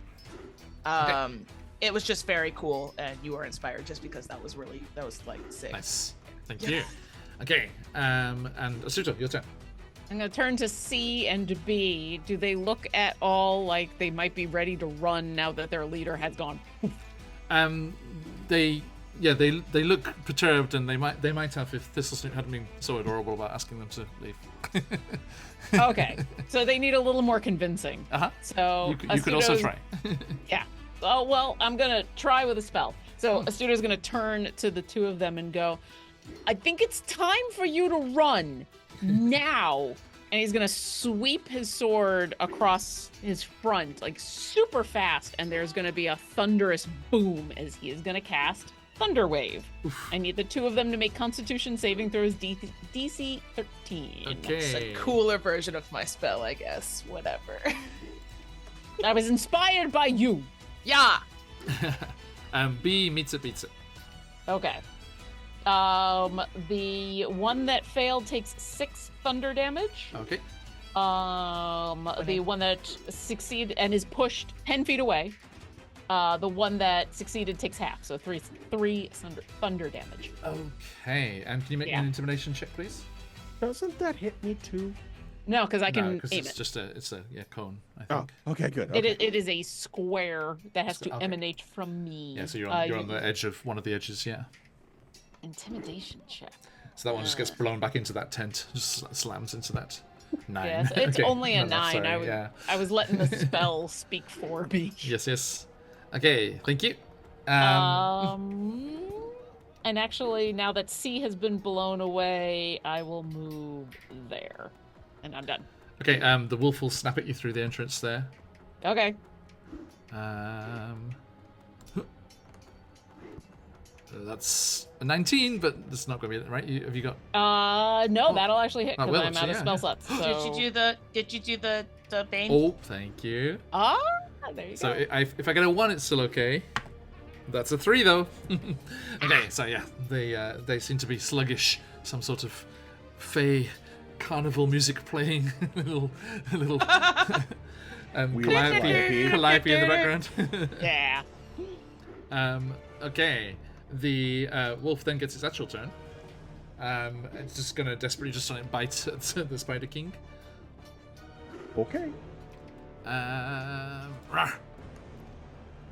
Okay. It was just very cool, and you were inspired just because that was like sick. Nice, thank you. Okay, and Asuto, your turn. I'm gonna turn to C and B. Do they look at all like they might be ready to run now that their leader has gone? They look perturbed, and they might have if Thistlesnoot hadn't been so adorable about asking them to leave. Okay, so they need a little more convincing. So You could also Astuto's- try. Yeah. Oh well, I'm gonna try with a spell. So Astuto's gonna turn to the two of them and go, I think it's time for you to run now. And he's gonna sweep his sword across his front, like super fast, and there's gonna be a thunderous boom as he is gonna cast Thunder Wave. I need the two of them to make Constitution saving throws DC 13. It's a Okay. cooler version of my spell, I guess. Whatever. I was inspired by you. Yeah. B meets it, beats it. Okay. The one that failed takes 6 thunder damage. Okay. The one that succeeded and is pushed 10 feet away. The one that succeeded takes half, so three thunder damage. Okay. And can you make me an intimidation check, please? Doesn't that hit me too? No, because I No, can because aim it's it. just a cone, I Oh, think. okay, good. It, Okay. it is a square that has to Okay. emanate from me. Yeah, so you're on the edge of one of the edges, yeah. Intimidation check. So that one just gets blown back into that tent, just slams into that 9. Yes, it's Okay. only a No, 9. sorry, I was letting the spell speak for me. Yes. Okay, thank you. And actually, now that C has been blown away, I will move there. And I'm done. Okay, the wolf will snap at you through the entrance there. Okay. That's a 19, but that's not going to be it, right? Have you got? No, that'll actually hit Oh, because well, I'm out of actually, spell yeah. slots. So... Did you do the Bane? Oh, thank you. Ah, there you So go. if I get a 1, it's still okay. That's a 3 though. Okay, so yeah, they seem to be sluggish. Some sort of fey carnival music playing. a little calliope in the background. Yeah. Okay, the wolf then gets its actual turn. It's just gonna desperately just try and bite at the Spider King. Okay. Rawr.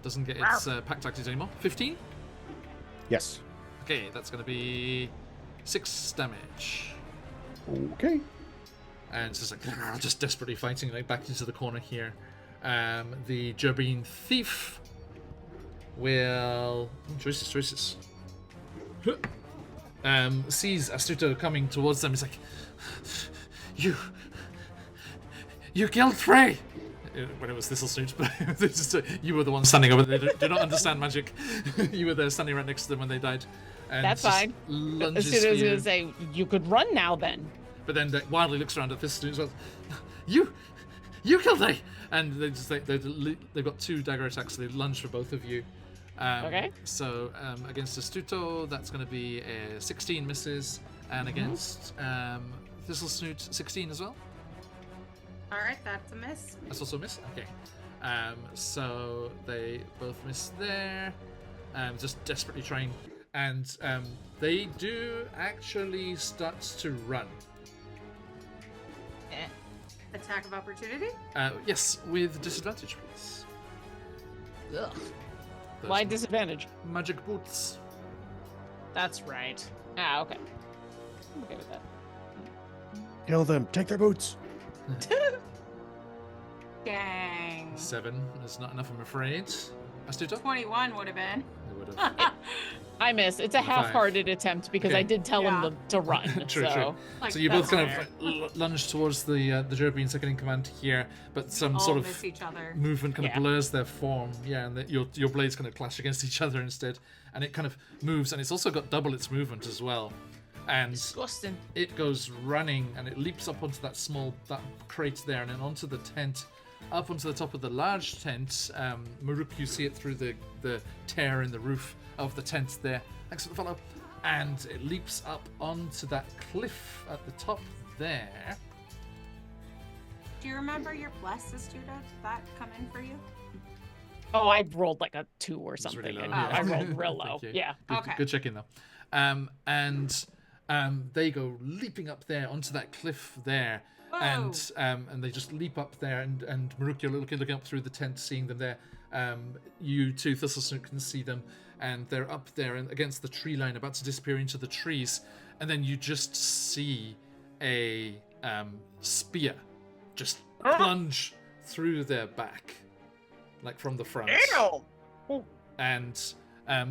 Doesn't get its pack tactics anymore. 15? Yes. Okay, that's gonna be 6 damage. Okay. And it's just like just desperately fighting like back into the corner here. The Gerbine Thief will choices. Sees Astuto coming towards them. He's like, you killed Frey. When it was Thistlesnoots, but just, you were the one standing over there. They do not understand magic. You were there standing right next to them when they died. And That's fine. Lunges As soon as for I you. was gonna say, you could run now then. But then wildly looks around at Thistlesnoots. Well, you killed me. And they've got 2 dagger attacks. So they lunge for both of you. Okay. So against Astuto, that's going to be a 16 misses, and against Thistlesnoot, 16 as well. All right, that's a miss. That's also a miss. Okay. So they both miss there. Just desperately trying, and they do actually start to run. Attack of opportunity. Yes, with disadvantage, please. Ugh. Those Why disadvantage? magic boots. That's right. Ah, okay. I'm okay with that. Kill them. Take their boots. Dang. 7 is not enough, I'm afraid. Astuto? 21 would have been. They would have. I miss. It's a half-hearted attempt because Okay. I did tell Yeah. him to run. True, so. true. Like, So you both that's kind fair. of lunge towards the Gerbine second in command here, but some All sort of miss each other. movement kind Yeah. of blurs their form. Yeah, and your blades kind of clash against each other instead, and it kind of moves, and it's also got double its movement as well. And Disgusting. it goes running, and it leaps up onto that crate there, and then onto the tent, up onto the top of the large tent. Maruk, you see it through the tear in the roof of the tent there. Thanks for the follow. And it leaps up onto that cliff at the top there. Do you remember your bless, Astuto? Did that come in for you? Oh, I rolled like a 2 or It's something. really low, and yeah. I rolled real low. Thank you. Yeah. Good, Okay. good check in though. And they go leaping up there onto that cliff there. Whoa. And they just leap up there, and Maruk, you're looking up through the tent, seeing them there. You too, Thistlesnoot, can see them, and they're up there and against the tree line, about to disappear into the trees. And then you just see a spear just plunge through their back, like from the front. Ew. And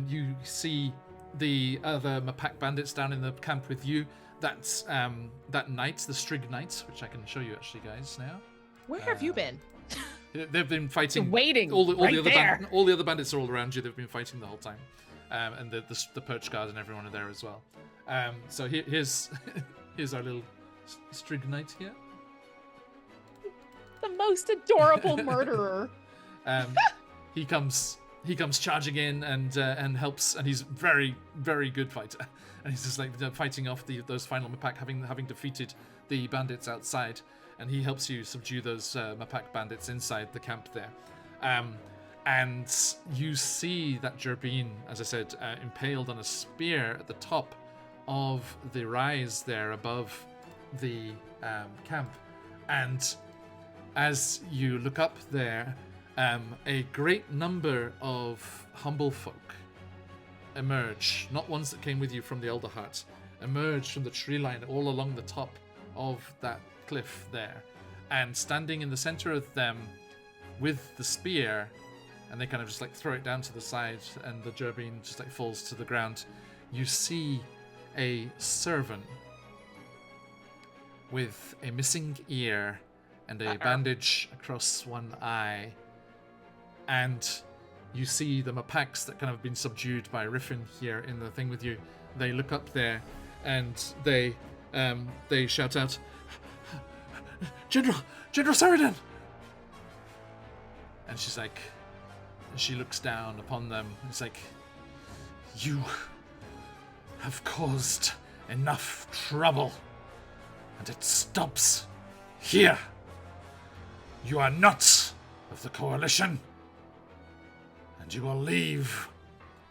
you see the other Mapak bandits down in the camp with you. That's that knight, the Strig Knight, which I can show you actually, guys. Now Where have you been? they've been fighting. Waiting All the right other there. all the other bandits are all around you. They've been fighting the whole time, and the perch guard and everyone are there as well. So here's our little Strig Knight here. The most adorable murderer. He comes charging in and helps, and he's very, very good fighter. And he's just like fighting off those final Mapak, having defeated the bandits outside, and he helps you subdue those Mapak bandits inside the camp there. And you see that Gerbine, as I said, impaled on a spear at the top of the rise there above the camp. And as you look up there, a great number of humble folk emerge, not ones that came with you from the Elder Hut, emerge from the tree line all along the top of that cliff there. And standing in the center of them with the spear, and they kind of just like throw it down to the side, and the Gerbine just like falls to the ground. You see a servant with a missing ear and a bandage across one eye. And you see the Mapaks that kind of been subdued by Riffin here in the thing with you. They look up there and they shout out, General Saradin! And she's like, she looks down upon them. It's like, You have caused enough trouble, and it stops here. You are not of the coalition, and you will leave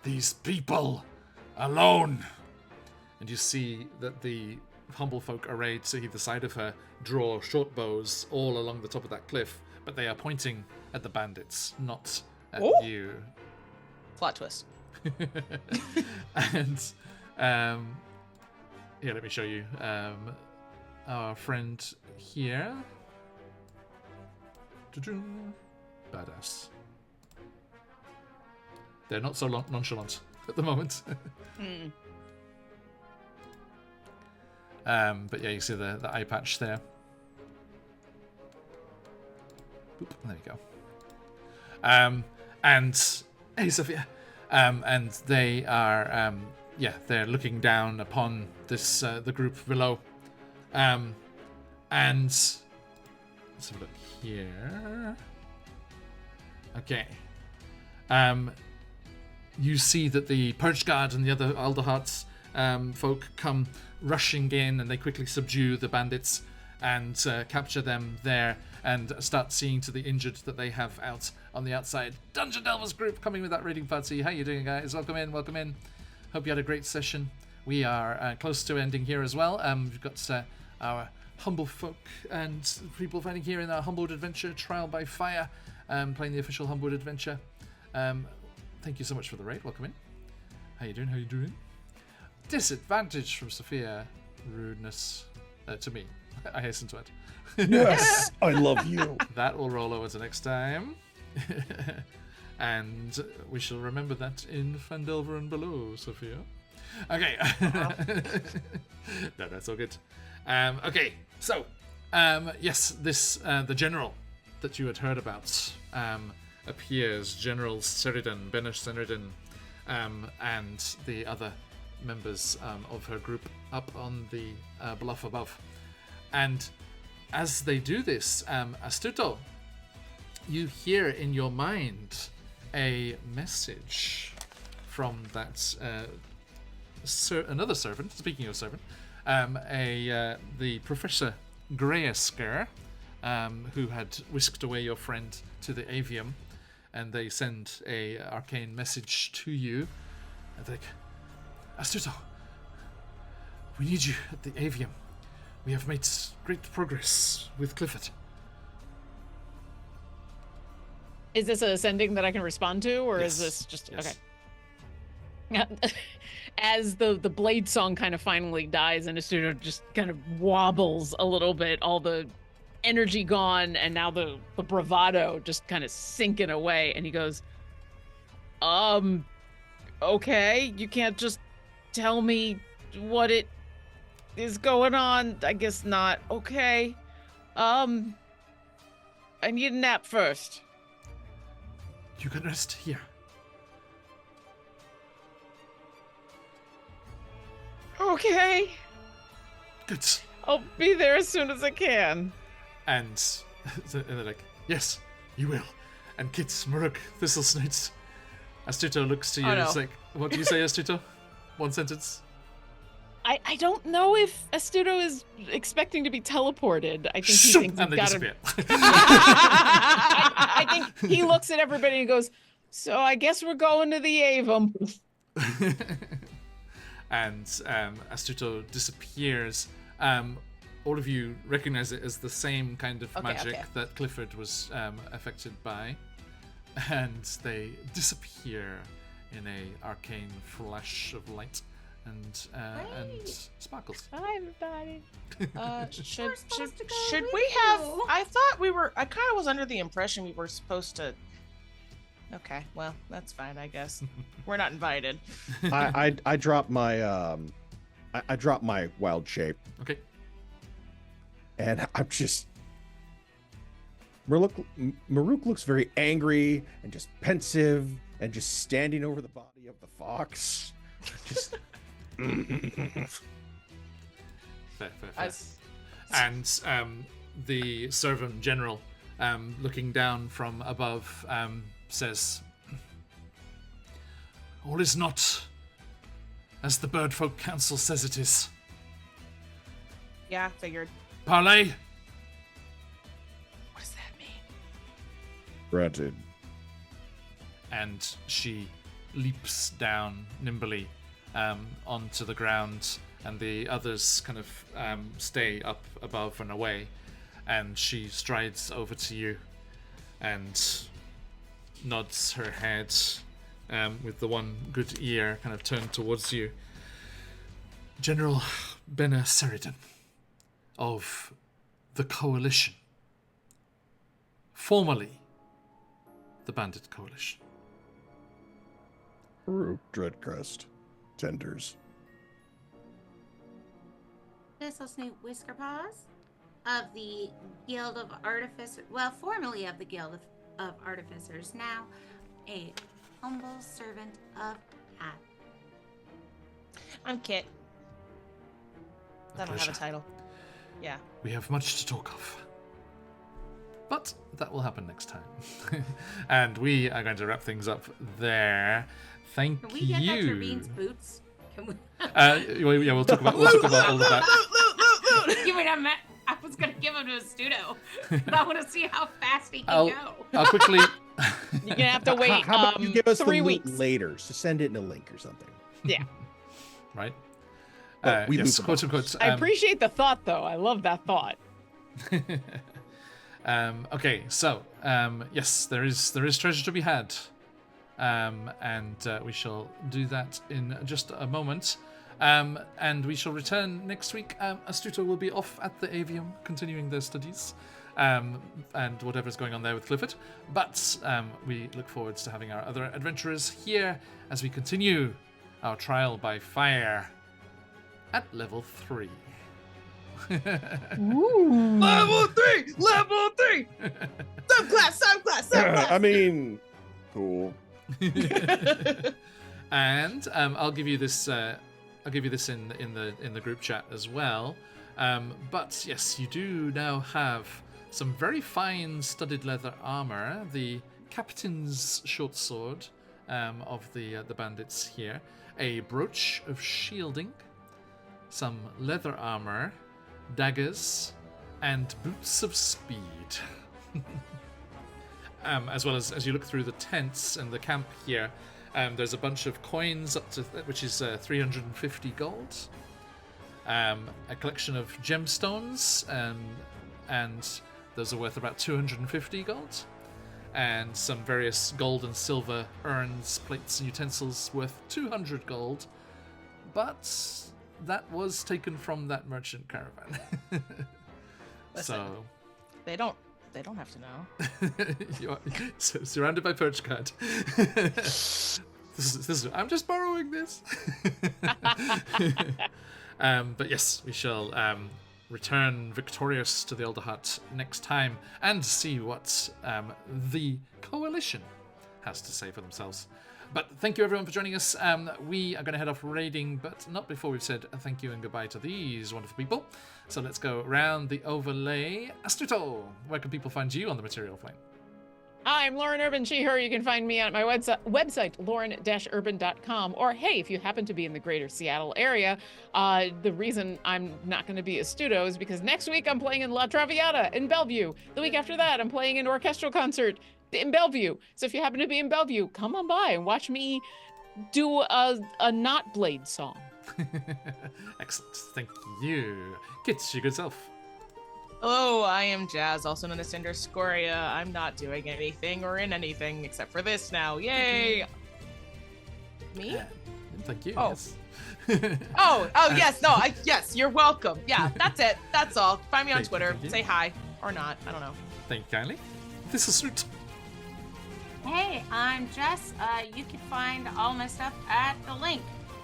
these people alone. And you see that the humble folk arrayed to either side of her draw short bows all along the top of that cliff, but they are pointing at the bandits, not at you. Plot twist. And here, let me show you our friend here. Badass. They're not so nonchalant at the moment. But yeah, you see the eye patch there. Oop, there you go. And hey, Sophia. And they are, they're looking down upon this the group below. And let's have a look here. Okay. You see that the Purge Guard and the other Alderhearts folk come rushing in, and they quickly subdue the bandits and capture them there, and start seeing to the injured that they have out on the outside. Dungeon Delvers group coming with that raiding party. How you doing, guys? Welcome in, welcome in. Hope you had a great session. We are close to ending here as well. We've got our humble folk and people fighting here in our Humblewood adventure, Trial by Fire, playing the official Humblewood adventure. Thank you so much for the raid. Welcome in. How you doing? How you doing? Disadvantage from Sophia. Rudeness to me. I hasten to it. Yes, I love you. That will roll over to next time. And we shall remember that in Fandelver and below, Sophia. Okay. No, that's all good. Okay, so, yes, this, the general that you had heard about appears. General Seridan, Benish Seridan, and the other members of her group up on the bluff above. And as they do this, Astuto, you hear in your mind a message from that another servant. Speaking of servant, the Professor Greyasker, who had whisked away your friend to the avium, and they send a arcane message to you. And they're like, Astuto, we need you at the avium. We have made great progress with Clifford. Is this a sending that I can respond to, or Yes. is this just Yes. okay? As the blade song kind of finally dies and Astuto just kind of wobbles a little bit, all the energy gone, and now the bravado just kind of sinking away, and he goes, okay, you can't just tell me what it is going on. I guess not. Okay. I need a nap first. You can rest here. Okay. Good. I'll be there as soon as I can. And they're like, yes, you will. And Kits, Maruk, Thistlesnoots. Astuto looks to you and it's like, what do you say, Astuto? One sentence. I don't know if Astuto is expecting to be teleported. I think he Shoop! thinks And they he's got disappear. I think he looks at everybody and goes, so I guess we're going to the Avum. And Astuto disappears. All of you recognize it as the same kind of magic that Clifford was affected by. And they disappear in a arcane flash of light and sparkles. Hi, everybody. Should supposed to go should with we have? you. I thought we were. I kind of was under the impression we were supposed to. Okay, well that's fine. I guess we're not invited. I dropped my I dropped my wild shape, Okay. and I'm just Maruk looks very angry and just pensive and just standing over the body of the fox. Just Fair. And the servant general, looking down from above, says, all is not as the Birdfolk Council says it is. Yeah, figured. Parley? What does that mean? Granted. And she leaps down nimbly onto the ground, and the others kind of stay up above and away. And she strides over to you and nods her head with the one good ear kind of turned towards you. General Benna Seridan of the Coalition, formerly the Bandit Coalition. Dreadcrest. Tenders. This'll Snoop Whiskerpaws of the Guild of Artificers, well, formerly of the Guild of Artificers, now a humble servant of Hat. I'm Kit. I don't have a pleasure. title. Yeah. We have much to talk of. But that will happen next time. And we are going to wrap things up there. Thank Can we get you. that Turbines boots? Can we? Yeah, we'll talk about all of that. Loot! Give me that I was gonna give him to a Studo. I want to see how fast he can I'll go. quickly. You're gonna have to wait. How about you give us 3 the weeks. loot later? So send it in a link or something. Yeah. Right. But we Yes, loot them quote all. unquote. I appreciate the thought, though. I love that thought. Okay, so yes, there is treasure to be had, and we shall do that in just a moment. And we shall return next week. Astuto will be off at the Avium, continuing their studies, and whatever's going on there with Clifford. But we look forward to having our other adventurers here as we continue our trial by fire at level 3. Level 3! Level 3! Subclass! I mean, cool. And I'll give you this. I'll give you this in the group chat as well. But yes, you do now have some very fine studded leather armor. The captain's short sword of the bandits here. A brooch of shielding. Some leather armor, daggers, and boots of speed. As well as you look through the tents and the camp here, there's a bunch of coins up to which is 350 gold. A collection of gemstones, and those are worth about 250 gold. And some various gold and silver urns, plates, and utensils worth 200 gold. But that was taken from that merchant caravan. Listen. So They don't have to know. you are surrounded by perch card. This is, I'm just borrowing this. But yes, we shall return victorious to the Elder Hut next time and see what the Coalition has to say for themselves. But thank you everyone for joining us. We are going to head off raiding, but not before we've said thank you and goodbye to these wonderful people. So let's go around the overlay. Astuto, where can people find you on the Material Plane? I'm Lauren Urban, she, her. You can find me at my website, lauren-urban.com. Or, hey, if you happen to be in the greater Seattle area, the reason I'm not going to be a Studo is because next week I'm playing in La Traviata in Bellevue. The week after that, I'm playing an orchestral concert in Bellevue. So if you happen to be in Bellevue, come on by and watch me do a Not Blade song. Excellent. Thank you. Kit, your good self. Hello, I am Jazz, also known as Cinder Scoria. I'm not doing anything or in anything except for this now. Yay! Me? Thank you. Oh. Yes. Yes, no, yes, you're welcome. Yeah, that's it. That's all. Find me on Thank you, Twitter. thank you. Say hi. Or not. I don't know. Thank you kindly. This is Root. Hey, I'm Jess. You can find all my stuff at the link.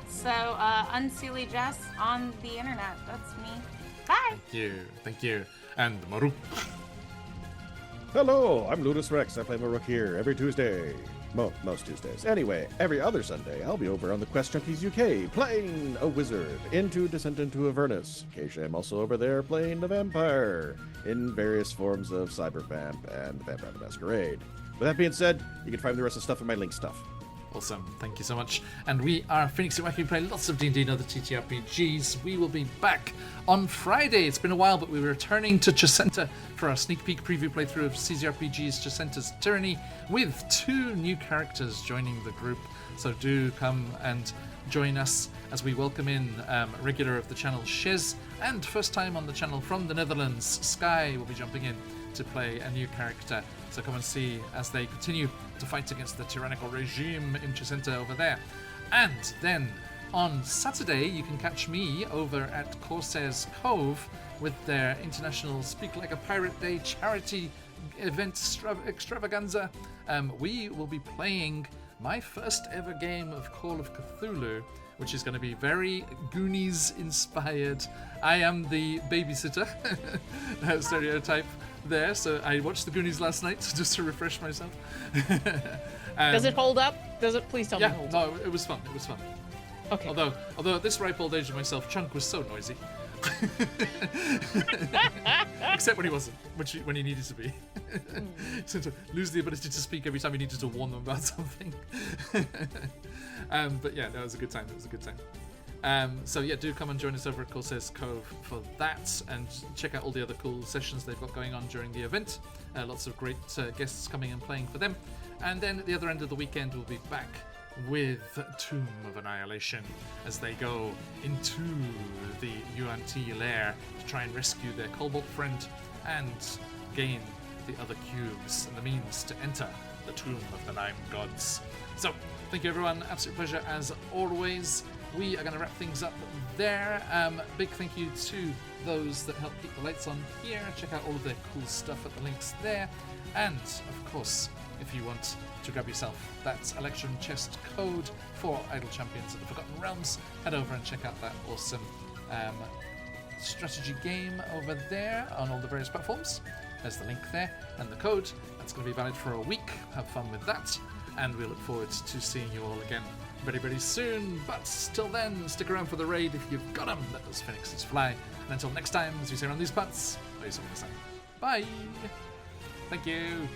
So, Unseelie Jess on the internet. That's me. Bye. Thank you. And Maru. Hello, I'm Ludus Rex. I play Maruk here every Tuesday. Most Tuesdays. Anyway, every other Sunday, I'll be over on the QuestJunkiesUK playing a wizard into Descent into Avernus. Occasionally, I'm also over there playing the vampire in various forms of Cybervamp and Vampire the Masquerade. With that being said, you can find the rest of the stuff in my link stuff. Awesome, thank you so much. And we are Phoenix UK. We play lots of D&D and other TTRPGs. We will be back on Friday. It's been a while, but we're returning to Chesenta for our sneak peek preview playthrough of CZRPG's Chesenta's Tyranny, with 2 new characters joining the group. So do come and join us as we welcome in regular of the channel Shiz, and first time on the channel from the Netherlands, Sky will be jumping in to play a new character. So come and see as they continue to fight against the tyrannical regime in Chesenta over there. And then on Saturday, you can catch me over at Corsair's Cove with their International Speak Like a Pirate Day charity event extravaganza. We will be playing my first ever game of Call of Cthulhu, which is going to be very Goonies inspired. I am the babysitter stereotype there, so I watched the Goonies last night just to refresh myself. Does it hold up? Please tell me it holds up. No, it was fun. It was fun. Okay. Although at this ripe old age of myself, Chunk was so noisy. Except when he wasn't, when he needed to be. So to lose the ability to speak every time he needed to warn them about something. But yeah, that was a good time. So yeah, do come and join us over at Corsair's Cove for that, and check out all the other cool sessions they've got going on during the event. Lots of great guests coming and playing for them. And then at the other end of the weekend, we'll be back with Tomb of Annihilation as they go into the Yuan-Ti lair to try and rescue their Cobalt friend and gain the other cubes and the means to enter the Tomb of the Nine Gods. So, thank you everyone, absolute pleasure as always. We are going to wrap things up there. Big thank you to those that help keep the lights on here. Check out all of their cool stuff at the links there. And, of course, if you want to grab yourself that Electrum chest code for Idle Champions of the Forgotten Realms, head over and check out that awesome strategy game over there on all the various platforms. There's the link there and the code. That's going to be valid for a week. Have fun with that. And we look forward to seeing you all again very, very soon. But till then, stick around for the raid if you've got them. Let those phoenixes fly. And until next time, as we say around these parts, bye. Thank you.